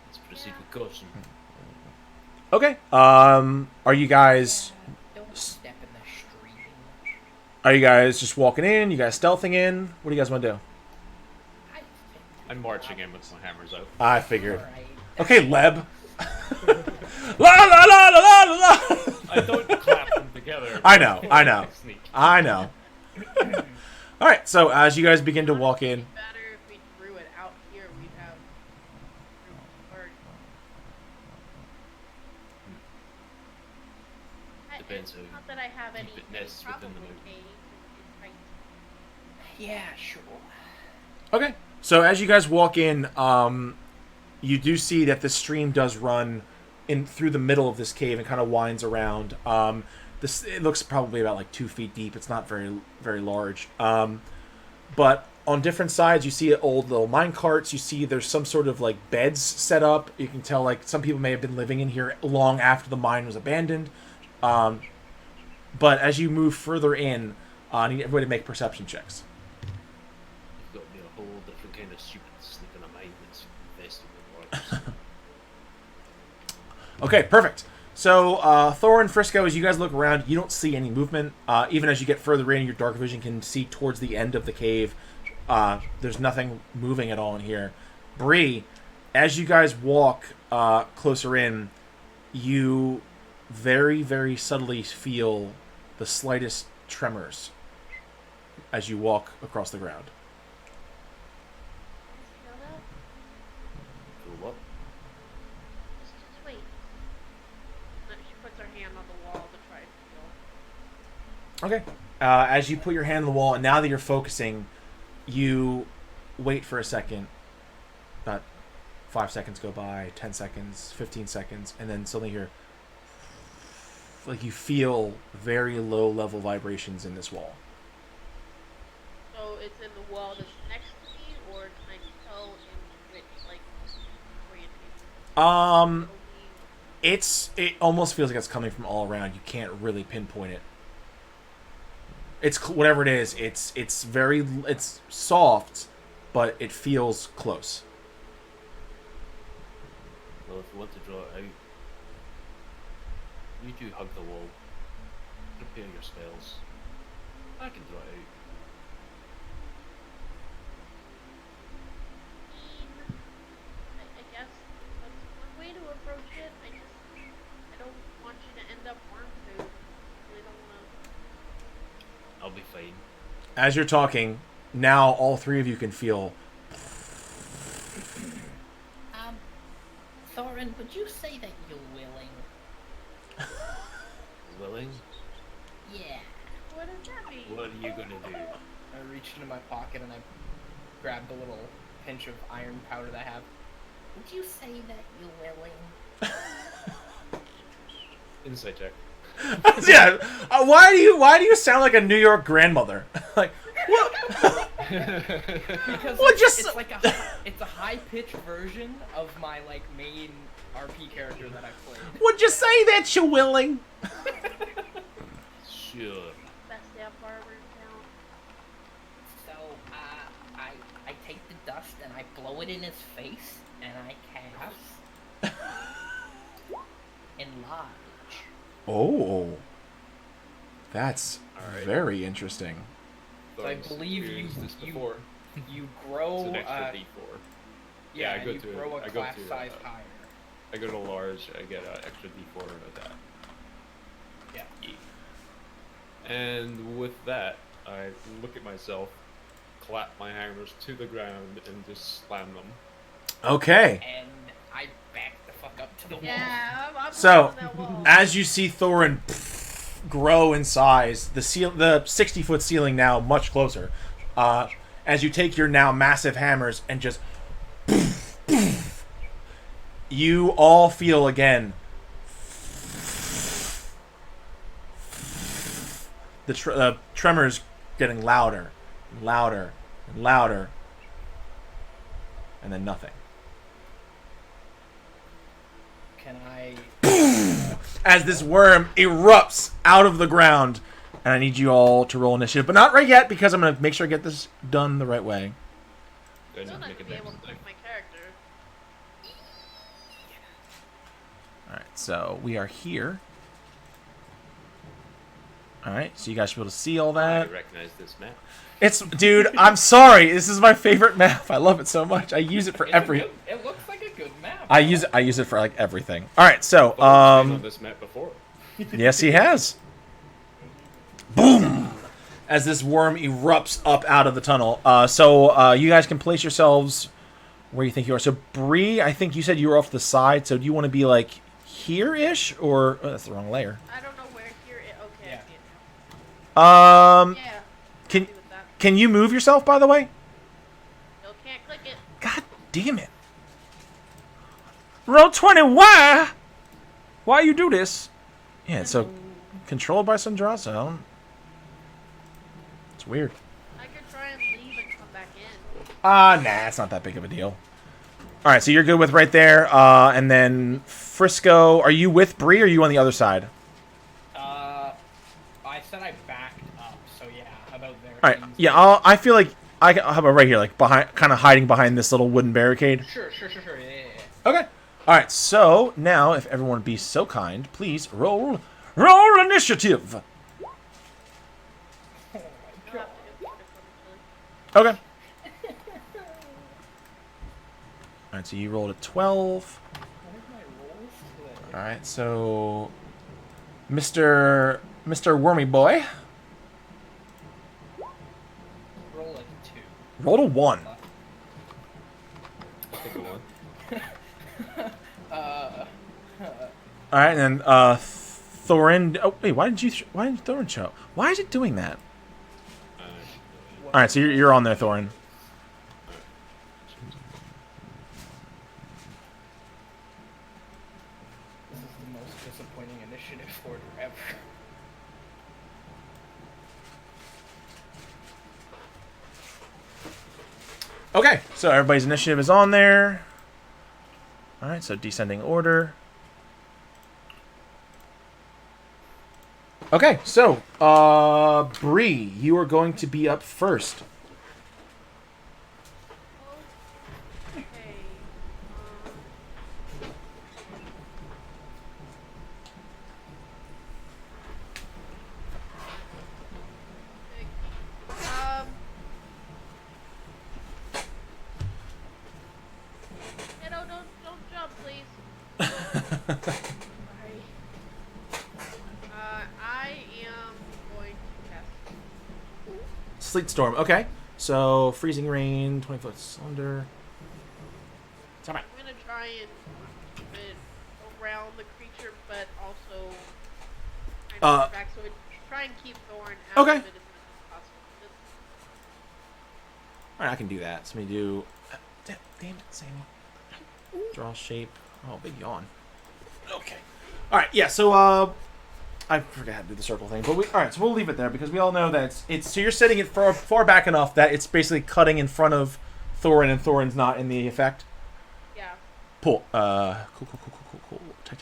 Let's proceed with caution. Okay. Are you guys Don't step in the stream. are you guys just walking in? You guys stealthing in? What do you guys want to do? I think I'm marching in with my hammers out. I figured. Alright. Okay, Leb. La la la la la la. I don't clap them together. I know. Sneak. I know. All right. So as you guys begin to walk in, It'd be better if we threw it out here. We'd have. Or, Depends it's who not that I have any deep it nests problem within the with moon. caves. It's Yeah, sure. okay. So as you guys walk in, you do see that the stream does run in through the middle of this cave and kind of winds around. It looks probably about like 2 feet deep. It's not very large. But on different sides, you see old little mine carts. You see there's some sort of like beds set up. You can tell like some people may have been living in here long after the mine was abandoned. But as you move further in, I need everybody to make perception checks. You've got me a whole different kind of stupid sleep in a mind that's invested in works. Okay, perfect. So, Thor and Frisco, as you guys look around, you don't see any movement. Even as you get further in, your dark vision can see towards the end of the cave. There's nothing moving at all in here. Bree, as you guys walk closer in, you very, very subtly feel the slightest tremors as you walk across the ground. You know that? For what? Just wait. Then she puts her hand on the wall to try to feel. Okay. As you put your hand on the wall, and now that you're focusing, you wait for a second. About 5 seconds go by, 10 seconds, 15 seconds, and then suddenly you're like you feel very low level vibrations in this wall. So it's in the wall that's next to me, or can I tell in which, like, orientation? It almost feels like it's coming from all around. You can't really pinpoint it. It's whatever it is. It's soft, but it feels close. Well, if you want to draw it out, you do hug the wall. Prepare your spells. I can draw it out. I guess that's one way to approach it. I don't want you to end up worm food. I really don't want to. I'll be fine. As you're talking, now all three of you can feel. Thorin, would you say that you're willing? Willing? Yeah. What does that mean? What are you gonna do? I reach into my pocket and I grab the little pinch of iron powder that I have. Would you say that you're willing? Insight check. Yeah. Why do you sound like a New York grandmother? Like what? Because Well, it's like it's a high pitched version of my like main RP character that I played. Would you say that you're willing? Sure. Best damn barber in town. So, I take the dust and I blow it in his face and I cast enlarge. Oh. That's Alright. very interesting. So I Thor's believe experienced this before. you It's grow. an extra D4. Yeah, I go you to grow a I go class to, size higher. I go to large. I get an extra D4 of that. Yeah. And with that, I look at myself, clap my hammers to the ground, and just slam them. Okay. And I back the fuck up to the wall. Yeah, I'm So, on that wall. as you see Thorin grow in size, the 60-foot ceiling now much closer. As you take your now massive hammers and just, you all feel again the tremors getting louder, and louder, and louder, and then nothing. Can I? As this worm erupts out of the ground. And I need you all to roll initiative. But not right yet, because I'm going to make sure I get this done the right way. Then Still not make to a be able dex to save. pick my character. Alright, so we are here. Alright, so you guys should be able to see all I that. recognize this map. It's, dude, I'm sorry. This is my favorite map. I love it so much. I use it for every... It looks like a good map. I use it for, like, everything. Alright, so, Thor's been on this map before. yes, he has. Boom! As this worm erupts up out of the tunnel. So you guys can place yourselves where you think you are. So, Bree, I think you said you were off the side. So, do you want to be, like, here-ish? Or... Oh, that's the wrong layer. I don't know where here is. Okay, Yeah. I see it now. Yeah. Can happy with that. can you move yourself, by the way? Still can't click it. God damn it. Roll 20. Why? Why you do this? Yeah, so controlled by Sandrasa. It's weird. I could try and leave and come back in. Nah, it's not that big of a deal. Alright, so you're good with right there. And then Frisco, are you with Bree or are you on the other side? I said I backed up, so yeah, about there. Alright, seems- yeah, I feel like how about right here, like behind, kind of hiding behind this little wooden barricade. Sure, yeah. Okay. Alright, so now, if everyone would be so kind, please roll initiative. Oh my I'll god. have to import it from Okay. Alright, so you rolled a 12. What are my rolls today? Alright, so Mr. Wormy Boy Roll like a 2. rolled a 1. Take a one. Alright, and then Thorin. Oh wait, why didn't Thorin show? Why is it doing that? Alright, so you're on there, Thorin. This is the most disappointing initiative order ever. Okay, so everybody's initiative is on there. Alright, so descending order. Okay, so Bree, you are going to be up first. Okay. Hey, no, don't jump, please. Sorry. I am going to cast. Sleet Storm, okay. So freezing rain, 20-foot cylinder. It's alright. I'm gonna try and keep it around the creature, but also kind of back, so it try and keep Thorn out Okay. of it as much as possible. Alright, I can do that. So let me do... damn it, Sammy. Draw shape. Oh, big yawn. Okay. Alright, yeah, so, I forgot how to do the circle thing, but alright, so we'll leave it there, because we all know that it's so you're setting it far back enough that it's basically cutting in front of Thorin, and Thorin's not in the effect. Yeah. Cool. Cool. Tight.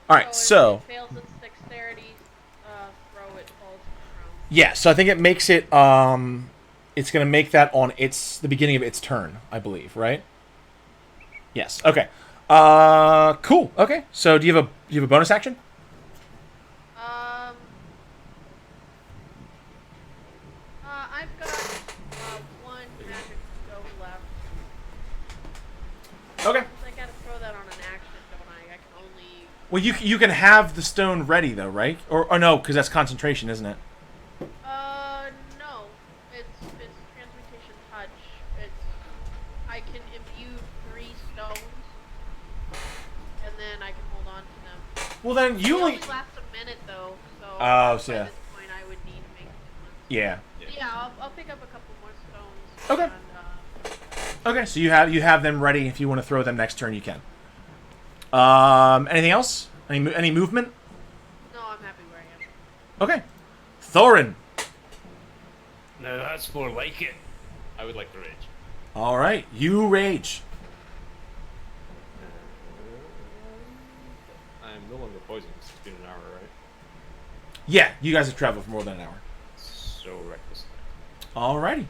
Alright, so... If it fails its dexterity, throw it falls to the ground. Yeah, so I think it makes it, it's going to make that on the beginning of its turn, I believe, right? Yes, okay. Cool. Okay. So do you have a bonus action? I've got one magic stone left. Okay. I gotta throw that on an action, don't I? I can only. Well, you can have the stone ready though, right? Or no, because that's concentration, isn't it? No. It's transmutation touch. I can imbue 3 stones, and then I can hold on to them. Well, then It you only only. lasts a minute though, so. Oh, so by yeah. this point, I would need to make new ones. Yeah. Yeah, I'll pick up a couple more stones. Okay. And, Okay. So you have them ready. If you want to throw them next turn, you can. Anything else? Any movement? no, I'm happy where I am. Okay. Thorin. No, that's more like it. I would like to rage. All right. You rage. I'm no longer poisoned. It's been an hour, right? Yeah. You guys have traveled for more than an hour. So reckless. Alrighty.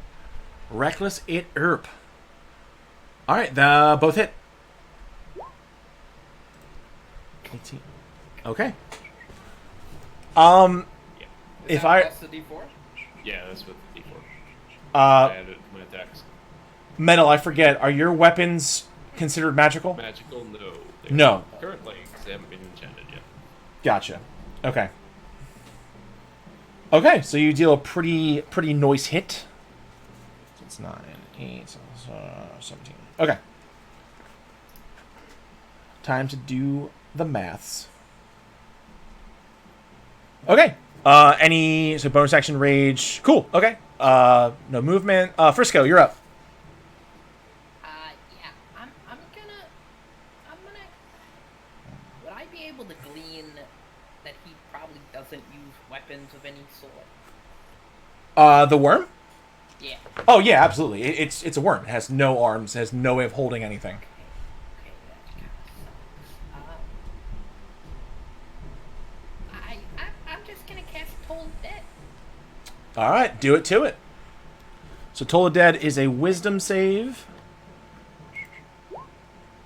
Reckless it erp. Alright, the both hit. 18. Okay. Yeah. Is If that I plus the D4? Yeah, that's with the D4. I uh added it to my attacks. Metal, I forget, are your weapons considered magical? Magical? No. They're No. Currently, because they haven't been enchanted yet. Gotcha. Okay. Okay, so you deal a pretty nice hit. So it's 9, 8, 17. Okay. Time to do the maths. Okay. So bonus action rage. Cool. Okay. No movement. Frisco, you're up. Yeah, I'm gonna, would I be able to glean that he probably doesn't use weapons of any sort? The worm? Yeah. Oh yeah, absolutely. It's a worm. It has no arms. It has no way of holding anything. Okay, that kind of sucks. I'm just gonna cast Toll Dead. All right, do it to it. So Toll of Dead is a wisdom save.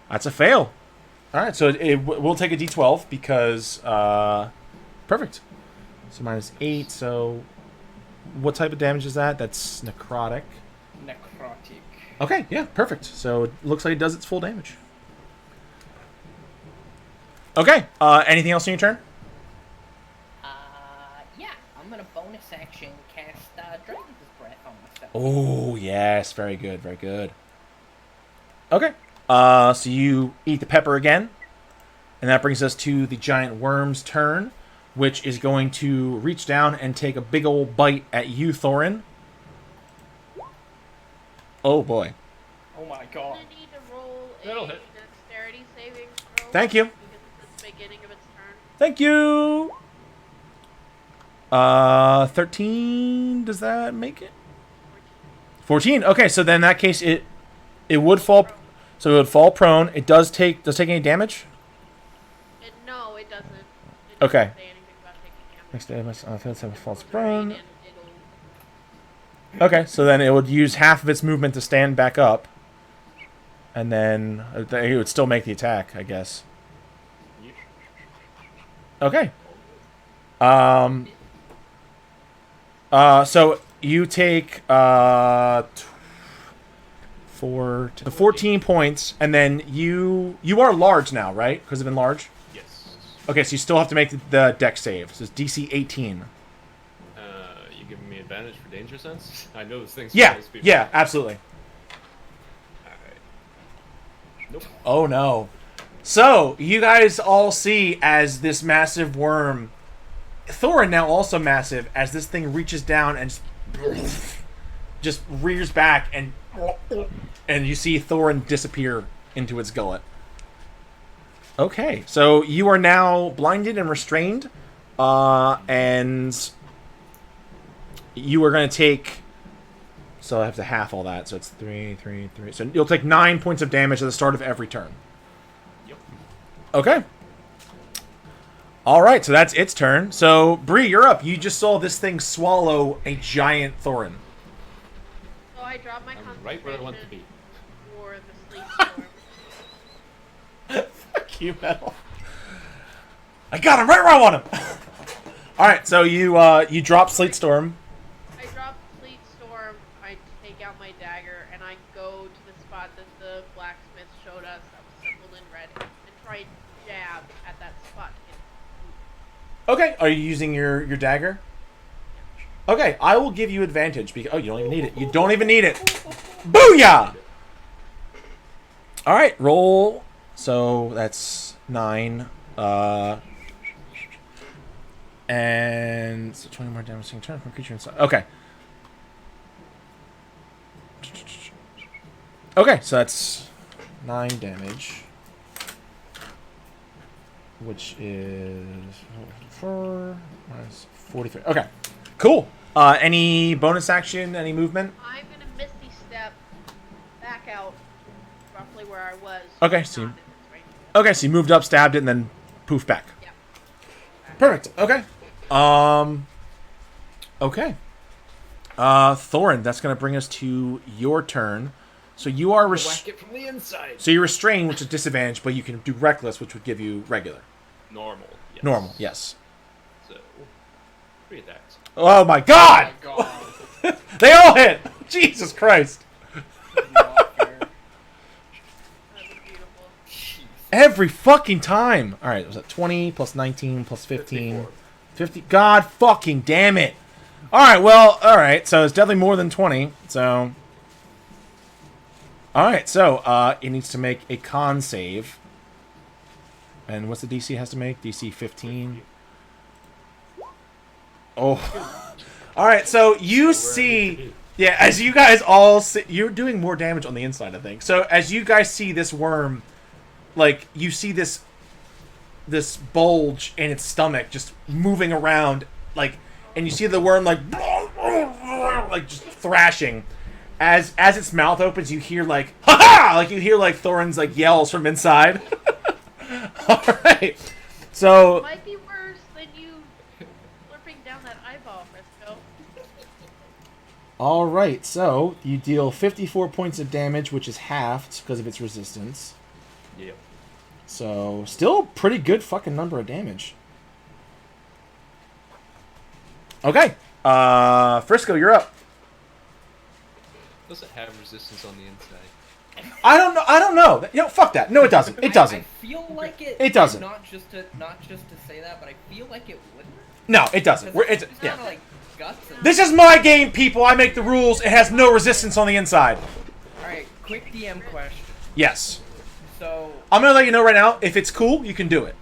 That's a fail. All right, so we'll take a d12 because perfect. So -8. So what type of damage is that? That's necrotic. Necrotic. Okay, yeah, perfect. So it looks like it does its full damage. Okay. Anything else on your turn? Yeah, I'm gonna bonus action cast Dragon's Breath on myself. Oh, yes. Very good. Very good. Okay. So you eat the pepper again. And that brings us to the giant worm's turn, which is going to reach down and take a big old bite at you, Thorin. Oh, boy. Oh my I'm god. gonna need to roll a That'll hit. dexterity saving throw. Thank you. Because it's the beginning of its turn. Thank you. 13. Does that make it? 14. Okay, so then in that case, it would fall. So it would fall prone. It does take any damage? No, it doesn't. It Okay. doesn't say anything about taking damage. Next day, it falls Rain prone. and it'll- Okay, so then it would use half of its movement to stand back up. And then it would still make the attack, I guess. Okay. So you take 14 points, and then you are large now, right? Because of enlarge. Yes. Okay, so you still have to make the dex save. So it's DC 18. You giving me advantage for danger sense? I know this thing's Yeah, most people. yeah, absolutely. Alright. Nope. Oh no. So, you guys all see as this massive worm, Thorin now also massive, as this thing reaches down and just rears back and you see Thorin disappear into its gullet. Okay, so you are now blinded and restrained, and you are going to take, so I have to half all that, so it's 3, 3, 3, so you'll take 9 points of damage at the start of every turn. Yep. Okay. All right, so that's its turn. So, Bree, you're up. You just saw this thing swallow a giant Thorin. So I drop my I'm concentration right where I want to be. for the Sleet Storm. Fuck you, Metal. I got him right where I want him. All right, so you drop Sleet Storm. I drop Sleet Storm, I take out my dagger, and I go to the spot that the blacksmith showed us that was circled in red, and try and jab at that spot. Okay, are you using your dagger? Okay, I will give you advantage because you don't even need it. You don't even need it. Booyah! All right, roll. So that's 9. And so 20 more damage turn from creature inside. Okay. Okay, so that's 9 damage, which is 4 minus 43. Okay, cool. Any bonus action? Any movement? I'm gonna misty step back out, roughly where I was. Okay, not so you- in its range. Okay, so you moved up, stabbed it, and then poof back. Yeah. Perfect. Okay. Okay. Thorin, that's gonna bring us to your turn. So you are Whack it from the inside. so you're restrained, which is disadvantage, but you can do reckless, which would give you regular. Normal. Yes. Normal, yes. So, 3 attacks. Oh my Oh god! my god. They all hit! Jesus Christ! Not fair. That'd be beautiful. Jeez. Every fucking time! Alright, was that 20 plus 19 plus 15? 54. 50. God fucking damn it! Alright, well, alright, so it's definitely more than 20, so. Alright, so, it needs to make a con save. And what's the DC it has to make? DC 15. Oh. Alright, so you see. Yeah, as you guys all see, you're doing more damage on the inside, I think. So as you guys see this worm, like, you see this bulge in its stomach just moving around, like, and you see the worm like just thrashing. As its mouth opens, you hear like ha ha, like you hear like Thorin's like yells from inside. All right, so Might be worse than you slurping down that eyeball, Frisco. all right, so you deal 54 points of damage, which is halved because of its resistance. Yep. So still a pretty good fucking number of damage. Okay, Frisco, you're up. Does it have resistance on the inside? I don't know. You know, fuck that. No, it doesn't. It doesn't. I feel like it. It doesn't. Not just to say that, but I feel like it wouldn't. No, it doesn't. It's It's yeah. kind of like guts. And This is my game, people. I make the rules. It has no resistance on the inside. All right, quick DM question. Yes. So I'm gonna let you know right now. If it's cool, you can do it.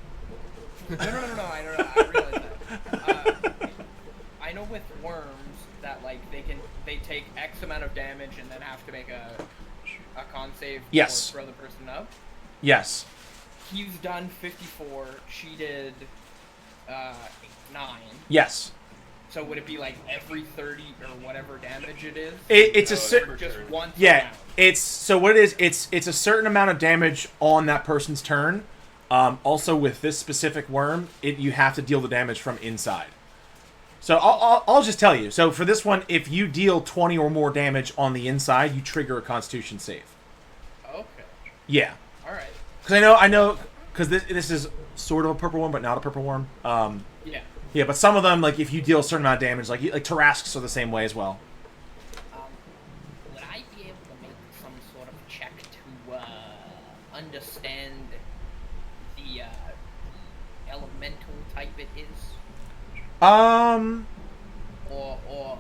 no. I realize that. I know with worms that like they take X amount of damage and then have to make a con save Yes. or throw the person up. Yes. He's done 54. She did 9. Yes. So would it be like every 30 or whatever damage it is? It's a Or certain. just once. Yeah. round? It's so what it is. It's a certain amount of damage on that person's turn. Also, with this specific worm, you have to deal the damage from inside. So I'll just tell you. So for this one, if you deal 20 or more damage on the inside, you trigger a Constitution save. Okay. Yeah. All right. Because I know, because this is sort of a purple worm, but not a purple worm. Yeah. Yeah, but some of them, like if you deal a certain amount of damage, like Tarrasques are the same way as well. Would I be able to make some sort of check to understand the elemental type it is, or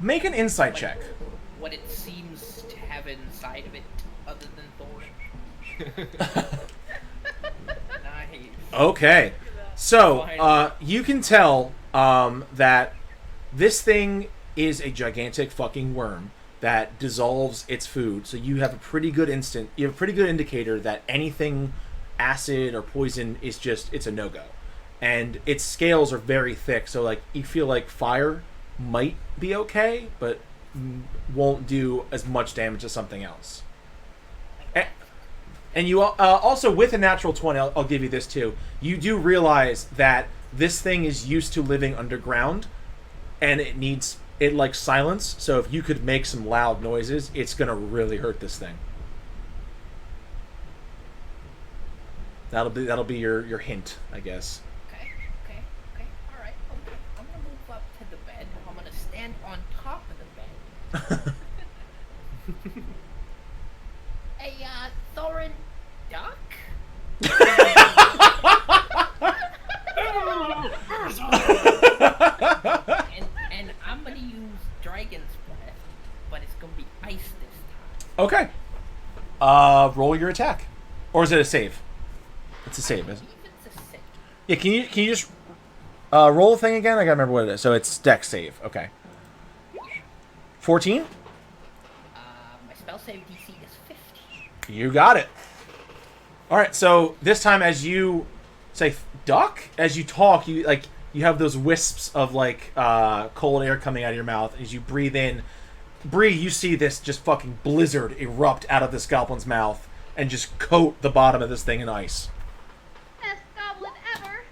Make an insight check. what it seems to have inside of it, other than Thorin? Nice. Okay. So, you can tell that this thing is a gigantic fucking worm that dissolves its food. So you have a pretty good indicator that anything acid or poison is it's a no-go. And its scales are very thick, so like you feel like fire might be okay, but won't do as much damage as something else. And you also, with a natural 20, I'll give you this too. You do realize that this thing is used to living underground, and it likes silence. So if you could make some loud noises, it's gonna really hurt this thing. That'll be your hint, I guess. Okay. All right. Okay. I'm gonna move up to the bed. I'm gonna stand on top of the bed. Hey, Thorin, Duck. and I'm gonna use Dragon's Breath, but it's gonna be ice this time. Okay. Roll your attack, or is it a save? It's a save, isn't it? It's a save. Yeah. Can you just roll the thing again? I gotta remember what it is. So it's Dex save. Okay. 14. My spell save DC is 50. You got it. All right. So this time, as you say duck, as you talk, you have those wisps of cold air coming out of your mouth as you breathe in. Bree, you see this just fucking blizzard erupt out of this goblin's mouth and just coat the bottom of this thing in ice. Best goblin ever.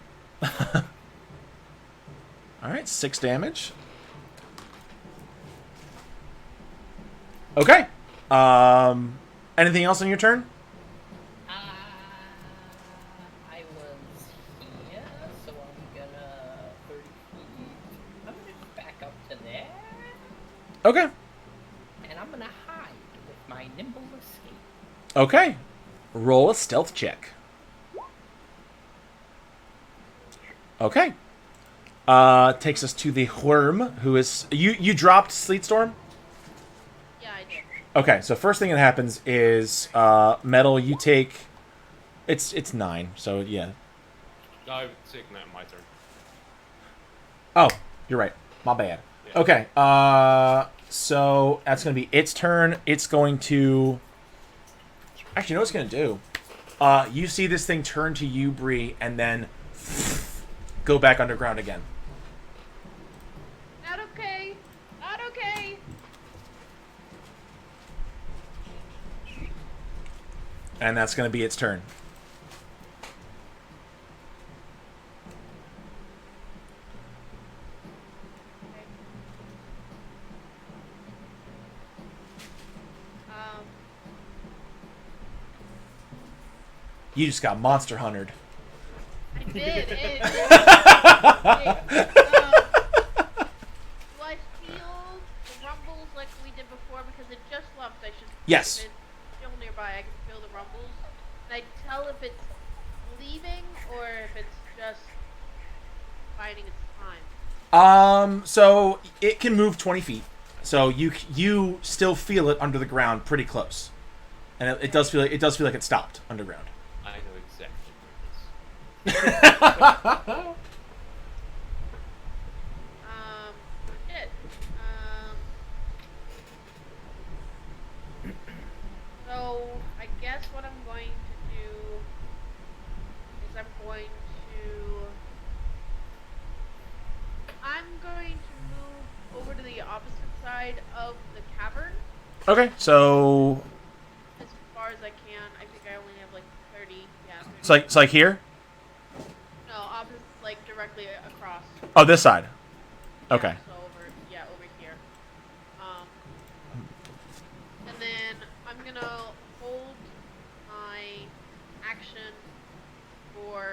All right, 6 damage. Okay. Anything else on your turn? I was here, so I'm gonna 30 feet. I'm gonna back up to there, Okay. and I'm gonna hide with my nimble escape. Okay. Roll a stealth check. Okay. Takes us to the worm, who is... You dropped Sleet Storm? Yeah, I did. Okay, so first thing that happens is, Metal, you take... It's 9, so yeah. I've taken that my turn. Oh, you're right. My bad. Yeah. Okay, so that's going to be its turn. It's going to... Actually, you know what it's going to do? You see this thing turn to you, Bree, and then go back underground again. Not okay. Not okay. And that's going to be its turn. You just got Monster Huntered. I did. Do I feel the rumbles like we did before? Because it just left. I should. Yes. If it's still nearby, I can feel the rumbles. Can I tell if it's leaving or if it's just biding its time? So it can move 20 feet. So you still feel it under the ground pretty close. And it does feel like it stopped underground. I know exactly where it is. Shit. So I guess what I'm going to do is I'm going to move over to the opposite side of the cavern Okay, so as far as I can. I think I only have like 30. Yeah. 30. it's like here. No, opposite, like directly across. Oh, this side. Okay. Yeah, so over here. And then I'm gonna hold my action for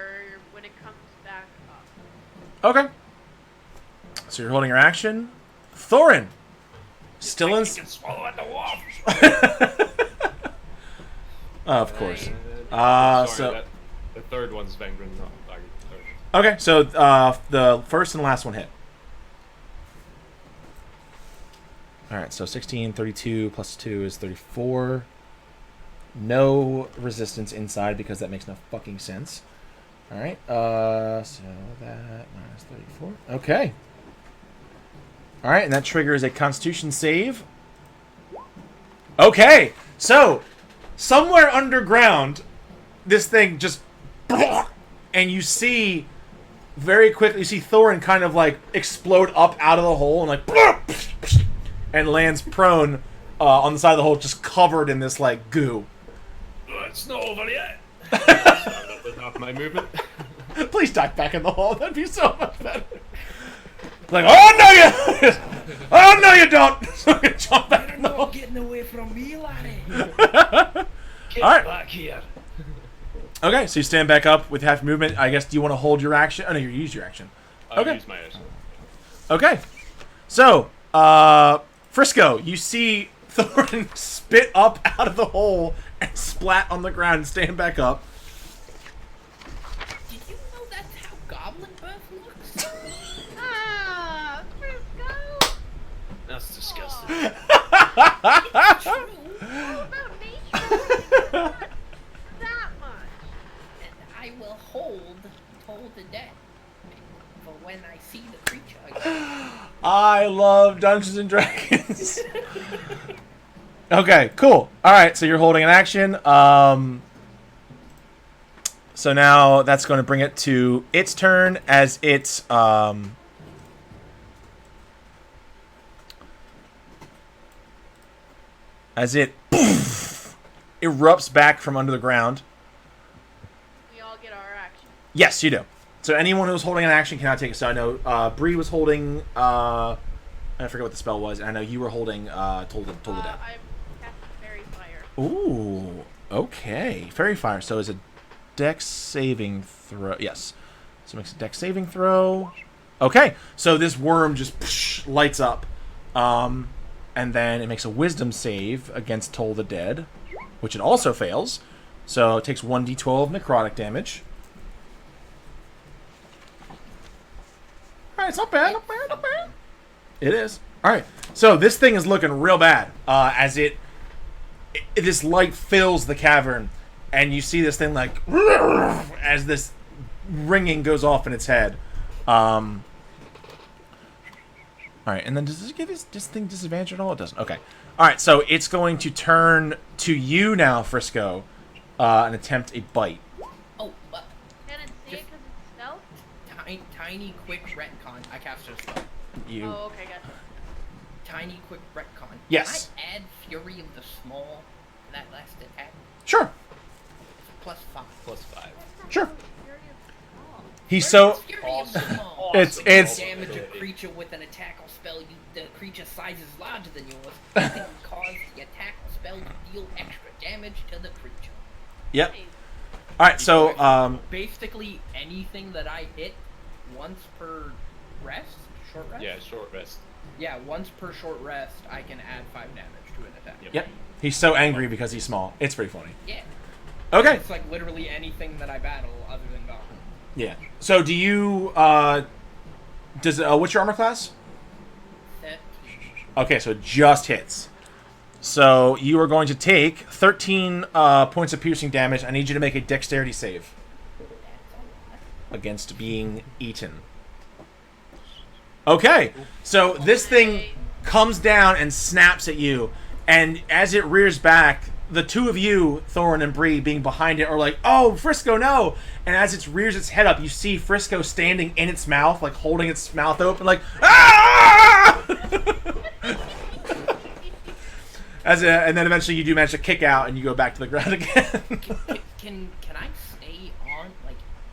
when it comes back up. Okay. So you're holding your action. Thorin. Still in. You can swallow at the wall. Of course. Sorry, So the third one's Vengrin, not like third. okay, so the first and last one hit. All right, so 16, 32 plus 2 is 34. No resistance inside because that makes no fucking sense. All right, so that minus 34. Okay. All right, and that triggers a Constitution save. Okay, so somewhere underground, this thing just, and you see very quickly, you see Thorin kind of like explode up out of the hole and like, and lands prone on the side of the hole, just covered in this like goo. It's not over yet. Start up with half my movement. Please dive back in the hole. That'd be so much better. Like, oh no you, oh no you don't. So I'm gonna jump back in the hole. Getting away from me, laddie. Get All right. back here. Okay, so you stand back up with half movement. I guess, do you want to hold your action? Oh, no, you use your action. Okay. Use my action. Okay. So, Frisco, you see Thorin spit up out of the hole and splat on the ground and stand back up. Did you know that's how goblin birth looks? Ah, Frisco. That's disgusting. It's true. All about nature. Not that much. And I will hold the dead for when I see the creature again. I love Dungeons and Dragons. Okay, cool. All right, so you're holding an action. So now that's going to bring it to its turn as it's as it erupts back from under the ground. We all get our action. Yes, you do. So anyone who's holding an action cannot take it. So I know Bree was holding. I forget what the spell was. And I know you were holding. Told the dead. I'm casting Fairy Fire. Ooh. Okay. Fairy fire. So is a Dex saving throw. Yes. So it makes a Dex saving throw. Okay. So this worm just lights up, and then it makes a Wisdom save against Toll the Dead, which it also fails. So it takes 1d12 necrotic damage. Alright, it's not bad, not bad, not bad. It is. Alright, so this thing is looking real bad as this light fills the cavern, and you see this thing like as this ringing goes off in its head. Alright, and then does this give this thing disadvantage at all? It doesn't. Okay. Alright, so it's going to turn to you now, Frisco, and attempt a bite. Oh, but Can it see it because it's stealth? tiny quick retcon. I cast a spell. You. Oh, okay, gotcha. Tiny quick retcon. Yes. Can I add Fury of the Small to that last attack? Sure. It's +5. +5. Sure. Fury of Small. He's so... Fury of the Small. It's- When you it's- damage a creature with an attack or spell, the creature's size is larger than yours. You can cause the attack or spell to deal extra damage to the creature. Yep. Nice. Alright, so, Basically anything that I hit once per rest, short rest. Yeah, short rest. Yeah, once per short rest, I can add 5 damage to an attack. Yep. He's so angry because he's small. It's pretty funny. Yeah. Okay. It's like literally anything that I battle other than Goblin. Yeah. So do you, what's your armor class? 13. Okay, so it just hits. So you are going to take 13 points of piercing damage. I need you to make a dexterity save against being eaten. Okay, so this thing comes down and snaps at you, and as it rears back, the two of you, Thorin and Bree, being behind it, are like, "Oh, Frisco, no!" And as it rears its head up, you see Frisco standing in its mouth, like holding its mouth open, like, "Ah!" And then eventually you do manage to kick out, and you go back to the ground again. Can I stay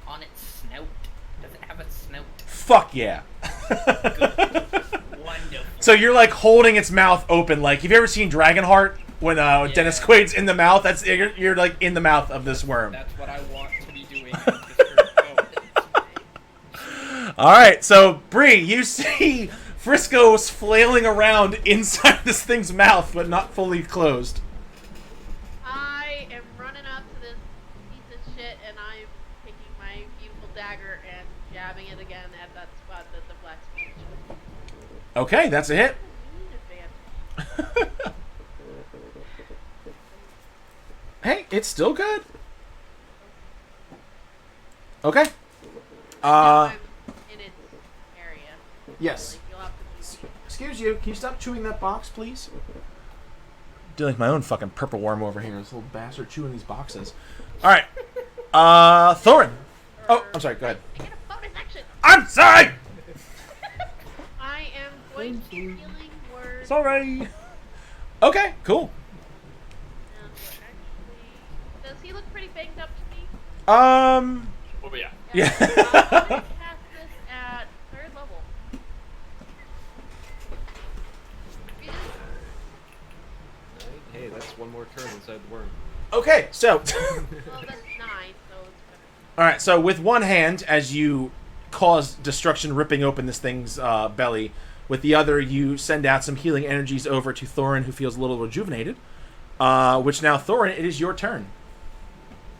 on its snout? Does it have a snout? Fuck yeah. Wonderful. So you're like holding its mouth open, like, have you ever seen Dragonheart when Dennis Quaid's in the mouth? That's you're like in the mouth of this worm. That's what I want to be doing. With this group. All right, so Bree, you see Frisco's flailing around inside this thing's mouth, but not fully closed. I am running up to this piece of shit, and I'm taking my beautiful dagger and jabbing it again at that spot that the blacksmith chose. Okay, that's a hit. Mean advantage. Hey, it's still good. Okay. I'm in its area. Yes. Like, you'll have to move. Excuse you, can you stop chewing that box, please? Doing like my own fucking purple worm over here. This little bastard chewing these boxes. Alright. Thorin. Oh, I'm sorry, go ahead. I get a bonus action. I'm sorry! I am going to healing word. Sorry. Okay, cool. Actually, does he look pretty banged up to me? Oh yeah. Yeah. I'm gonna cast this at 3rd level. Hey, that's one more turn inside the worm. Okay, so Well, that's 9, so All right, so with one hand, as you cause destruction, ripping open this thing's belly, with the other, you send out some healing energies over to Thorin, who feels a little rejuvenated. Which now, Thorin, it is your turn.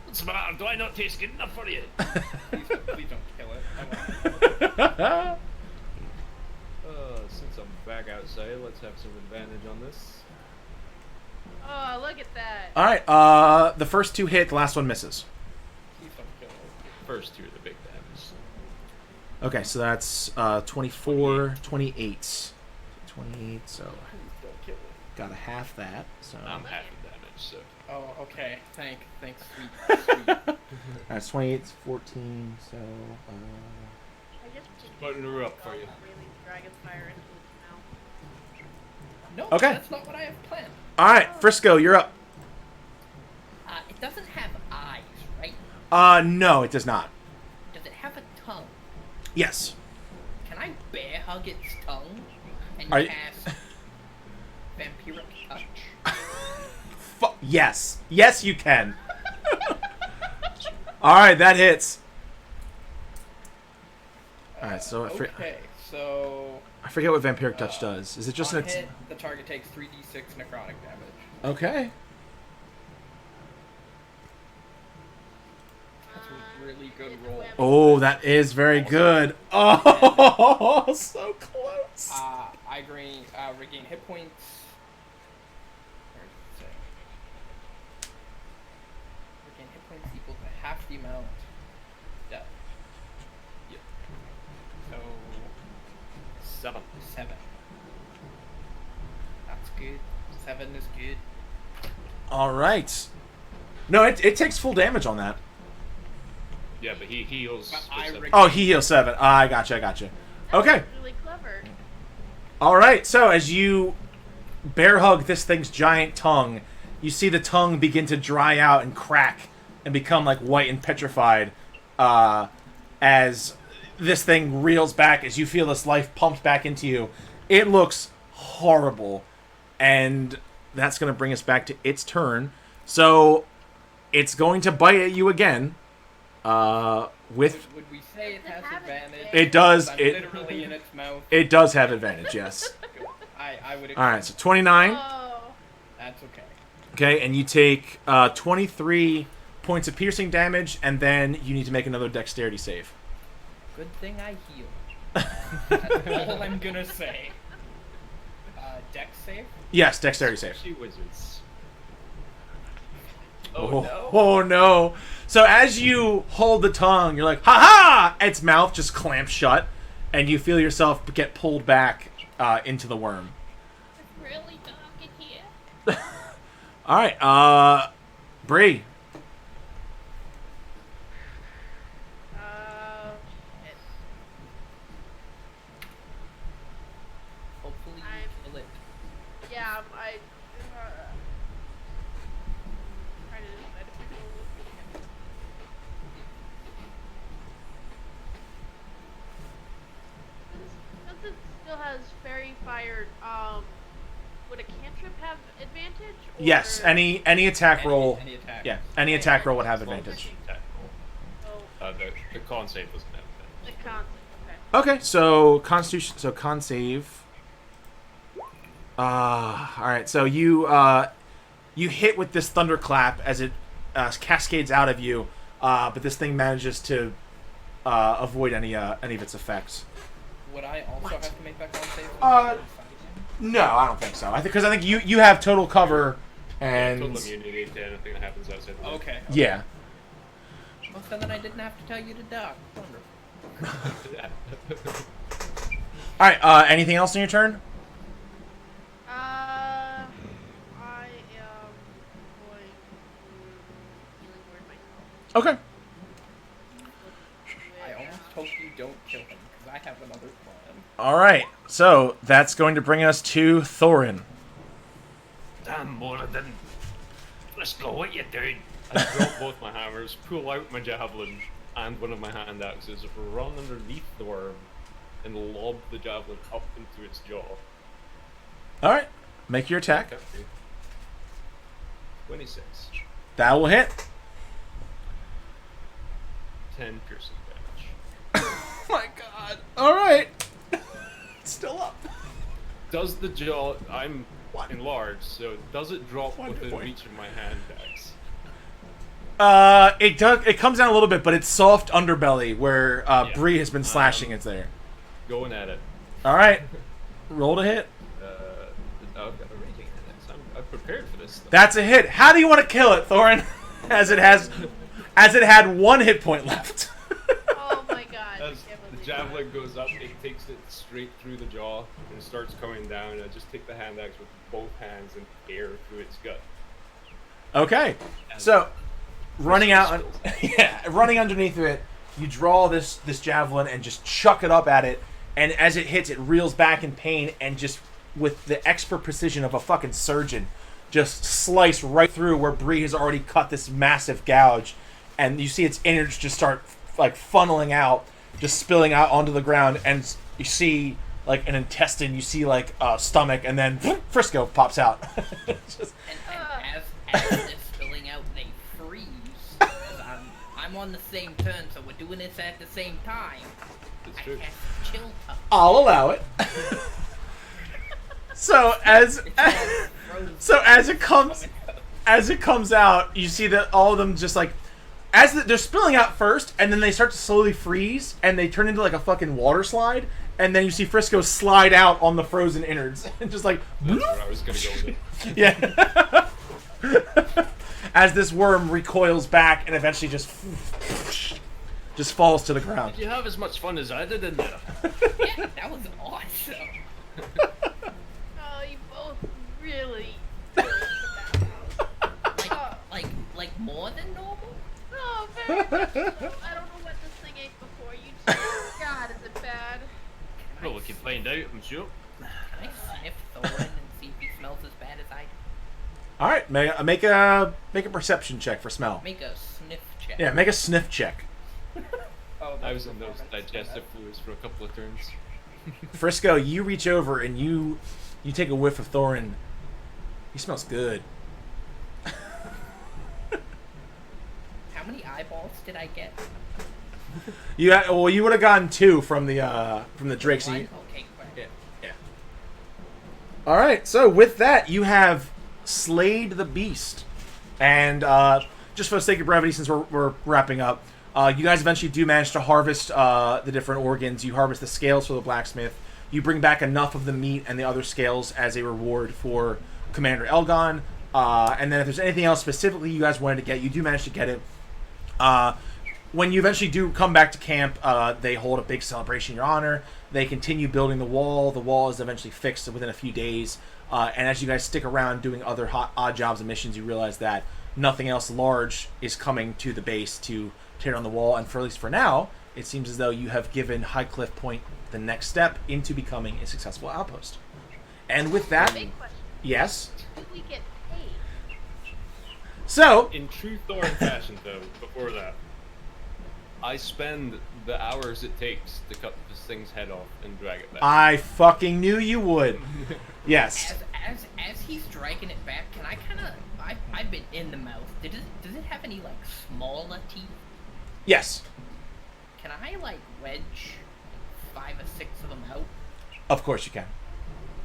What's the matter? Do I not taste good enough for you? Please don't kill it. Since I'm back outside, let's have some advantage on this. Oh, look at that. All right, the first two hit, the last one misses. Please don't kill it. First two are the big damage. Okay, so that's 24, 28. 28, so Please don't kill it. got a half that. So I'm half the damage, so. Oh, okay. Thanks, sweet. that's 28, 14, so... I just putting her up for you. Really dragon fire into its mouth. No, Okay. that's not what I have planned. All right, Frisco, you're up. It doesn't have eyes, right? No, it does not. Does it have a tongue? Yes. Can I bear hug its tongue and Are you- cast vampiric touch? Yes. Yes, you can. All right, that hits. All right, so Okay, so I forget what Vampiric Touch does. Is it just on an... hit, the target takes 3d6 necrotic damage. Okay. That's a really good roll. Oh, that is very good. Oh, so close. I regain hit points. Where does it say? Regain hit points equal to half the amount. Death. Yep. So 7. 7. That's good. 7 is good. All right. No, it takes full damage on that. Yeah, but he heals. But I specific- Oh, he heals 7. I gotcha. That Okay. was really clever. All right. So as you bear hug this thing's giant tongue, you see the tongue begin to dry out and crack and become like white and petrified as this thing reels back as you feel this life pumped back into you. It looks horrible. And that's going to bring us back to its turn. So it's going to bite at you again. With Would we say it has advantage? it does I'm it literally in its mouth. it does have advantage, yes. I would. All right, so 29. Oh. That's okay. Okay, and you take 23 points of piercing damage, and then you need to make another dexterity save. Good thing I heal. That's all I'm gonna say. Dex save. Yes, dexterity save. She wizards. Oh no. So as you hold the tongue, you're like, ha ha! Its mouth just clamps shut, and you feel yourself get pulled back into the worm. It's really dark in here. All right, Bree. Shit. Hopefully you I'm- kill it. Yeah, trying to decide if we go. Since it still has fairy fire, would a cantrip have advantage? Or... Yes, any attack roll. Any attack. Yeah, any attack roll would have As long as advantage. it's attack roll. Oh, The con save doesn't have the advantage. concept. Okay. Okay, so Constitution, so con save. All right, so you hit with this thunderclap as it cascades out of you, but this thing manages to avoid any of its effects. Would I also have to make that con save? No, I don't think so. I think you have total cover, and Total immunity to anything that happens outside the Okay. yeah. Well, so then I didn't have to tell you to duck. Wonderful. All right. Anything else in your turn? I am going to healing word myself. Okay. I almost hope you don't kill him because I have another plan. All right. So that's going to bring us to Thorin. Damn, Moradin. Let's go, what you doing? I drop both my hammers, pull out my javelin and one of my hand axes, run underneath the worm, and lob the javelin up into its jaw. All right. Make your attack. Okay. 26. That will hit. 10 piercing damage. Oh my god. Alright. Still up. Does the jaw... I'm enlarged, so does it drop One within point. reach of my hand axe? It does. It comes down a little bit, but it's soft underbelly where Bree has been slashing it there. Going at it. Alright. Roll to hit. I've got a raging index. I'm prepared for this stuff. That's a hit. How do you want to kill it, Thorin? As it had 1 hit point left. Oh my god. I As can't the believe javelin goes up, it takes it straight through the jaw and starts coming down. I just take the hand axe with both hands and tear through its gut. Okay. So, running out, running underneath it, you draw this javelin and just chuck it up at it, and as it hits, it reels back in pain and just with the expert precision of a fucking surgeon, just slice right through where Bree has already cut this massive gouge, and you see its innards just start like funneling out, just spilling out onto the ground, and you see like an intestine, you see like a stomach, and then Frisco pops out. Just- And as it's spilling out, they freeze. 'Cause I'm on the same turn, so we're doing this at the same time. It's I true. cast chill touch. I'll allow it. So as it comes out, you see that all of them just like they're spilling out first, and then they start to slowly freeze, and they turn into like a fucking water slide, and then you see Frisco slide out on the frozen innards, and just like That's where I was gonna go with it. yeah. As this worm recoils back and eventually just falls to the ground. Did you have as much fun as I did in there? Yeah, that was awesome. Oh, you both really. Like more than normal? Oh, very much so. I don't know what this thing ate before. You just. God, is it bad? Well, we can find out, I'm sure. Can I sniff Thorin and see if he smells as bad as I do? All right, make a perception check for smell. Make a sniff check. Yeah, make a sniff check. Oh, I that's was in those performance. digestive fluids for a couple of turns. Frisco, you reach over and you take a whiff of Thorin. He smells good. How many eyeballs did I get? You would have gotten 2 from the Drake. So One? you, Okay, great. yeah. All right. So with that, you have slayed the beast, and just for the sake of brevity, since we're wrapping up, you guys eventually do manage to harvest the different organs. You harvest the scales for the blacksmith. You bring back enough of the meat and the other scales as a reward for Commander Elgon. And then if there's anything else specifically you guys wanted to get, you do manage to get it. When you eventually do come back to camp, they hold a big celebration in your honor. They continue building the wall. The wall is eventually fixed within a few days. And as you guys stick around doing other odd jobs and missions, you realize that nothing else large is coming to the base to tear down the wall. And for at least for now, it seems as though you have given High Cliff Point the next step into becoming a successful outpost. And with that, Big question. yes. Do we get paid? So, In true Thorin fashion, though, before that, I spend the hours it takes to cut this thing's head off and drag it back. I fucking knew you would. Yes. As he's dragging it back, can I kind of? I've been in the mouth. Does it have any like smaller teeth? Yes. Can I like wedge 5 or 6 of them out? Of course you can.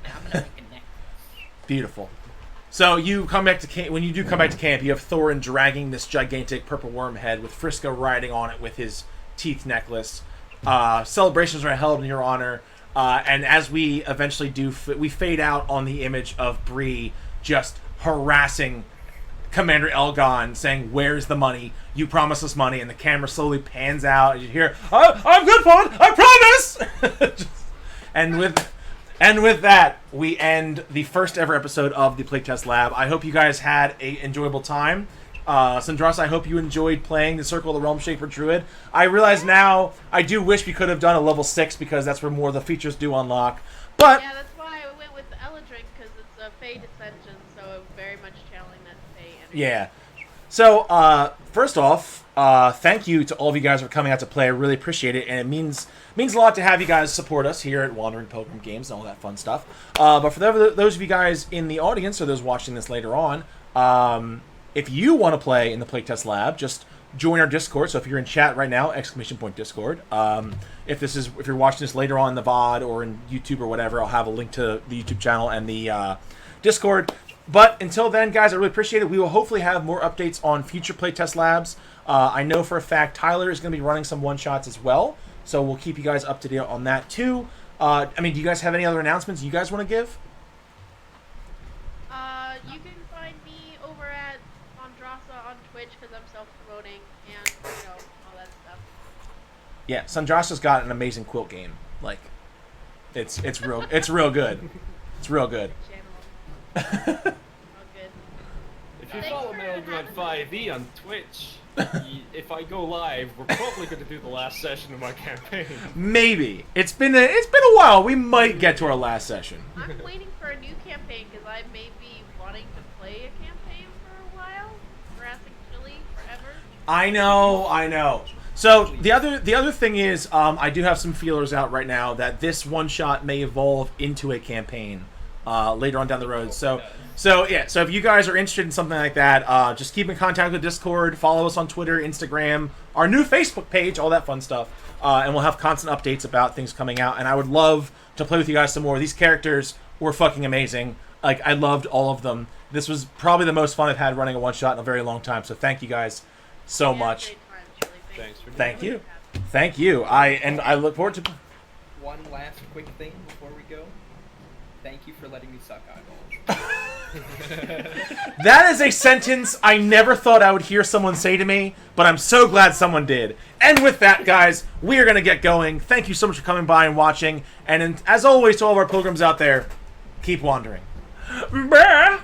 And I'm gonna make a necklace. Beautiful. So you come back to camp. When you do come back to camp, you have Thorin dragging this gigantic purple worm head with Frisco riding on it with his teeth necklace. Celebrations are held in your honor, and as we eventually do, we fade out on the image of Bree just harassing Commander Elgon, saying, "Where's the money? You promised us money." And the camera slowly pans out, and you hear, "I'm good for it. I promise." And with that, we end the first ever episode of the PlayTest Lab. I hope you guys had an enjoyable time. Sandras, I hope you enjoyed playing the Circle of the Realm Shaper Druid. I realize now I do wish we could have done a level 6 because that's where more of the features do unlock. But Yeah, that's why I went with the Eldrick, because it's a Fey Dissension, so very much channeling that Fey energy. yeah. So, first off, thank you to all of you guys for coming out to play. I really appreciate it, and it means a lot to have you guys support us here at Wandering Pilgrim Games and all that fun stuff. But for those of you guys in the audience or those watching this later on, if you want to play in the Playtest Lab, just join our Discord. So if you're in chat right now, !Discord. If you're watching this later on in the VOD or in YouTube or whatever, I'll have a link to the YouTube channel and the Discord. But until then, guys, I really appreciate it. We will hopefully have more updates on future playtest labs. I know for a fact Tyler is going to be running some one-shots as well, so we'll keep you guys up to date on that too. Do you guys have any other announcements you guys want to give? You can find me over at Sandrasa on Twitch because I'm self-promoting and, all that stuff. Yeah, Sandrasa's got an amazing quilt game. Like, it's real good. It's real good. Channel. All good. If you Thanks follow for Metal God having 5e on Twitch, if I go live, we're probably going to do the last session of my campaign. Maybe. It's been a while. We might get to our last session. I'm waiting for a new campaign because I may be wanting to play a campaign for a while. Harrassing Chili forever. I know. So the other thing is, I do have some feelers out right now that this one shot may evolve into a campaign later on down the road. So if you guys are interested in something like that, just keep in contact with Discord, follow us on Twitter, Instagram, our new Facebook page, all that fun stuff, and we'll have constant updates about things coming out. And I would love to play with you guys some more. These characters were fucking amazing. Like, I loved all of them. This was probably the most fun I've had running a one shot in a very long time. So thank you guys so much. Thanks for Thank you. Thank you. I look forward to. One last quick thing before we go. Thank you for letting me suck eyeballs. That is a sentence I never thought I would hear someone say to me, but I'm so glad someone did. And with that, guys, we are going to get going. Thank you so much for coming by and watching. And as always, to all of our pilgrims out there, keep wandering. Brr.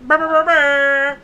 Brr, brr, brr.